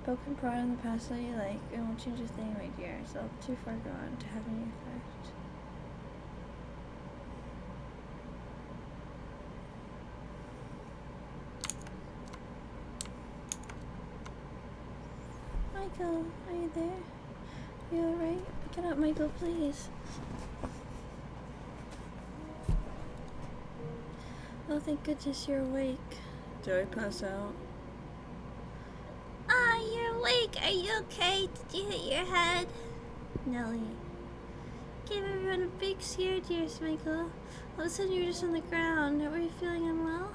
Broken pride in the past that you like, it won't change a thing, my dear. It's all too far gone to have any effect. Michael, are you there? Are you alright? Get up, Michael, please. Oh, thank goodness you're awake. Did I pass out? Ah, you're awake. Are you okay? Did you hit your head? Nelly. Gave everyone a big scare, dearest Michael. All of a sudden you were just on the ground. Were you feeling unwell?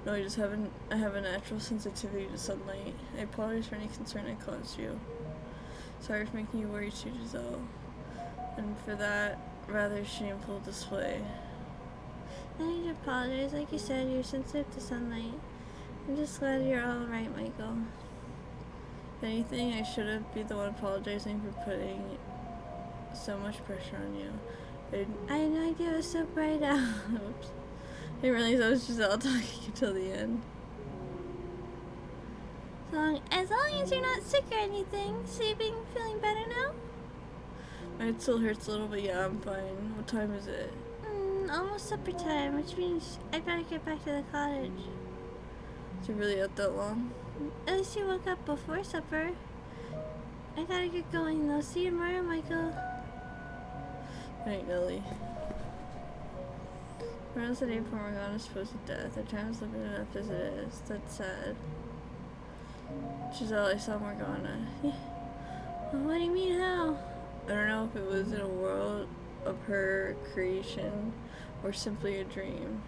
No, I have a natural sensitivity to sunlight. I apologize for any concern I caused you. Sorry for making you worry too, Giselle. And for that rather shameful display. I need to apologize. Like you said, you're sensitive to sunlight. I'm just glad you're alright, Michael. If anything, I should be the one apologizing for putting so much pressure on you. I had no idea it was so bright out. Oops. I didn't realize I was Giselle talking until the end. As long as you're not sick or anything. Sleeping, feeling better now? My head still hurts a little, but yeah, I'm fine. What time is it? Almost supper time, which means I better get back to the cottage. Is it really out that long? At least you woke up before supper. I gotta get going though. See you tomorrow, Michael. Night, Nelly. Around the day before Morgana's supposed death. Our time is limited enough as it is. That's sad. Giselle, I saw Morgana. Yeah. Well, what do you mean, how? I don't know if it was in a world of her creation or simply a dream.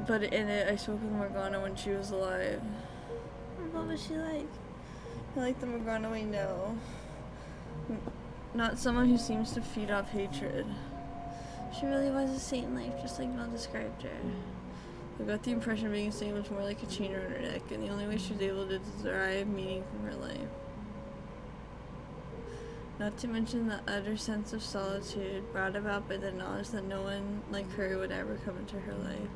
But in it, I spoke with Morgana when she was alive. What was she like? I like the Morgana we know. Not someone who seems to feed off hatred. She really was a saint in life, just like Mel described her. I got the impression being a saint was more like a chain around her neck, and the only way she was able to derive meaning from her life. Not to mention the utter sense of solitude brought about by the knowledge that no one like her would ever come into her life.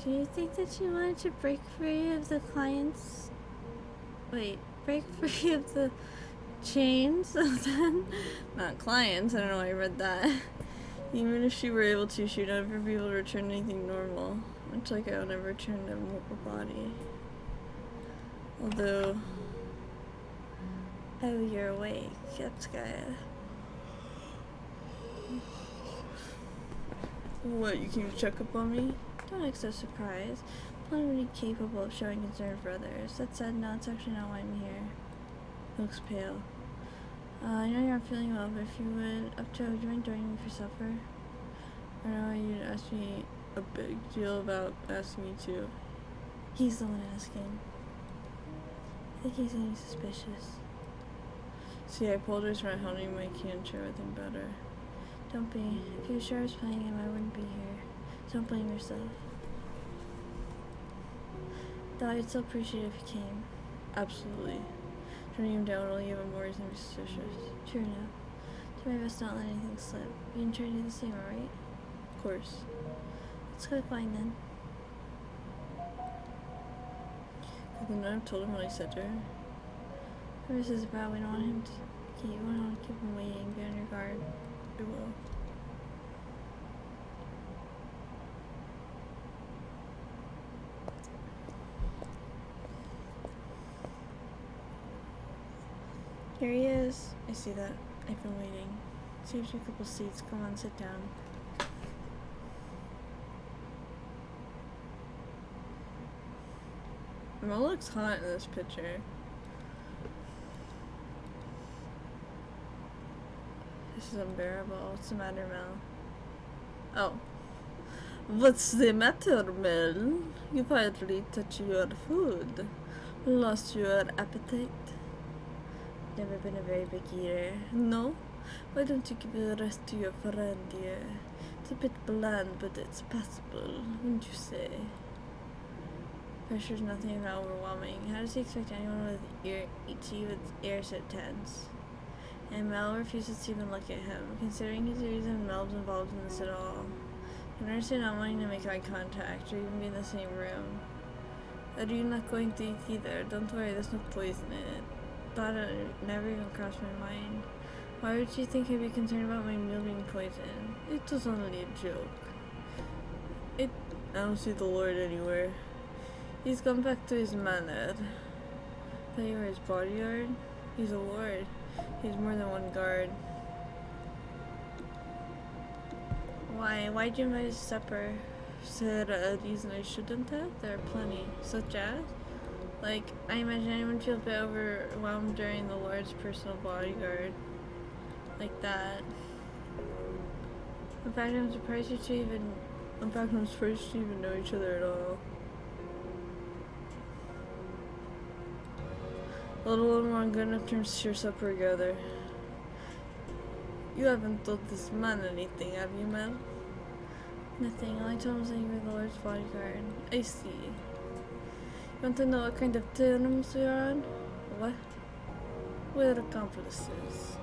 Do you think that she wanted to break free of the break free of the chains of them? Not clients, I don't know why I read that. Even if she were able to, she would never be able to return to anything normal. Much like I will never return to a body. Although... Oh, you're awake. That's good. What, you came to check up on me? Don't act so surprised. Plenty capable of showing concern for others. That said, no, it's actually not why I'm here. Looks pale. I know you're not feeling well, but if you would would you mind joining me for supper? I know you'd ask me a big deal about asking me to. He's the one asking. I think he's getting suspicious. See, I apologize for not helping my can share with him better. Don't be. If you were sure I was playing him, I wouldn't be here. Don't blame yourself. Though I'd still appreciate it if you came. Absolutely. Turning him down will only even more reason to be suspicious. True enough. Do my best not let anything slip. You can try to do the same, alright? Of course. Let's go to wine then. Could the nun have told him what I said to her? Whoever this is about, we don't want him to we don't want to keep him waiting. Be on your guard. I will. Here he is. I see that. I've been waiting. Saved you a couple seats. Come on, sit down. Mel looks hot in this picture. This is unbearable. What's the matter, Mel? Oh. What's the matter, Mel? You finally touched your food. Lost your appetite? Never been a very big eater. No? Why don't you give the rest to your friend here? It's a bit bland, but it's passable, wouldn't you say? Pressure's nothing if not overwhelming. How does he expect anyone with ears so tense? And Mel refuses to even look at him, considering his ears and Mel's involved in this at all. I can understand not wanting to make eye contact or even be in the same room. Are you not going to eat either? Don't worry, there's no poison in it. Thought it never even crossed my mind. Why would you think I'd be concerned about my meal being poisoned? It was only a joke. I don't see the Lord anywhere. He's gone back to his manor. Thought you were his bodyguard? He's a lord. He has more than one guard. Why'd you invite us to supper? Is there a reason I shouldn't have? There are plenty. Such as? Like, I imagine anyone would feel a bit overwhelmed during the Lord's personal bodyguard. Like that. In fact, I'm surprised you two even know each other at all. Let alone we're on good enough terms to share supper together. You haven't told this man anything, have you, Mel? Nothing. All I told him was that you were the Lord's bodyguard. I see. You want to know what kind of terms we are on? What? We're accomplices.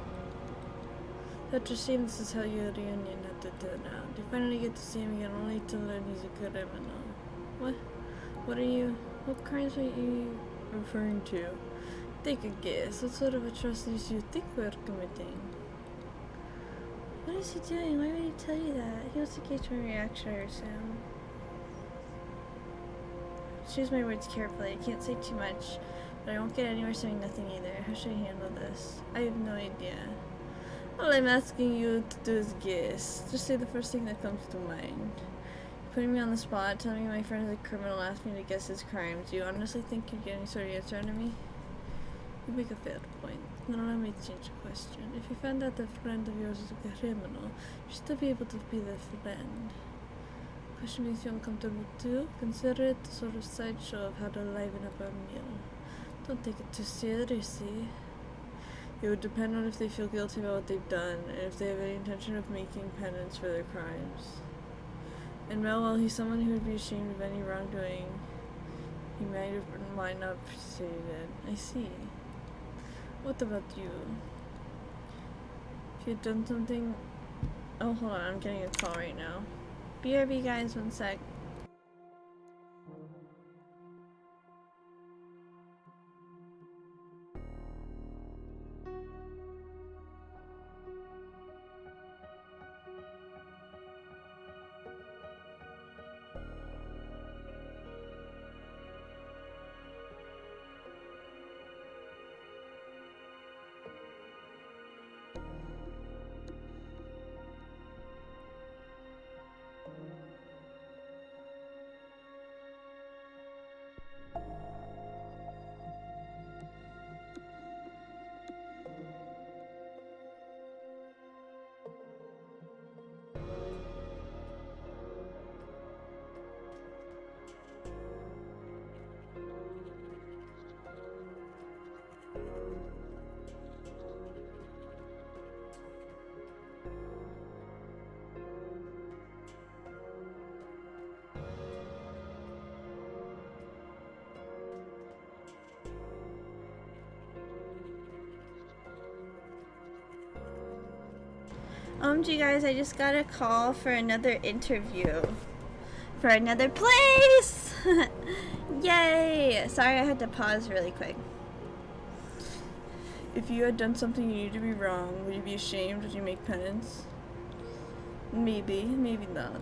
That's a shame this is how your reunion had to turn out. You finally get to see him again only to learn he's a criminal. What? What crimes are you referring to? Take a guess. What sort of atrocities do you think we're committing? What is he doing? Why would he tell you that? He wants to gauge my reaction, I assume. Choose my words carefully. I can't say too much, but I won't get anywhere saying nothing either. How should I handle this? I have no idea. All I'm asking you to do is guess. Just say the first thing that comes to mind. Putting me on the spot, telling me my friend is a criminal, asked me to guess his crimes. Do you honestly think you'd get any sort of answer out of me? You make a fair point. Now let me change the question. If you found out that a friend of yours is a criminal, you'd still be able to be their friend. The question makes you uncomfortable too. Consider it a sort of sideshow of how to liven up our meal. Don't take it too seriously. It would depend on if they feel guilty about what they've done, and if they have any intention of making penance for their crimes. And while he's someone who would be ashamed of any wrongdoing, he might not appreciate it. I see. What about you? If you'd done something... Oh, hold on, I'm getting a call right now. BRB guys, one sec. OMG guys, I just got a call for another interview. For another place! Yay! Sorry I had to pause really quick. If you had done something you knew to be wrong, would you be ashamed? Would you make penance? Maybe, maybe not.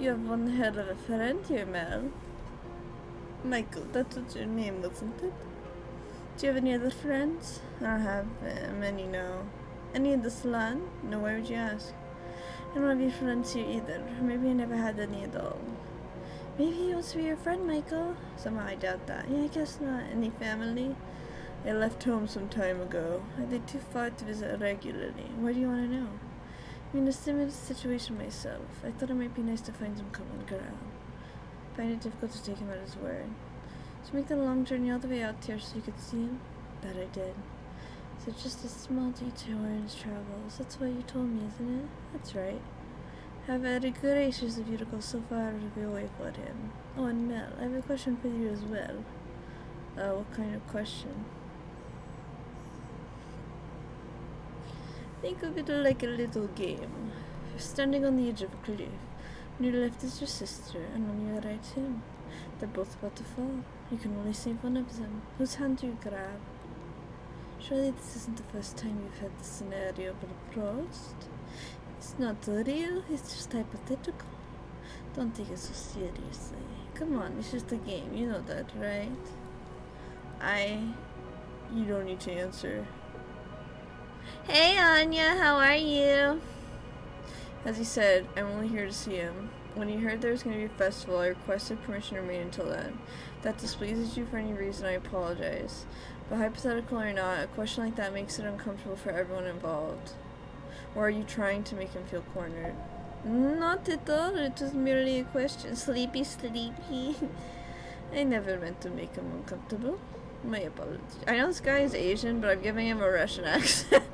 You have one hell of a friend here, Mel. Michael, that's what your name, wasn't it? Do you have any other friends? I don't have many, no. Any in the salon? No, why would you ask? I don't have any friends here either. Maybe I never had any at all. Maybe he wants to be your friend, Michael. Somehow I doubt that. Yeah, I guess not. Any family? I left home some time ago. I did too far to visit regularly. Why do you want to know? I'm in a similar situation myself. I thought it might be nice to find some common ground. Find it difficult to take him at his word. So make that a long journey all the way out here so you could see him? That I did. So just a small detour in his travels. That's what you told me, isn't it? That's right. I've had a good ages of you to go so far out of your way for him. Oh, and Mel, I have a question for you as well. What kind of question? Think of it like a little game. You're standing on the edge of a cliff. On your left is your sister, and on your right him. They're both about to fall. You can only save one of them. Whose hand do you grab? Surely this isn't the first time you've had this scenario proposed. It's not real, it's just hypothetical. Don't take it so seriously. Come on, it's just a game, you know that, right? You don't need to answer. Hey Anya, how are you? As he said, I'm only here to see him. When he heard there was going to be a festival, I requested permission to remain until then. If that displeases you for any reason, I apologize. But hypothetical or not, a question like that makes it uncomfortable for everyone involved. Or are you trying to make him feel cornered? Not at all, it was merely a question. Sleepy. I never meant to make him uncomfortable. My apologies. I know this guy is Asian, but I'm giving him a Russian accent.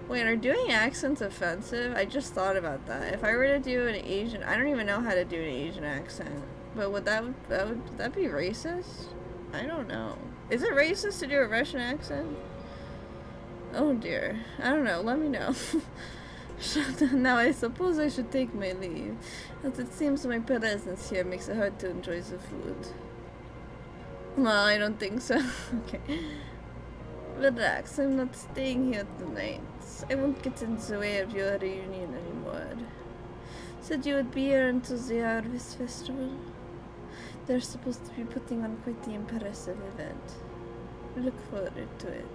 Wait, are doing accents offensive? I just thought about that. If I were to do an Asian, I don't even know how to do an Asian accent. But would that be racist? I don't know. Is it racist to do a Russian accent? Oh dear. I don't know. Let me know. Now I suppose I should take my leave, as it seems my presence here makes it hard to enjoy the food. Well, I don't think so. Okay. Relax, I'm not staying here tonight. I won't get in the way of your reunion anymore. Said you would be here until the Harvest Festival. They're supposed to be putting on quite the impressive event. Look forward to it.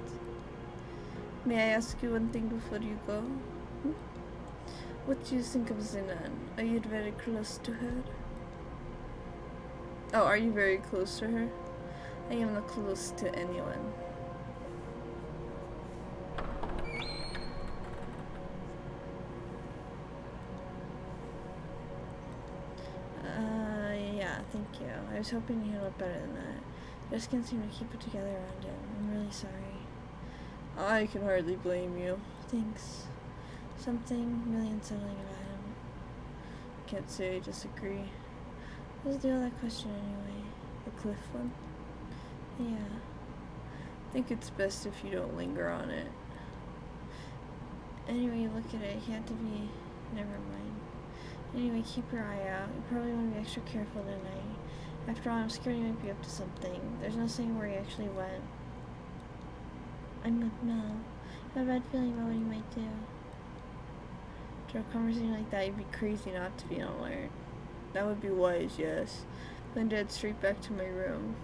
May I ask you one thing before you go? What do you think of Zinan? Are you very close to her? Oh, are you very close to her? I am not close to anyone. Yeah, thank you. I was hoping to handle it better than that. Just can't seem to keep it together around him. I'm really sorry. I can hardly blame you. Thanks. Something really unsettling about him. Can't say I disagree. What's the deal with that question anyway? The cliff one? Yeah. I think it's best if you don't linger on it. Anyway, look at it. He had to be... Never mind. Anyway, keep your eye out. You probably want to be extra careful tonight. After all, I'm scared he might be up to something. There's no saying where he actually went. I don't know. I have a bad feeling about what he might do. After a conversation like that, you'd be crazy not to be on alert. That would be wise, yes. Then head straight back to my room.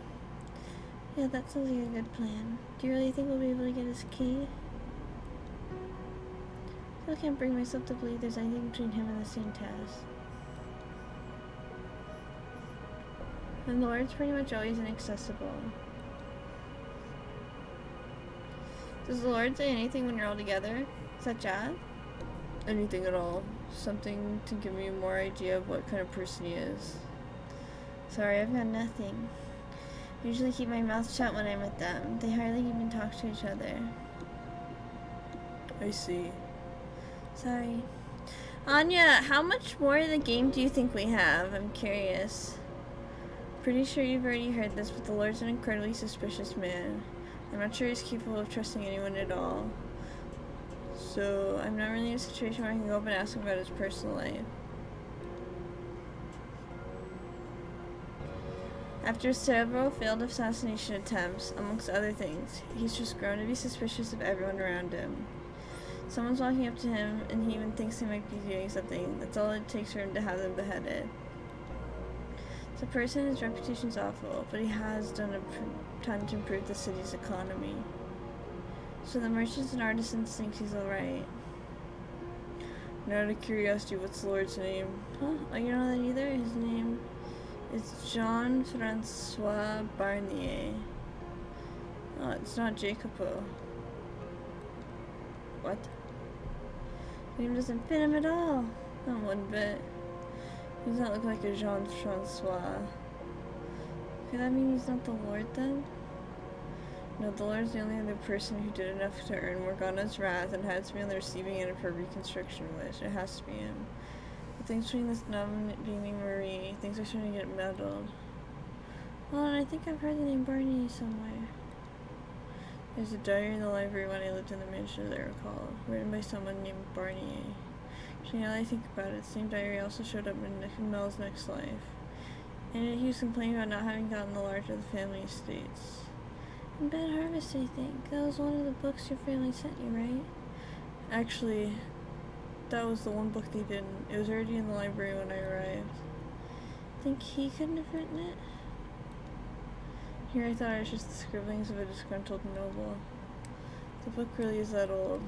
Yeah, that sounds like a good plan. Do you really think we'll be able to get his key? I can't bring myself to believe there's anything between him and the same task. And the Lord's pretty much always inaccessible. Does the Lord say anything when you're all together? Is that Jad? Anything at all. Something to give me more idea of what kind of person he is. Sorry, I've got nothing. I usually keep my mouth shut when I'm with them. They hardly even talk to each other. I see. Sorry. Anya, how much more of the game do you think we have? I'm curious. Pretty sure you've already heard this, but the Lord's an incredibly suspicious man. I'm not sure he's capable of trusting anyone at all. So, I'm not really in a situation where I can go up and ask him about his personal life. After several failed assassination attempts, amongst other things, he's just grown to be suspicious of everyone around him. Someone's walking up to him, and he even thinks they might be doing something. That's all it takes for him to have them beheaded. The person, his reputation's awful, but he has done a ton to improve the city's economy. So the merchants and artisans think he's alright. Now, out of curiosity, what's the Lord's name? Huh? Oh, you know that either? His name is Jean-Francois Barnier. Oh, it's not Jacopo. What? The name doesn't fit him at all. Not one bit. He does not look like a Jean-Francois. Could that mean he's not the Lord then? No, the Lord's the only other person who did enough to earn Morgana's wrath and had to be on the receiving end of her reconstruction wish. It has to be him. But things between this nun and Marie, things are starting to get muddled. Well, and I think I've heard the name Barney somewhere. There's a diary in the library when I lived in the mansion, as I recall, written by someone named Barnier. Actually, now that I think about it, the same diary also showed up in Mel's next life. And he was complaining about not having gotten the larger of the family estates. In Bad Harvest, I think. That was one of the books your family sent you, right? Actually, that was the one book they didn't. It was already in the library when I arrived. Think he couldn't have written it? Here I thought it was just the scribblings of a disgruntled noble. The book really is that old.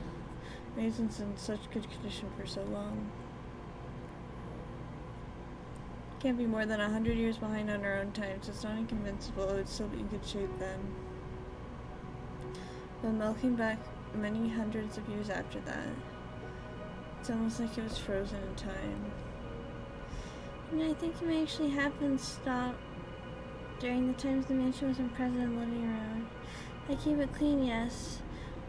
Maybe it's in such good condition for so long. Can't be more than 100 years behind on our own time, so it's not inconvincible it would still be in good shape then. But Mel came back many hundreds of years after that. It's almost like it was frozen in time. And I think it may actually happen stop during the times the mansion wasn't present and living around. I keep it clean, yes,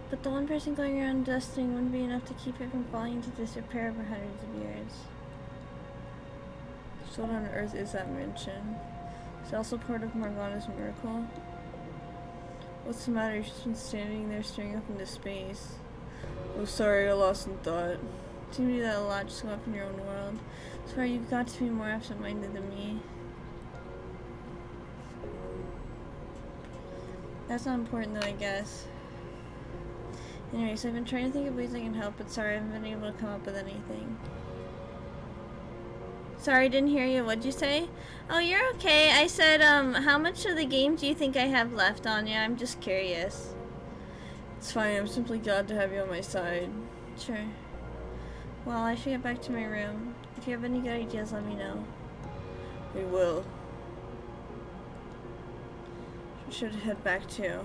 but the one person going around dusting wouldn't be enough to keep it from falling into disrepair over hundreds of years. So what on earth is that mansion? Is it also part of Morgana's miracle? What's the matter? She's been standing there staring up into space. Oh, sorry, I lost in thought. You seem to do that a lot, just go up in your own world. Sorry, you've got to be more absent-minded than me. That's not important though, I guess. Anyway, so I've been trying to think of ways I can help, but sorry, I haven't been able to come up with anything. Sorry, didn't hear you. What'd you say? Oh, you're okay. I said, how much of the game do you think I have left on you? I'm just curious. It's fine. I'm simply glad to have you on my side. Sure. Well, I should get back to my room. If you have any good ideas, let me know. We will. Should head back too.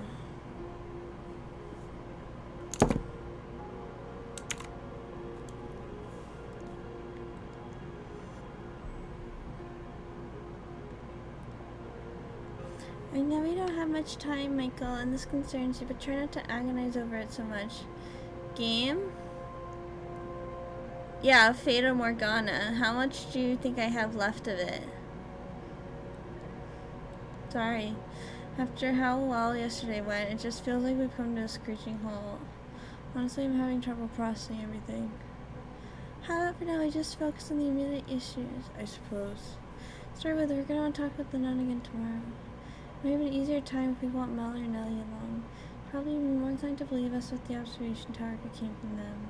I know we don't have much time, Michael, and this concerns you, but try not to agonize over it so much. Game? Yeah, Fata Morgana. How much do you think I have left of it? Sorry. After how well yesterday went, it just feels like we've come to a screeching halt. Honestly, I'm having trouble processing everything. How about for now we just focus on the immediate issues, I suppose. Start with, we're gonna want to talk with the nun again tomorrow. We have an easier time if we want Mel or Nellie along. Probably be more inclined to believe us with the observation tower if it came from them.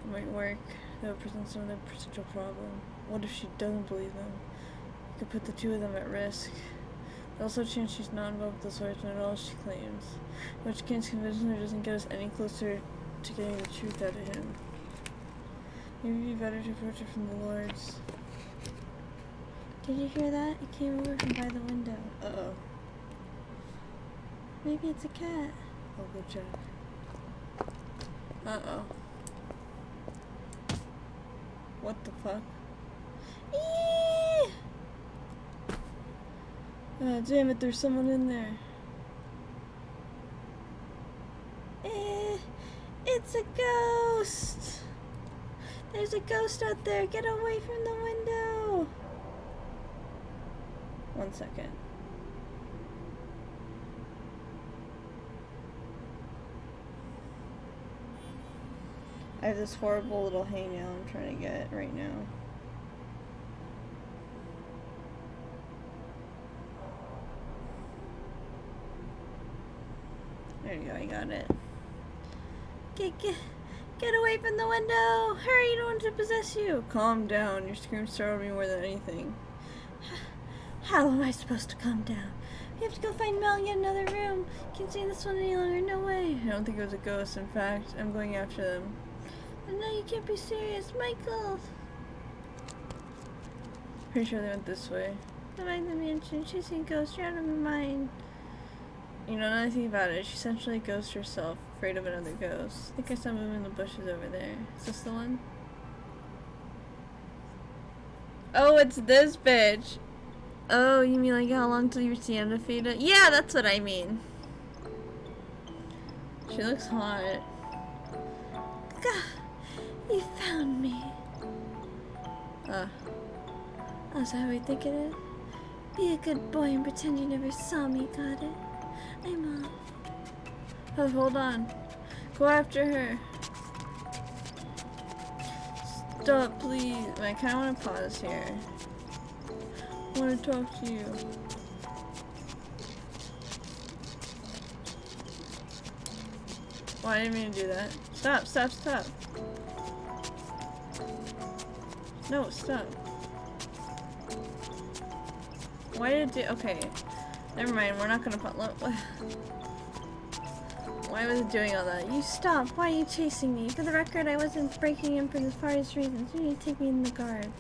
It might work, though it presents another potential problem. What if she doesn't believe them? It could put the two of them at risk. There's also a chance she's not involved with the swordsman at all, she claims. In which case, convincing her doesn't get us any closer to getting the truth out of him. Maybe it'd be better to approach her from the Lords. Did you hear that? It came over from by the window. Uh-oh. Maybe it's a cat. I'll go check. Uh-oh. What the fuck? Eee! Damn it, there's someone in there. It's a ghost! There's a ghost out there! Get away from the window! 1 second. I have this horrible little hangnail I'm trying to get right now. There you go, I got it. Get away from the window! Hurry, you don't want to possess you! Calm down, your scream startled me more than anything. How am I supposed to calm down? We have to go find Mel and get another room. Can't stay in this one any longer, no way. I don't think it was a ghost. In fact, I'm going after them. No, you can't be serious, Michael. Pretty sure they went this way. I'm at the mansion, chasing ghosts, you're out of my mind. You know, another thing about it, she essentially ghosts herself, afraid of another ghost. I think I saw moving in the bushes over there. Is this the one? Oh, it's this bitch! Oh, you mean like how long till you see Anna Fata? Yeah, that's what I mean. She looks hot. Gah! You found me. Oh, is that what you think it is? Be a good boy and pretend you never saw me, got it? I'm off. Oh, hold on. Go after her. Stop, please. I kind of want to pause here. I want to talk to you. Oh, I didn't mean to do that. Stop, stop, stop. No, stop. Why did it do- okay. Never mind, we're not gonna put- Why was it doing all that? You stop. Why are you chasing me? For the record, I wasn't breaking in for the farthest reasons. You need to take me in the guard. I'm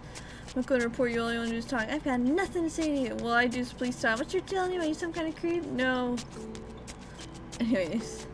not gonna report you, all you want to do is talk. I've got nothing to say to you. Well, I do, so please stop. What's your deal anyway? You some kind of creep? No. Anyways.